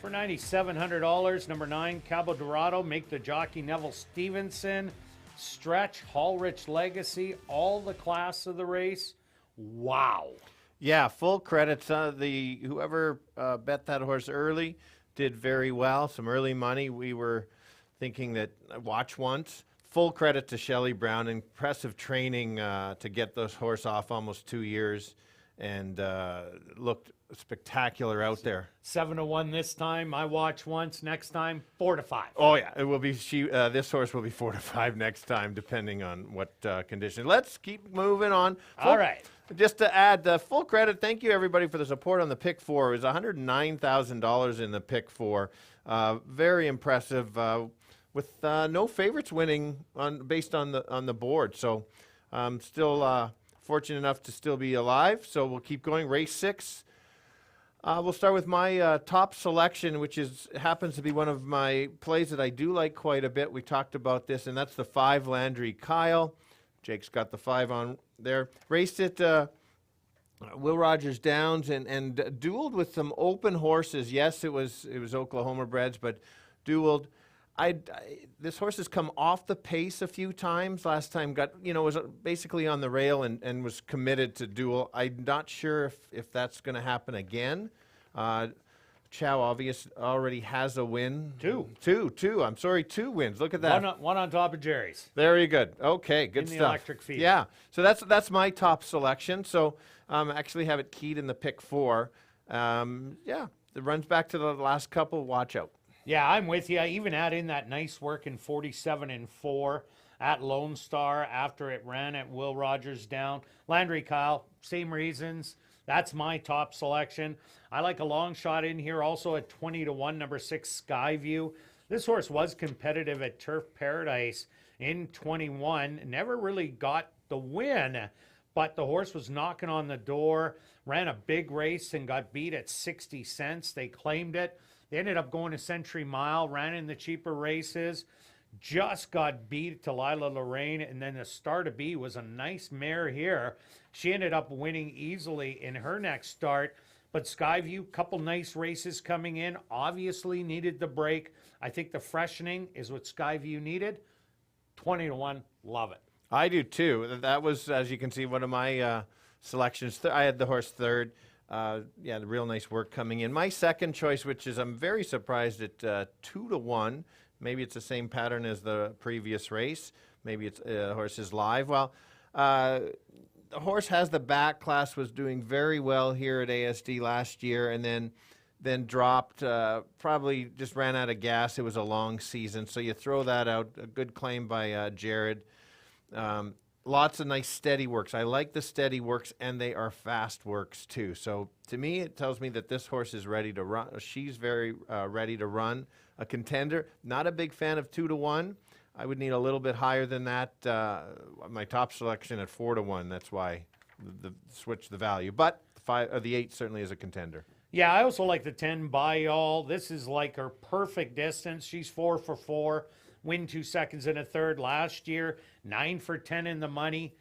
for $9,700. Number 9, Cabo Dorado, Make the Jockey, Neville Stevenson, Stretch, Hallrich Legacy, all the class of the race. Wow. Yeah, full credit. Whoever bet that horse early did very well. Some early money. We were thinking that watch once. Full credit to Shelley Brown. Impressive training to get this horse off almost 2 years, and looked spectacular out there. 7-1 this time. I watch once. Next time, 4-5. Oh yeah, it will be. This horse will be 4-5 next time, depending on what condition. Let's keep moving on. All right. Just to add full credit, thank you everybody for the support on the pick 4. It was $109,000 in the pick 4. Very impressive. With no favorites winning based on the board. So still fortunate enough to still be alive. So we'll keep going. Race 6. We'll start with my top selection, which happens to be one of my plays that I do like quite a bit. We talked about this, and that's the 5 Landry Kyle. Jake's got the 5 on there. Raced it Will Rogers Downs and dueled with some open horses. Yes, it was Oklahoma breds, but dueled. This horse has come off the pace a few times. Last time was basically on the rail and was committed to duel. I'm not sure if that's going to happen again. Chow already has a win. Two. I'm sorry, 2 wins. Look at that. One on top of Jerry's. Very good. Okay, good in the stuff. electric field. Yeah. So that's my top selection. So actually have it keyed in the pick 4. Yeah, it runs back to the last couple. Watch out. Yeah, I'm with you. I even add in that nice work in 47-4 at Lone Star after it ran at Will Rogers Down. Landry Kyle, same reasons. That's my top selection. I like a long shot in here also at 20-1, number 6, Skyview. This horse was competitive at Turf Paradise in 21. Never really got the win, but the horse was knocking on the door, ran a big race and got beat at 60 cents. They claimed it. They ended up going to Century Mile, ran in the cheaper races, just got beat to Lila Lorraine, and then the Star to Be was a nice mare here. She ended up winning easily in her next start, but Skyview, couple nice races coming in, obviously needed the break. I think the freshening is what Skyview needed. 20-1, love it. I do too. That was, as you can see, one of my selections. I had the horse 3rd. Yeah, the real nice work coming in. My second choice, which is I'm very surprised at 2-1. Maybe it's the same pattern as the previous race. Maybe it's horse is live. Well, the horse has the back. Class was doing very well here at ASD last year, and then dropped. Probably just ran out of gas. It was a long season, so you throw that out. A good claim by Jared. Lots of nice steady works. I like the steady works, and they are fast works too. So to me, it tells me that this horse is ready to run. She's very ready to run. A contender. Not a big fan of 2-1. I would need a little bit higher than that. My top selection at 4-1. That's why switch the value. But the 8 certainly is a contender. Yeah, I also like the 10 By All. This is like her perfect distance. She's 4 for 4. Win 2 seconds and a third last year. 9 for 10 in the money.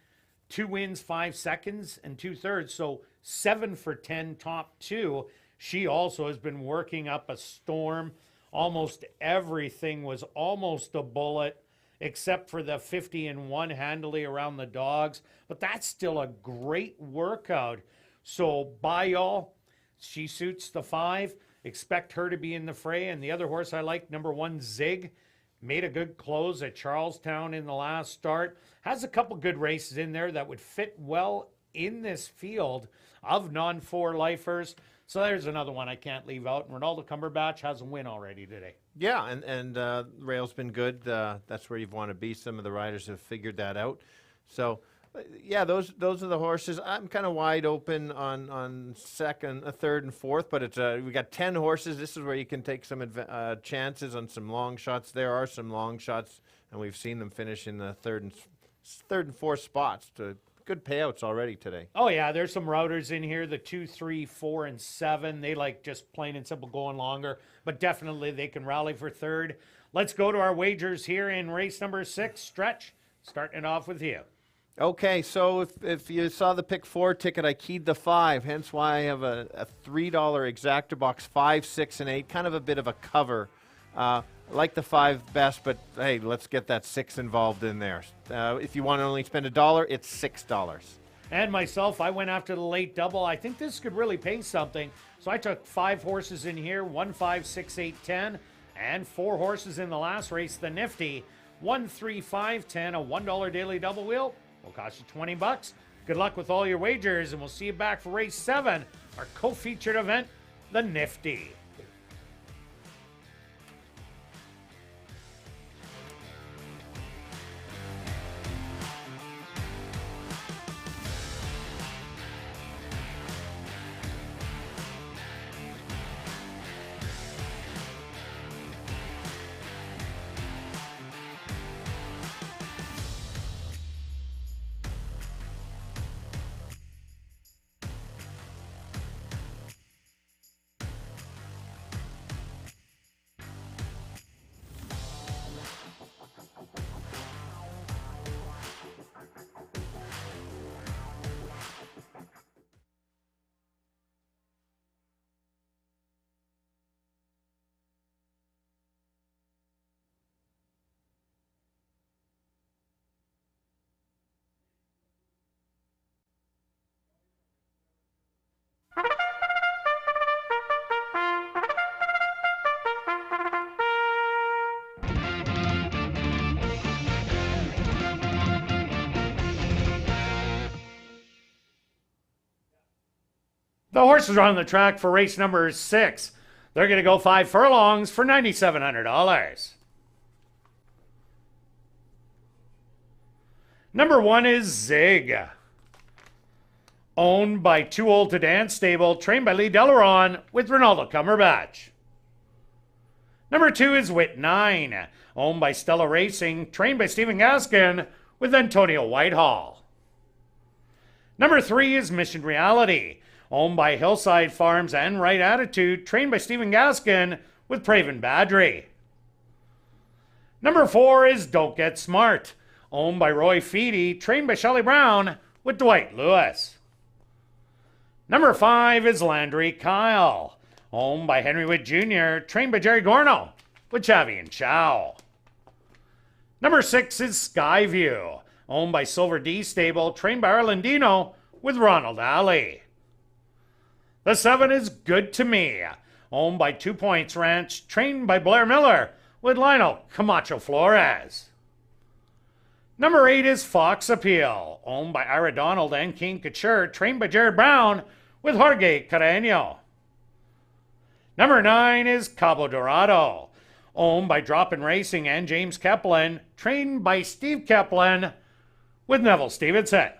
2 wins, 5 seconds and 2/3. So 7 for 10, top 2. She also has been working up a storm. Almost everything was almost a bullet, except for the 50-1 handily around the dogs. But that's still a great workout. So By All, she suits the 5. Expect her to be in the fray. And the other horse I like, number 1, Zig. Made a good close at Charlestown in the last start. Has a couple good races in there that would fit well in this field of non-4 lifers. So there's another one I can't leave out. Ronaldo Cumberbatch has a win already today. Yeah, and rail's been good. That's where you want to be. Some of the riders have figured that out. So, yeah, those are the horses. I'm kind of wide open on second, third, and fourth, but it's we got 10 horses. This is where you can take some chances on some long shots. There are some long shots, and we've seen them finish in the third and fourth spots. Good payouts already today. Oh, yeah, there's some routers in here, the 2, 3, 4, and 7. They like just plain and simple going longer, but definitely they can rally for third. Let's go to our wagers here in race number 6. Stretch, starting it off with you. Okay, so if you saw the pick 4 ticket, I keyed the 5, hence why I have a $3 exactor box, 5, 6, and 8, kind of a bit of a cover. I like the 5 best, but hey, let's get that 6 involved in there. If you want to only spend $1, it's $6. And myself, I went after the late double. I think this could really pay something. So I took 5 horses in here, 1, 5, 6, 8, 10, and 4 horses in the last race, the nifty 1, 3, 5, 10, a $1 daily double wheel. Will cost you $20. Good luck with all your wagers, and we'll see you back for race 7, our co-featured event, the Nifty. The horses are on the track for race number 6. They're going to go 5 furlongs for $9,700. Number 1 is Zig. Owned by Too Old to Dance stable, trained by Lee Delaron with Ronaldo Cumberbatch. Number 2 is Wit 9. Owned by Stella Racing, trained by Stephen Gaskin with Antonio Whitehall. Number 3 is Mission Reality. Owned by Hillside Farms and Right Attitude, trained by Stephen Gaskin with Praven Badri. Number 4 is Don't Get Smart. Owned by Roy Feedy, trained by Shelley Brown with Dwight Lewis. Number 5 is Landry Kyle. Owned by Henry Witt Jr., trained by Jerry Gorno with Chavi and Chow. Number 6 is Skyview. Owned by Silver D Stable, trained by Arlandino with Ronald Alley. The 7 is Good to Me, owned by 2 Points Ranch, trained by Blair Miller with Lionel Camacho Flores. Number 8 is Fox Appeal, owned by Ira Donald and King Couture, trained by Jared Brown with Jorge Carreño. Number 9 is Cabo Dorado, owned by Drop-In Racing and James Kepplin, trained by Steve Kepplin with Neville Stevenson.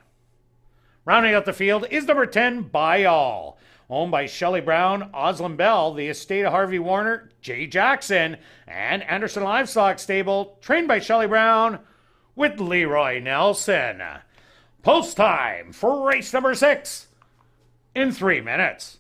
Rounding out the field is number 10, By All, owned by Shelley Brown, Oslin Bell, the estate of Harvey Warner, Jay Jackson, and Anderson Livestock Stable, trained by Shelley Brown with Leroy Nelson. Post time for race number 6 in 3 minutes.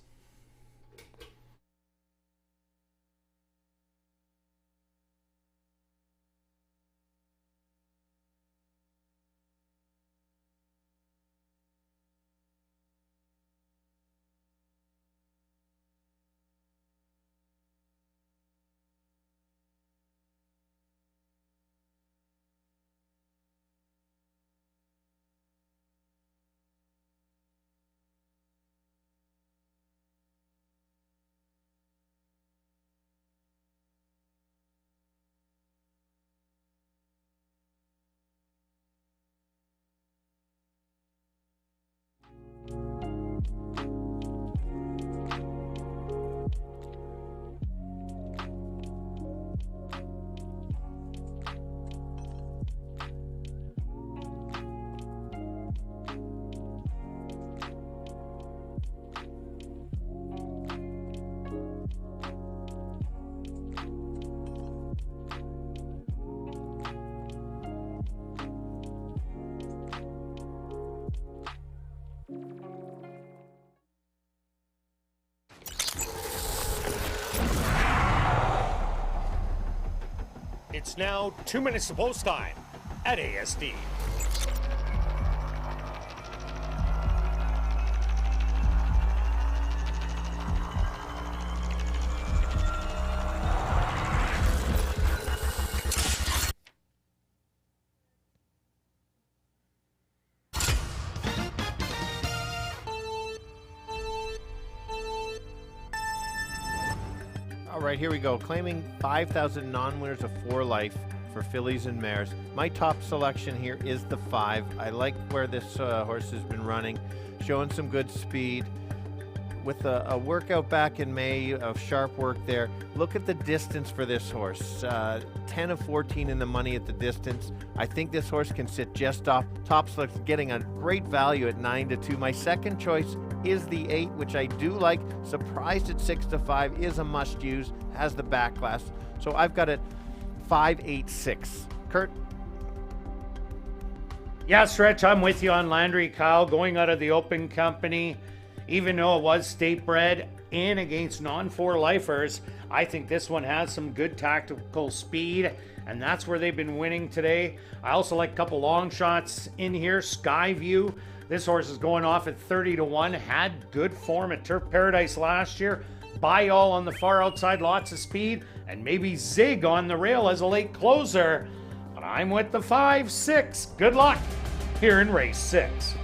It's now 2 minutes to post time at ASD. All right, here we go. Claiming 5,000 non-winners of 4 life for fillies and mares. My top selection here is the 5. I like where this horse has been running, showing some good speed. With a workout back in May of sharp work there, look at the distance for this horse. 10 of 14 in the money at the distance. I think this horse can sit just off top selection, getting a great value at 9-2. My second choice is the 8, which I do like. Surprised at 6-5, is a must use, has the back class. So I've got it 5-8-6. Kirt? Yeah, Stretch, I'm with you on Landry Kyle going out of the open company. Even though it was state bred in against non-4 lifers, I think this one has some good tactical speed, and that's where they've been winning today. I also like a couple long shots in here. Skyview, this horse is going off at 30-1, had good form at Turf Paradise last year. Buy all on the far outside, lots of speed, and maybe zig on the rail as a late closer. But I'm with the 5-6. Good luck here in race 6.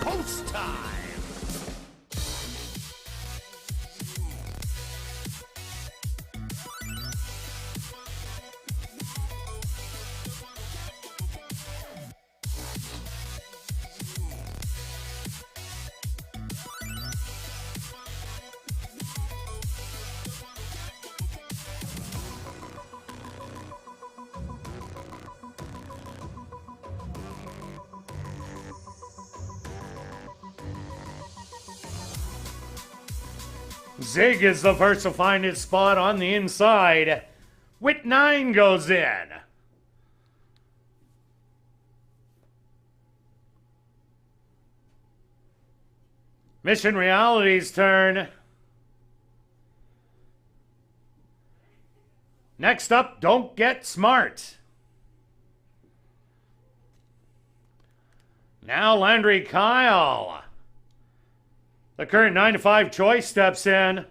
Post time! Zig is the first to find his spot on the inside. Wit 9 goes in. Mission Reality's turn. Next up, Don't Get Smart. Now Landry Kyle. The current 9-5 choice steps in.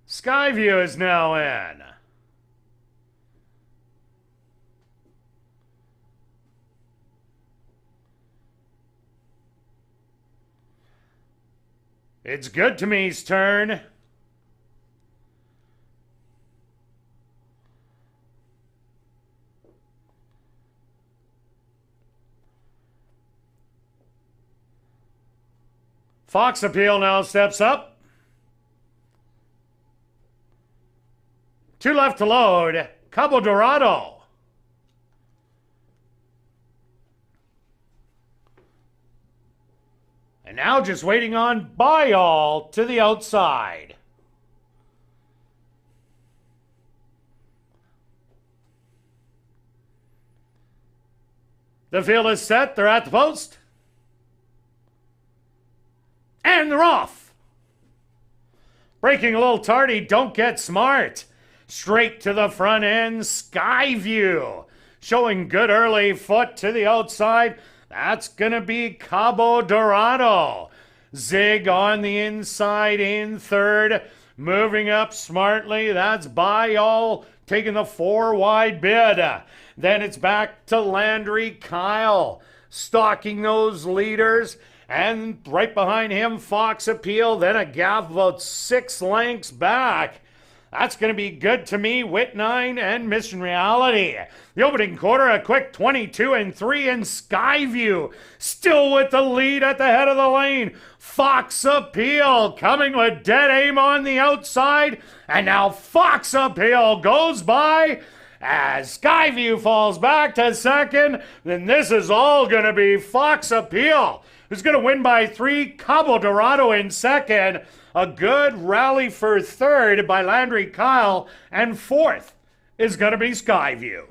Skyview is now in. It's Good to Me's turn. Fox Appeal now steps up. 2 left to load. Cabo Dorado. And now just waiting on By All to the outside. The field is set. They're at the post. And they're off. Breaking a little tardy, Don't Get Smart. Straight to the front end, Skyview. Showing good early foot to the outside. That's going to be Cabo Dorado. Zig on the inside in third. Moving up smartly. That's By All taking the 4 wide bid. Then it's back to Landry Kyle. Stalking those leaders. And right behind him, Fox Appeal. Then a gap about 6 lengths back. That's going to be Good to Me, Wit 9, and Mission Reality. The opening quarter, a quick 22-3, and Skyview still with the lead at the head of the lane. Fox Appeal coming with dead aim on the outside. And now Fox Appeal goes by as Skyview falls back to second. Then this is all going to be Fox Appeal, who's going to win by 3. Cabo Dorado in second. A good rally for third by Landry Kyle. And fourth is going to be Skyview.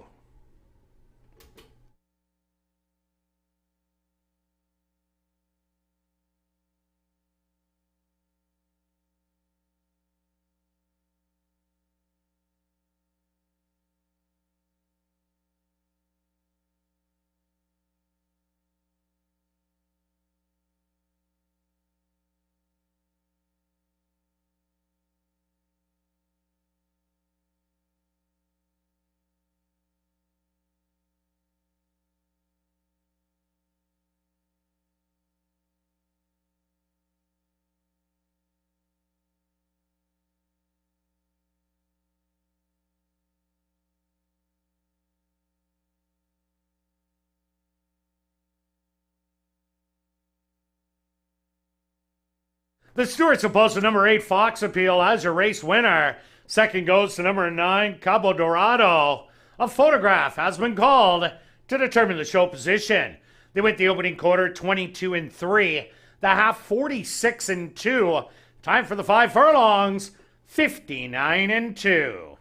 The Stewart's opposed to number 8, Fox Appeal, as your race winner. Second goes to number 9, Cabo Dorado. A photograph has been called to determine the show position. They went the opening quarter 22-3, the half 46-2. Time for the 5 furlongs, 59-2.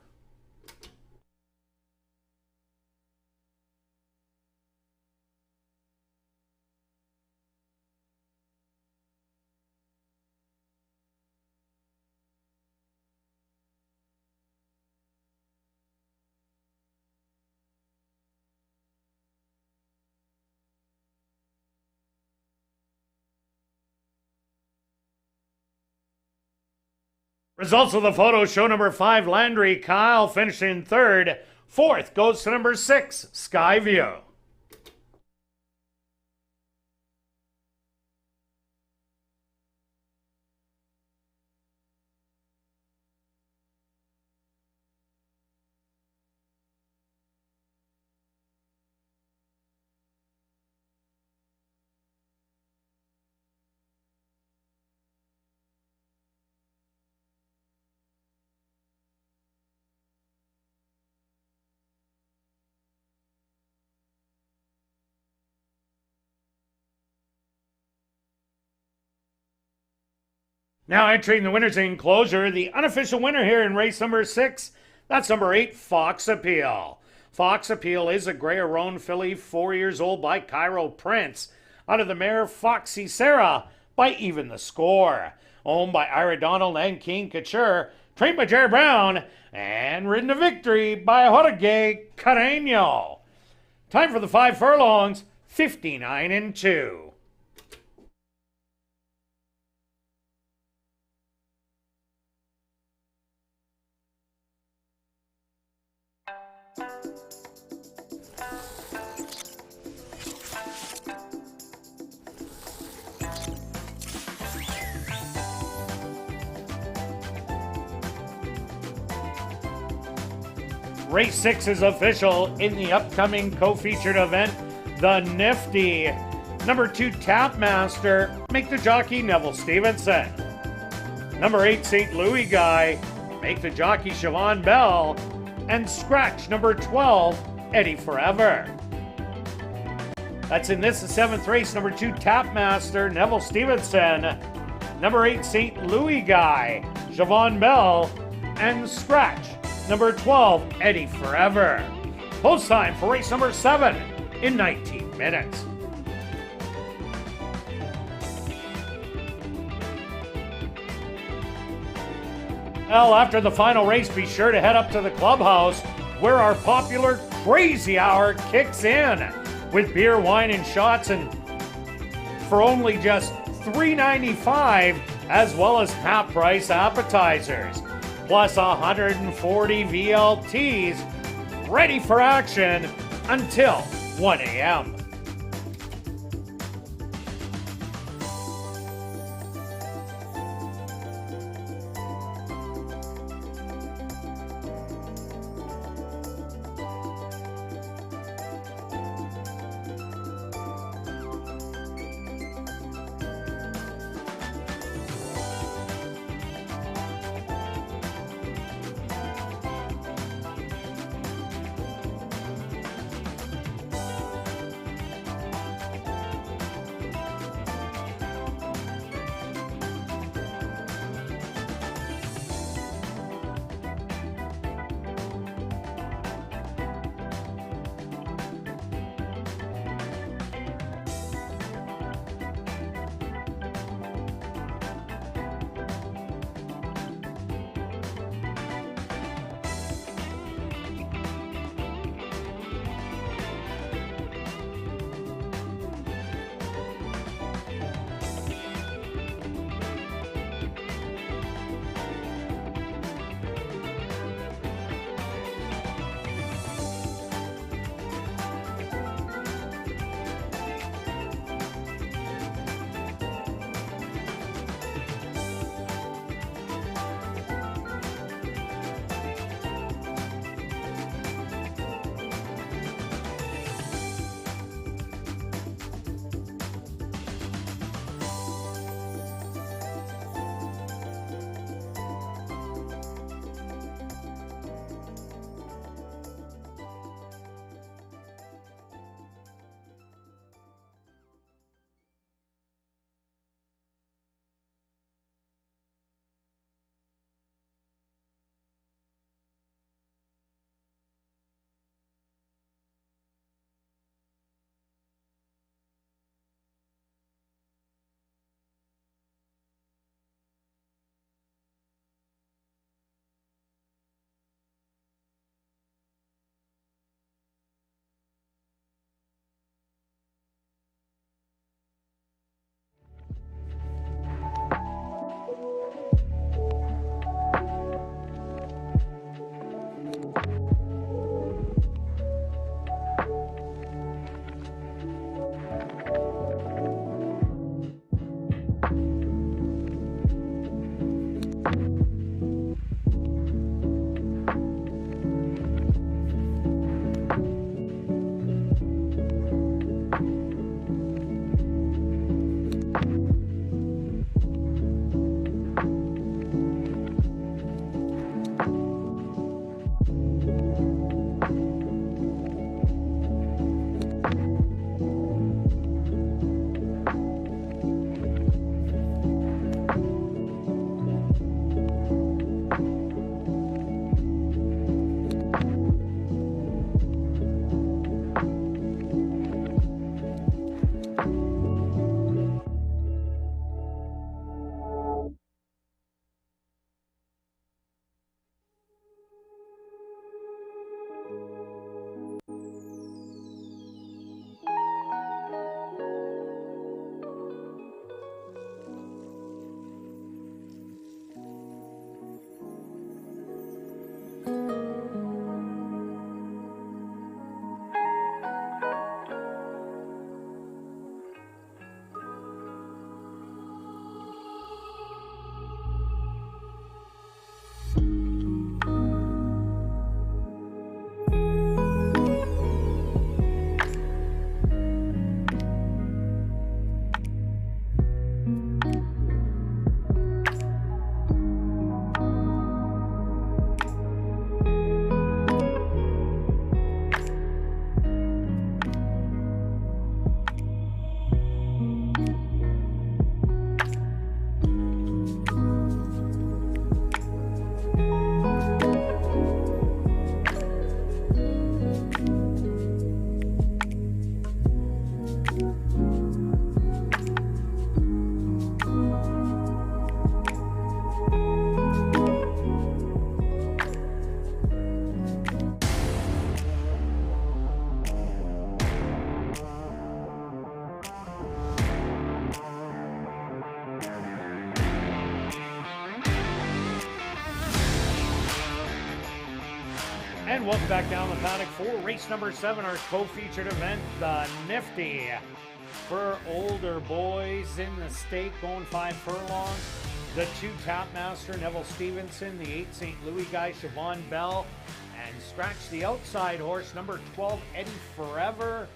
Results of the photo show number 5, Landry Kyle, finishing third. Fourth goes to number 6, Skyview. Now entering the winner's enclosure, the unofficial winner here in race number 6, that's number 8, Fox Appeal. Fox Appeal is a Grey Roan filly, 4 years old, by Cairo Prince, out of the mare Foxy Sarah by Even the Score. Owned by Ira Donald and King Couture, trained by Jerry Brown, and ridden to victory by Jorge Carreño. Time for the 5 furlongs, 59-2. Race 6 is official in the upcoming co-featured event, the Nifty. Number 2, Tapmaster, make the jockey Neville Stevenson. Number 8, St. Louis Guy, make the jockey Siobhan Bell. And scratch number 12, Eddie Forever. That's in this, the 7th race. Number 2, Tapmaster, Neville Stevenson. Number 8, St. Louis Guy, Siobhan Bell. And scratch number 12, Eddie Forever. Post time for race number 7 in 19 minutes. Well, after the final race, be sure to head up to the clubhouse where our popular Crazy Hour kicks in with beer, wine, and shots, and for only just $3.95, as well as half-price appetizers, plus 140 VLTs ready for action until 1 a.m. And welcome back down the paddock for race number 7, our co-featured event, the Nifty. For older boys in the stake, going 5 furlongs. The 2 Tapmaster, Neville Stevenson, the 8 St. Louis guy, Siobhan Bell, and scratch the outside horse, number 12, Eddie Forever.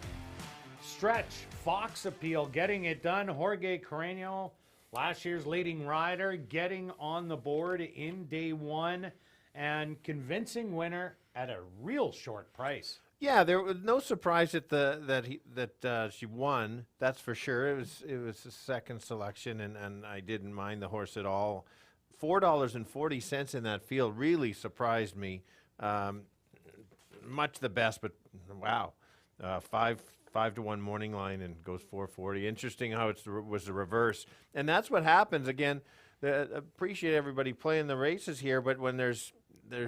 Stretch, Fox Appeal, getting it done. Jorge Carreño, last year's leading rider, getting on the board in day 1, and convincing winner at a real short price. Yeah, there was no surprise that she won. That's for sure. It was a second selection, and I didn't mind the horse at all. $4.40 in that field really surprised me. Much the best, but wow, 5-1 morning line and goes 440. Interesting how it was the reverse, and that's what happens again. Appreciate everybody playing the races here, but when there's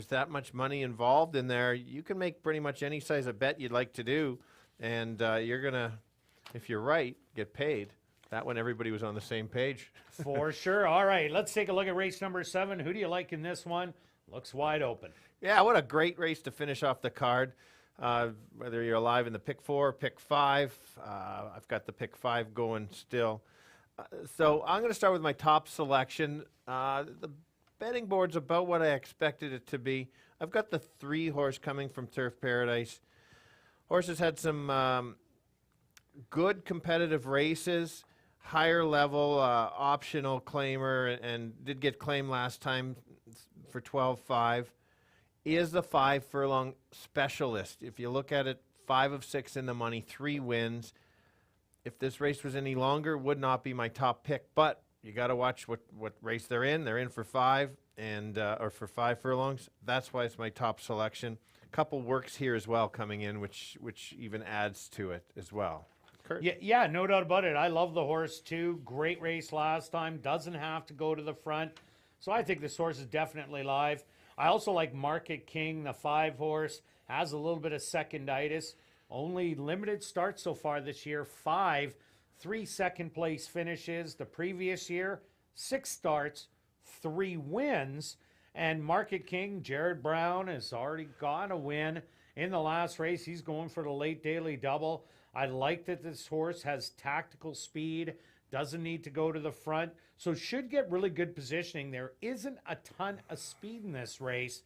that much money involved in there, you can make pretty much any size of bet you'd like to do, and you're gonna, if you're right, get paid. That one, everybody was on the same page. For sure. All right, let's take a look at race number 7. Who do you like in this one? Looks wide open. Yeah, what a great race to finish off the card. Whether you're alive in the pick 4, pick 5, I've got the pick 5 going still. So I'm going to start with my top selection. The betting board's about what I expected it to be. I've got the 3 horse coming from Turf Paradise. Horse has had some good competitive races, higher level optional claimer, and did get claimed last time for 12.5. Is the 5 furlong specialist. If you look at it, 5 of 6 in the money, 3 wins. If this race was any longer, would not be my top pick, but you got to watch what race they're in. They're in for 5 and or for 5 furlongs. That's why it's my top selection. A couple works here as well coming in, which even adds to it as well. Kirt? Yeah, no doubt about it. I love the horse too. Great race last time. Doesn't have to go to the front. So I think this horse is definitely live. I also like Market King, the 5 horse. Has a little bit of seconditis. Only limited starts so far this year. 5, 3 second place finishes. The previous year, 6 starts, 3 wins. And Market King, Jared Brown, has already got a win in the last race. He's going for the late daily double. I like that this horse has tactical speed, doesn't need to go to the front, so should get really good positioning. There isn't a ton of speed in this race.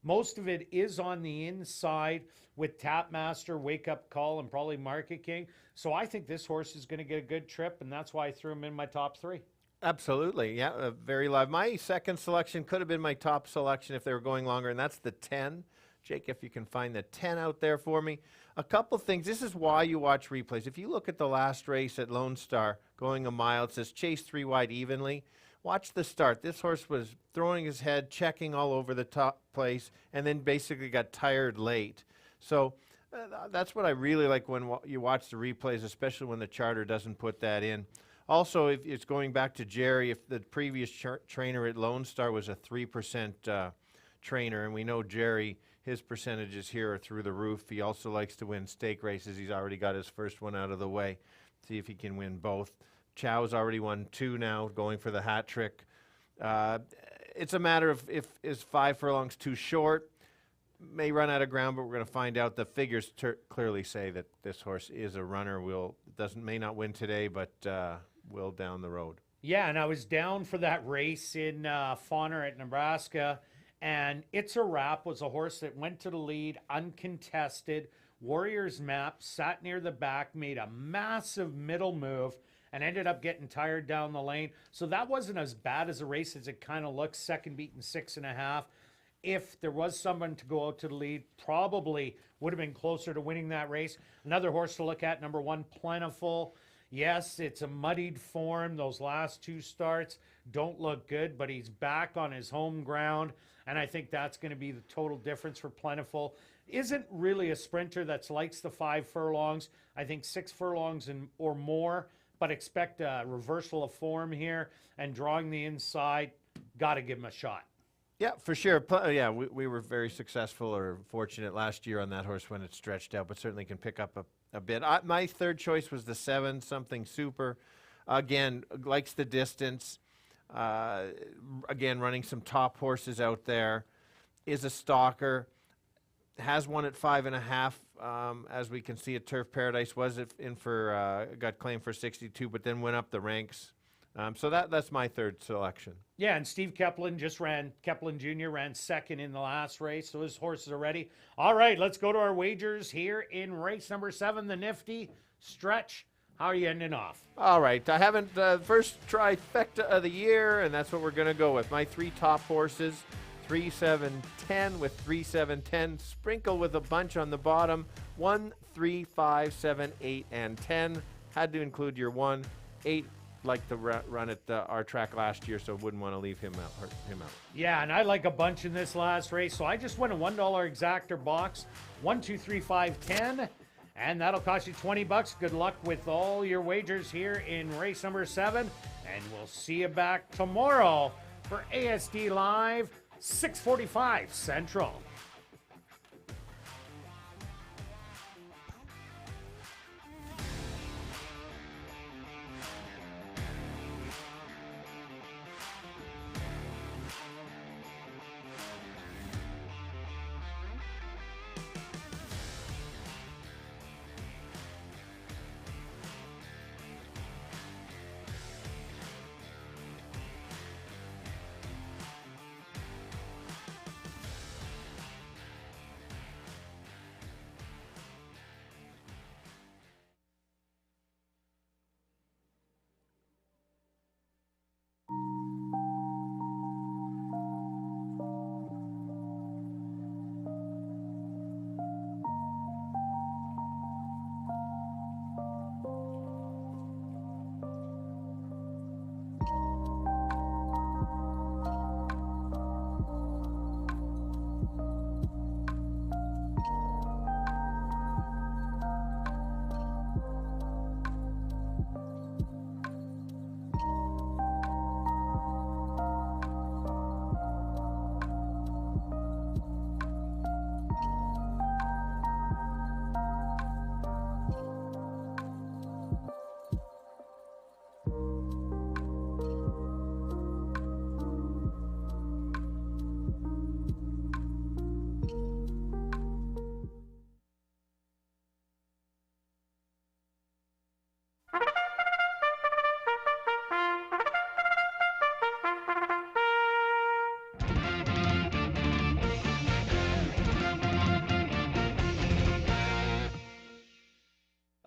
Most of it is on the inside with Tapmaster, Wake Up Call, and probably Market King. So I think this horse is going to get a good trip, and that's why I threw him in my top 3. Absolutely, yeah, very live. My second selection could have been my top selection if they were going longer, and that's the 10. Jake, if you can find the 10 out there for me. A couple things. This is why you watch replays. If you look at the last race at Lone Star, going a mile, it says chase 3 wide evenly. Watch the start. This horse was throwing his head, checking all over the top place, and then basically got tired late. So that's what I really like when you watch the replays, especially when the charter doesn't put that in. Also, if it's going back to Jerry, if the previous trainer at Lone Star was a 3% trainer, and we know Jerry, his percentages here are through the roof. He also likes to win stake races. He's already got his first one out of the way. See if he can win both. Chow's already won 2 now, going for the hat trick. It's a matter of if is 5 furlongs too short. May run out of ground, but we're going to find out. The figures clearly say that this horse is a runner. May not win today, but will down the road. Yeah, and I was down for that race in Fauner at Nebraska, and It's a Wrap was a horse that went to the lead, uncontested. Warriors Map sat near the back, made a massive middle move, and ended up getting tired down the lane. So that wasn't as bad as a race as it kind of looks. Second beaten 6.5. If there was someone to go out to the lead, probably would have been closer to winning that race. Another horse to look at, number 1, Plentiful. Yes, it's a muddied form. Those last 2 starts don't look good, but he's back on his home ground, and I think that's going to be the total difference for Plentiful. Isn't really a sprinter that likes the 5 furlongs. I think 6 furlongs or more, but expect a reversal of form here and drawing the inside. Got to give him a shot. Yeah, for sure. We were very successful or fortunate last year on that horse when it stretched out, but certainly can pick up a bit. My third choice was the 7, Something Super. Again, likes the distance. Again, running some top horses out there. Is a stalker. has won at 5.5. As we can see, at Turf Paradise was in for got claimed for 62, but then went up the ranks. So that's my third selection. Yeah, and Steve Keplin Keplin Jr. ran second in the last race, so his horses are ready. All right, let's go to our wagers here in race number 7, the Nifty Stretch. How are you ending off? All right, I haven't first trifecta of the year, and that's what we're going to go with. My 3 top horses, 3, 7, 10 with 3, 7, 10. Sprinkle with a bunch on the bottom. 1, 3, 5, 7, 8, and 10. Had to include your 1. 8 liked to run at our track last year, so wouldn't want to leave him out. Yeah, and I like a bunch in this last race, so I just went a $1 exactor box. 1, 2, 3, 5, 10. And that'll cost you $20. Good luck with all your wagers here in race number 7. And we'll see you back tomorrow for ASD Live, 6:45 Central.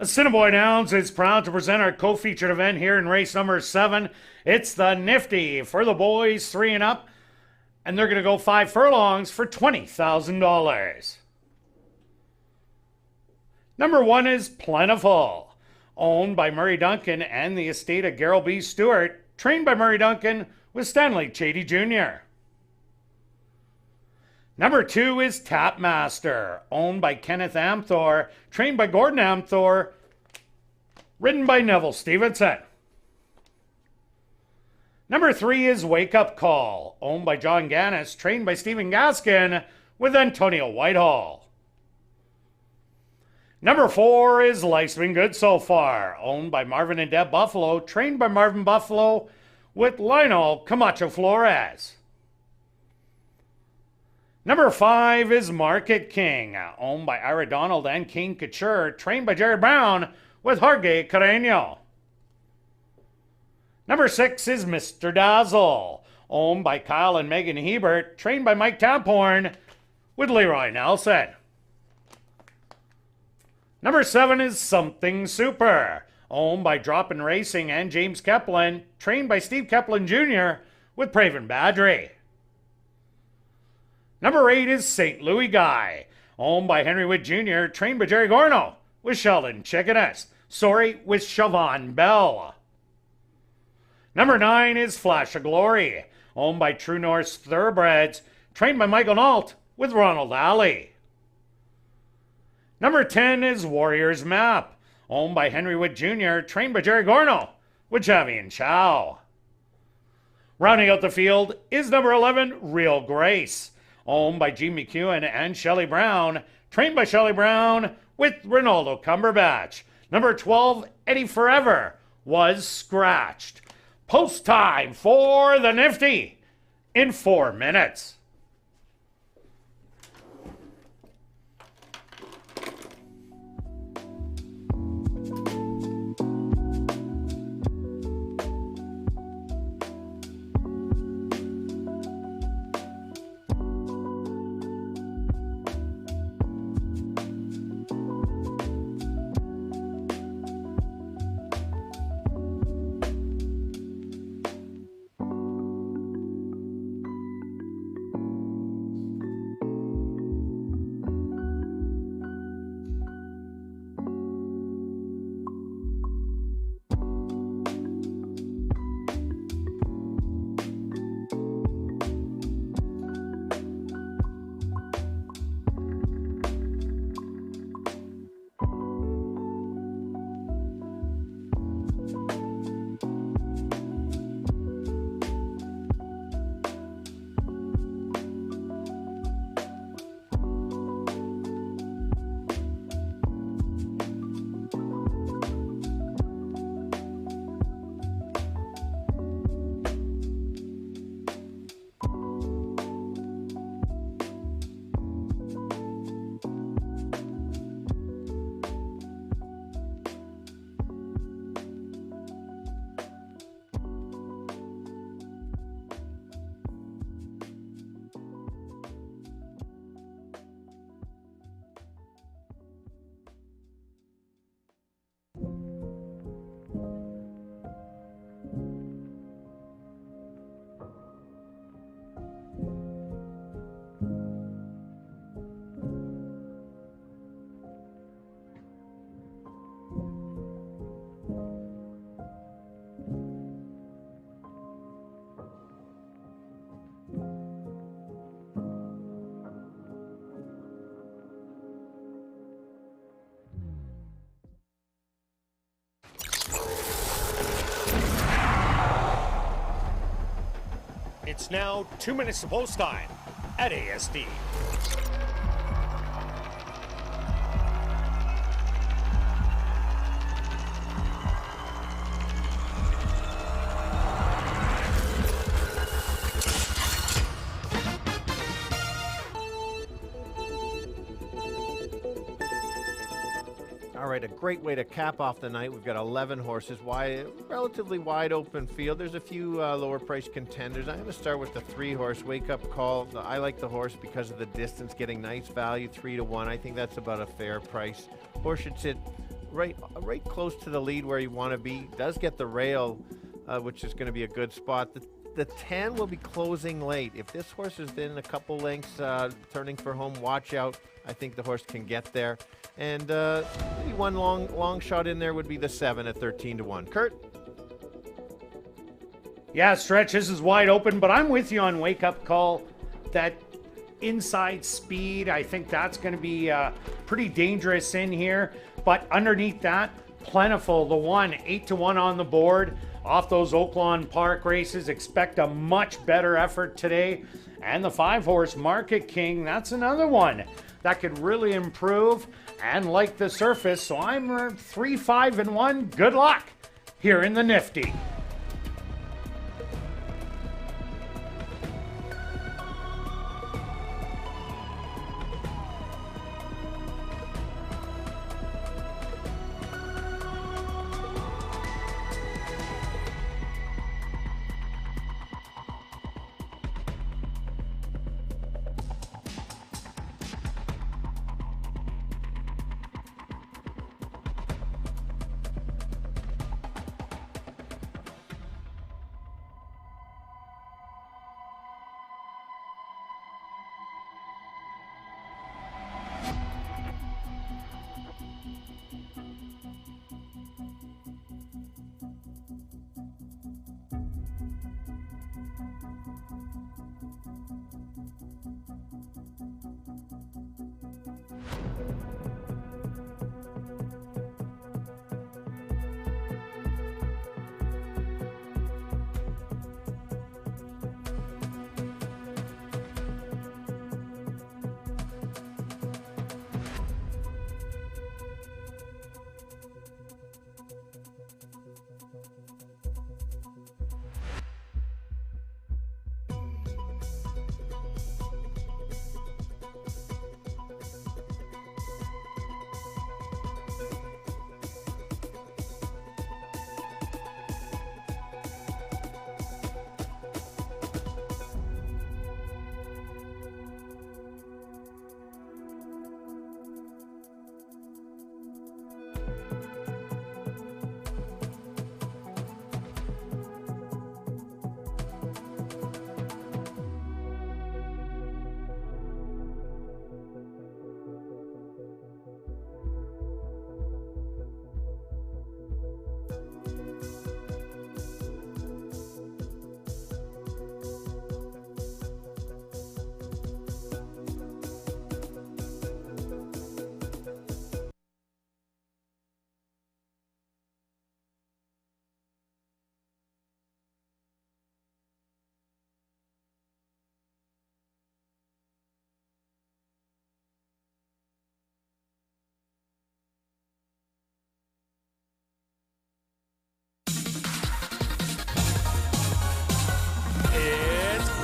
Assiniboia Downs is proud to present our co-featured event here in race number 7. It's the Nifty for the boys 3 and up, and they're going to go 5 furlongs for $20,000. Number 1 is Plentiful, owned by Murray Duncan and the estate of Gerald B. Stewart, trained by Murray Duncan with Stanley Chady Jr. Number 2 is Tapmaster, owned by Kenneth Amthor, trained by Gordon Amthor, ridden by Neville Stevenson. Number 3 is Wake Up Call, owned by John Gannis, trained by Stephen Gaskin, with Antonio Whitehall. Number 4 is Life's Been Good So Far, owned by Marvin and Deb Buffalo, trained by Marvin Buffalo, with Lionel Camacho Flores. Number 5 is Market King, owned by Ira Donald and King Couture, trained by Jerry Brown with Jorge Carreño. Number 6 is Mr. Dazzle, owned by Kyle and Megan Hebert, trained by Mike Tamporn with Leroy Nelson. Number 7 is Something Super, owned by Droppin' Racing and James Keplin, trained by Steve Keplin Jr. with Praven Badry. Number 8 is St. Louis Guy, owned by Henry Witt Jr., trained by Jerry Gorno, with Sheldon Chickeness. With Siobhan Bell. Number 9 is Flash of Glory, owned by True North Thoroughbreds, trained by Michael Nault, with Ronald Alley. Number 10 is Warrior's Map, owned by Henry Witt Jr., trained by Jerry Gorno, with Javian Chow. Rounding out the field is number 11, Real Grace, owned by Gene McEwen and Shelley Brown, trained by Shelley Brown with Ronaldo Cumberbatch. Number 12, Eddie Forever, was scratched. Post time for the Nifty in 4 minutes. It's now 2 minutes to post time at ASD. All right, a great way to cap off the night. We've got 11 horses, relatively wide open field. There's a few lower price contenders. I'm going to start with the 3-horse Wake Up Call. I like the horse because of the distance, getting nice value, 3-1. I think that's about a fair price. Horse should sit right close to the lead where you want to be. Does get the rail, which is going to be a good spot. The 10 will be closing late. If this horse is in a couple lengths, turning for home, watch out. I think the horse can get there. And maybe one long shot in there would be the 7 at 13-1. Kirt? Yeah, Stretch, this is wide open, but I'm with you on Wake Up Call. That inside speed, I think that's going to be pretty dangerous in here. But underneath that, Plentiful, the 1, 8-1 on the board. Off those Oaklawn Park races, expect a much better effort today. And the 5-horse Market King, that's another one that could really improve and like the surface. So I'm 3, 5, and 1. Good luck here in the Nifty.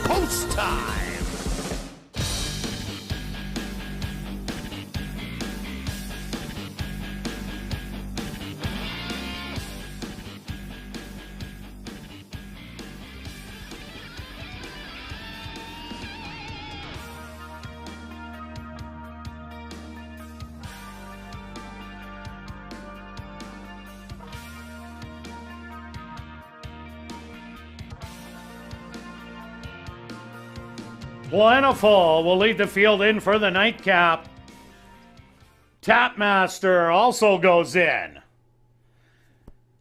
Post time. Plentiful will lead the field in for the nightcap. Tapmaster also goes in.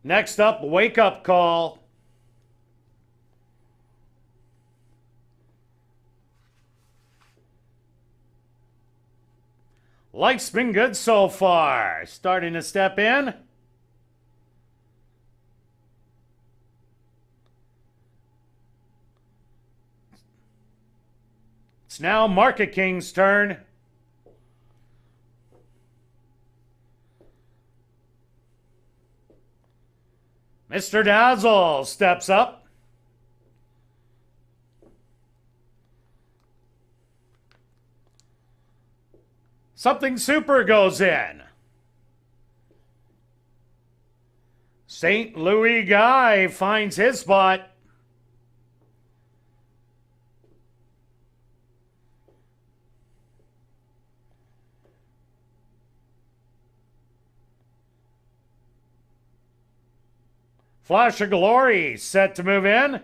Next up, Wake Up Call. Life's been good so far. Starting to step in. It's now Market King's turn. Mr. Dazzle steps up. Something Super goes in. St. Louis Guy finds his spot. Flash of Glory set to move in.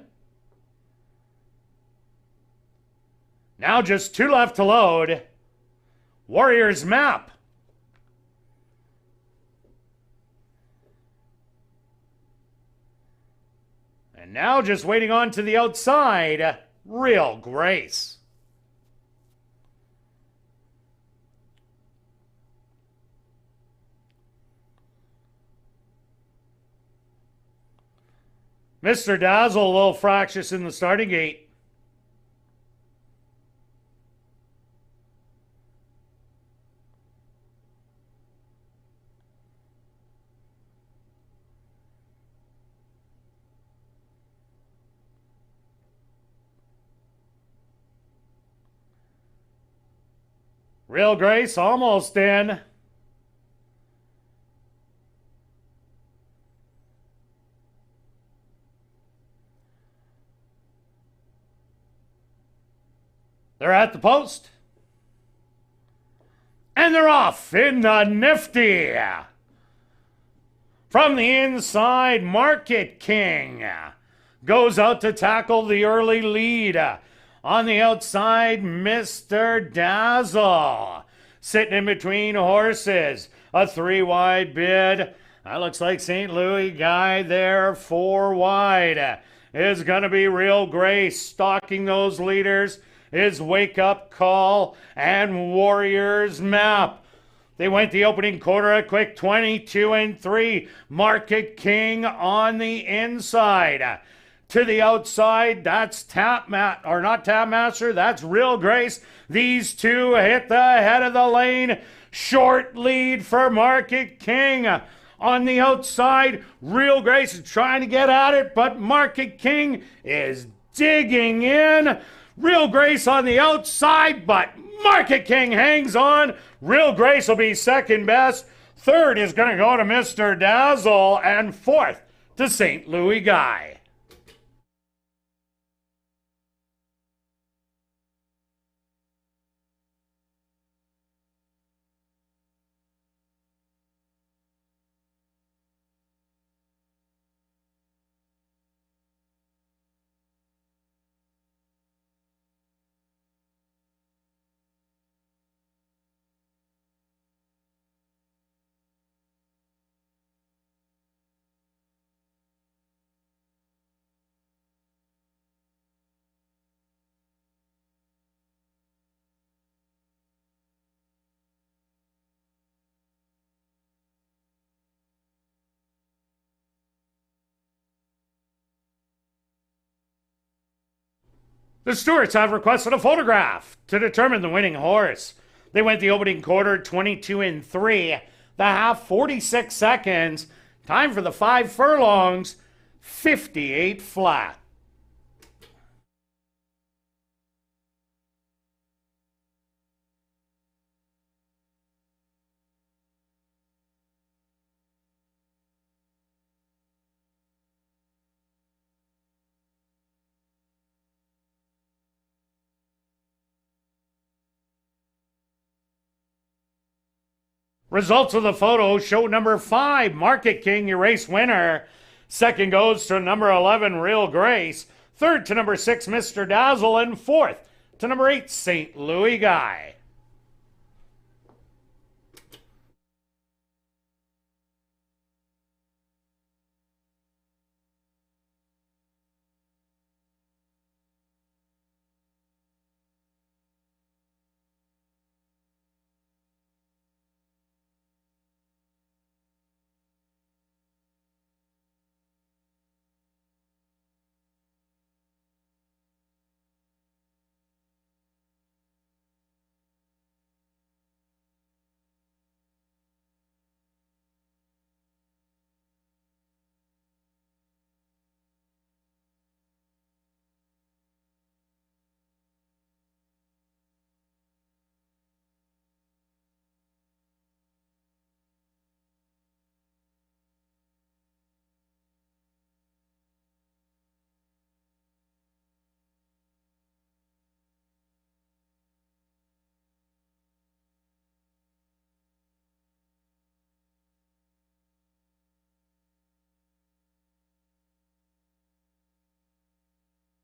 Now just 2 left to load. Warriors Map. And now just waiting on to the outside, Real Grace. Mr. Dazzle, a little fractious in the starting gate. Real Grace almost in. They're at the post. And they're off in the nifty. From the inside, Market King goes out to tackle the early lead. On the outside, Mr. Dazzle. Sitting in between horses. A 3-wide bid. That looks like St. Louis Guy there, 4 wide. Is going to be Real Grace stalking those leaders. Is Wake Up Call and Warriors Map. They went the opening quarter a quick 22-3. Market King on the inside. To the outside, that's not Tapmaster, that's Real Grace. These two hit the head of the lane. Short lead for Market King. On the outside, Real Grace is trying to get at it, but Market King is digging in. Real Grace on the outside, but Market King hangs on. Real Grace will be second best. Third is going to go to Mr. Dazzle, and fourth to St. Louis Guy. The stewards have requested a photograph to determine the winning horse. They went the opening quarter 22-3, the half 46 seconds. Time for the 5 furlongs, 58 flat. Results of the photo show number 5, Market King, your race winner. Second goes to number 11, Real Grace. Third to number 6, Mr. Dazzle. And fourth to number 8, St. Louis Guy.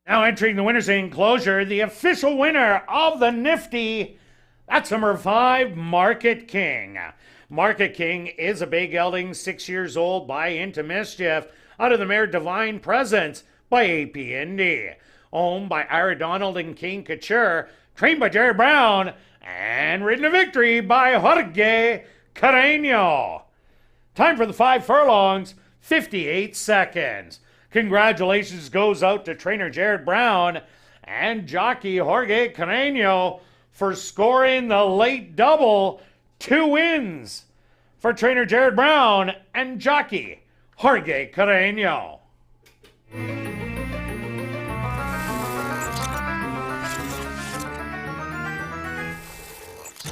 Now entering the winner's enclosure, the official winner of the Nifty, that's number 5, Market King. Market King is a big gelding, 6 years old, by Into Mischief, out of the mare Divine Presence by AP Indy. Owned by Ira Donald and King Couture, trained by Jerry Brown, and ridden to victory by Jorge Carreño. Time for the 5 furlongs, 58 seconds. Congratulations goes out to trainer Jared Brown and jockey Jorge Carreño for scoring the late double, 2 wins for trainer Jared Brown and jockey Jorge Carreño.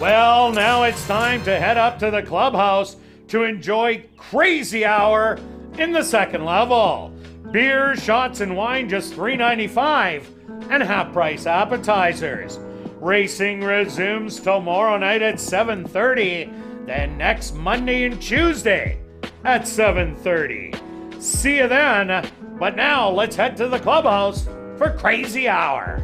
Well, now it's time to head up to the clubhouse to enjoy Crazy Hour in the second level. Beer, shots, and wine just $3.95 and half-price appetizers. Racing resumes tomorrow night at 7:30, then next Monday and Tuesday at 7:30. See you then, but now let's head to the clubhouse for Crazy Hour.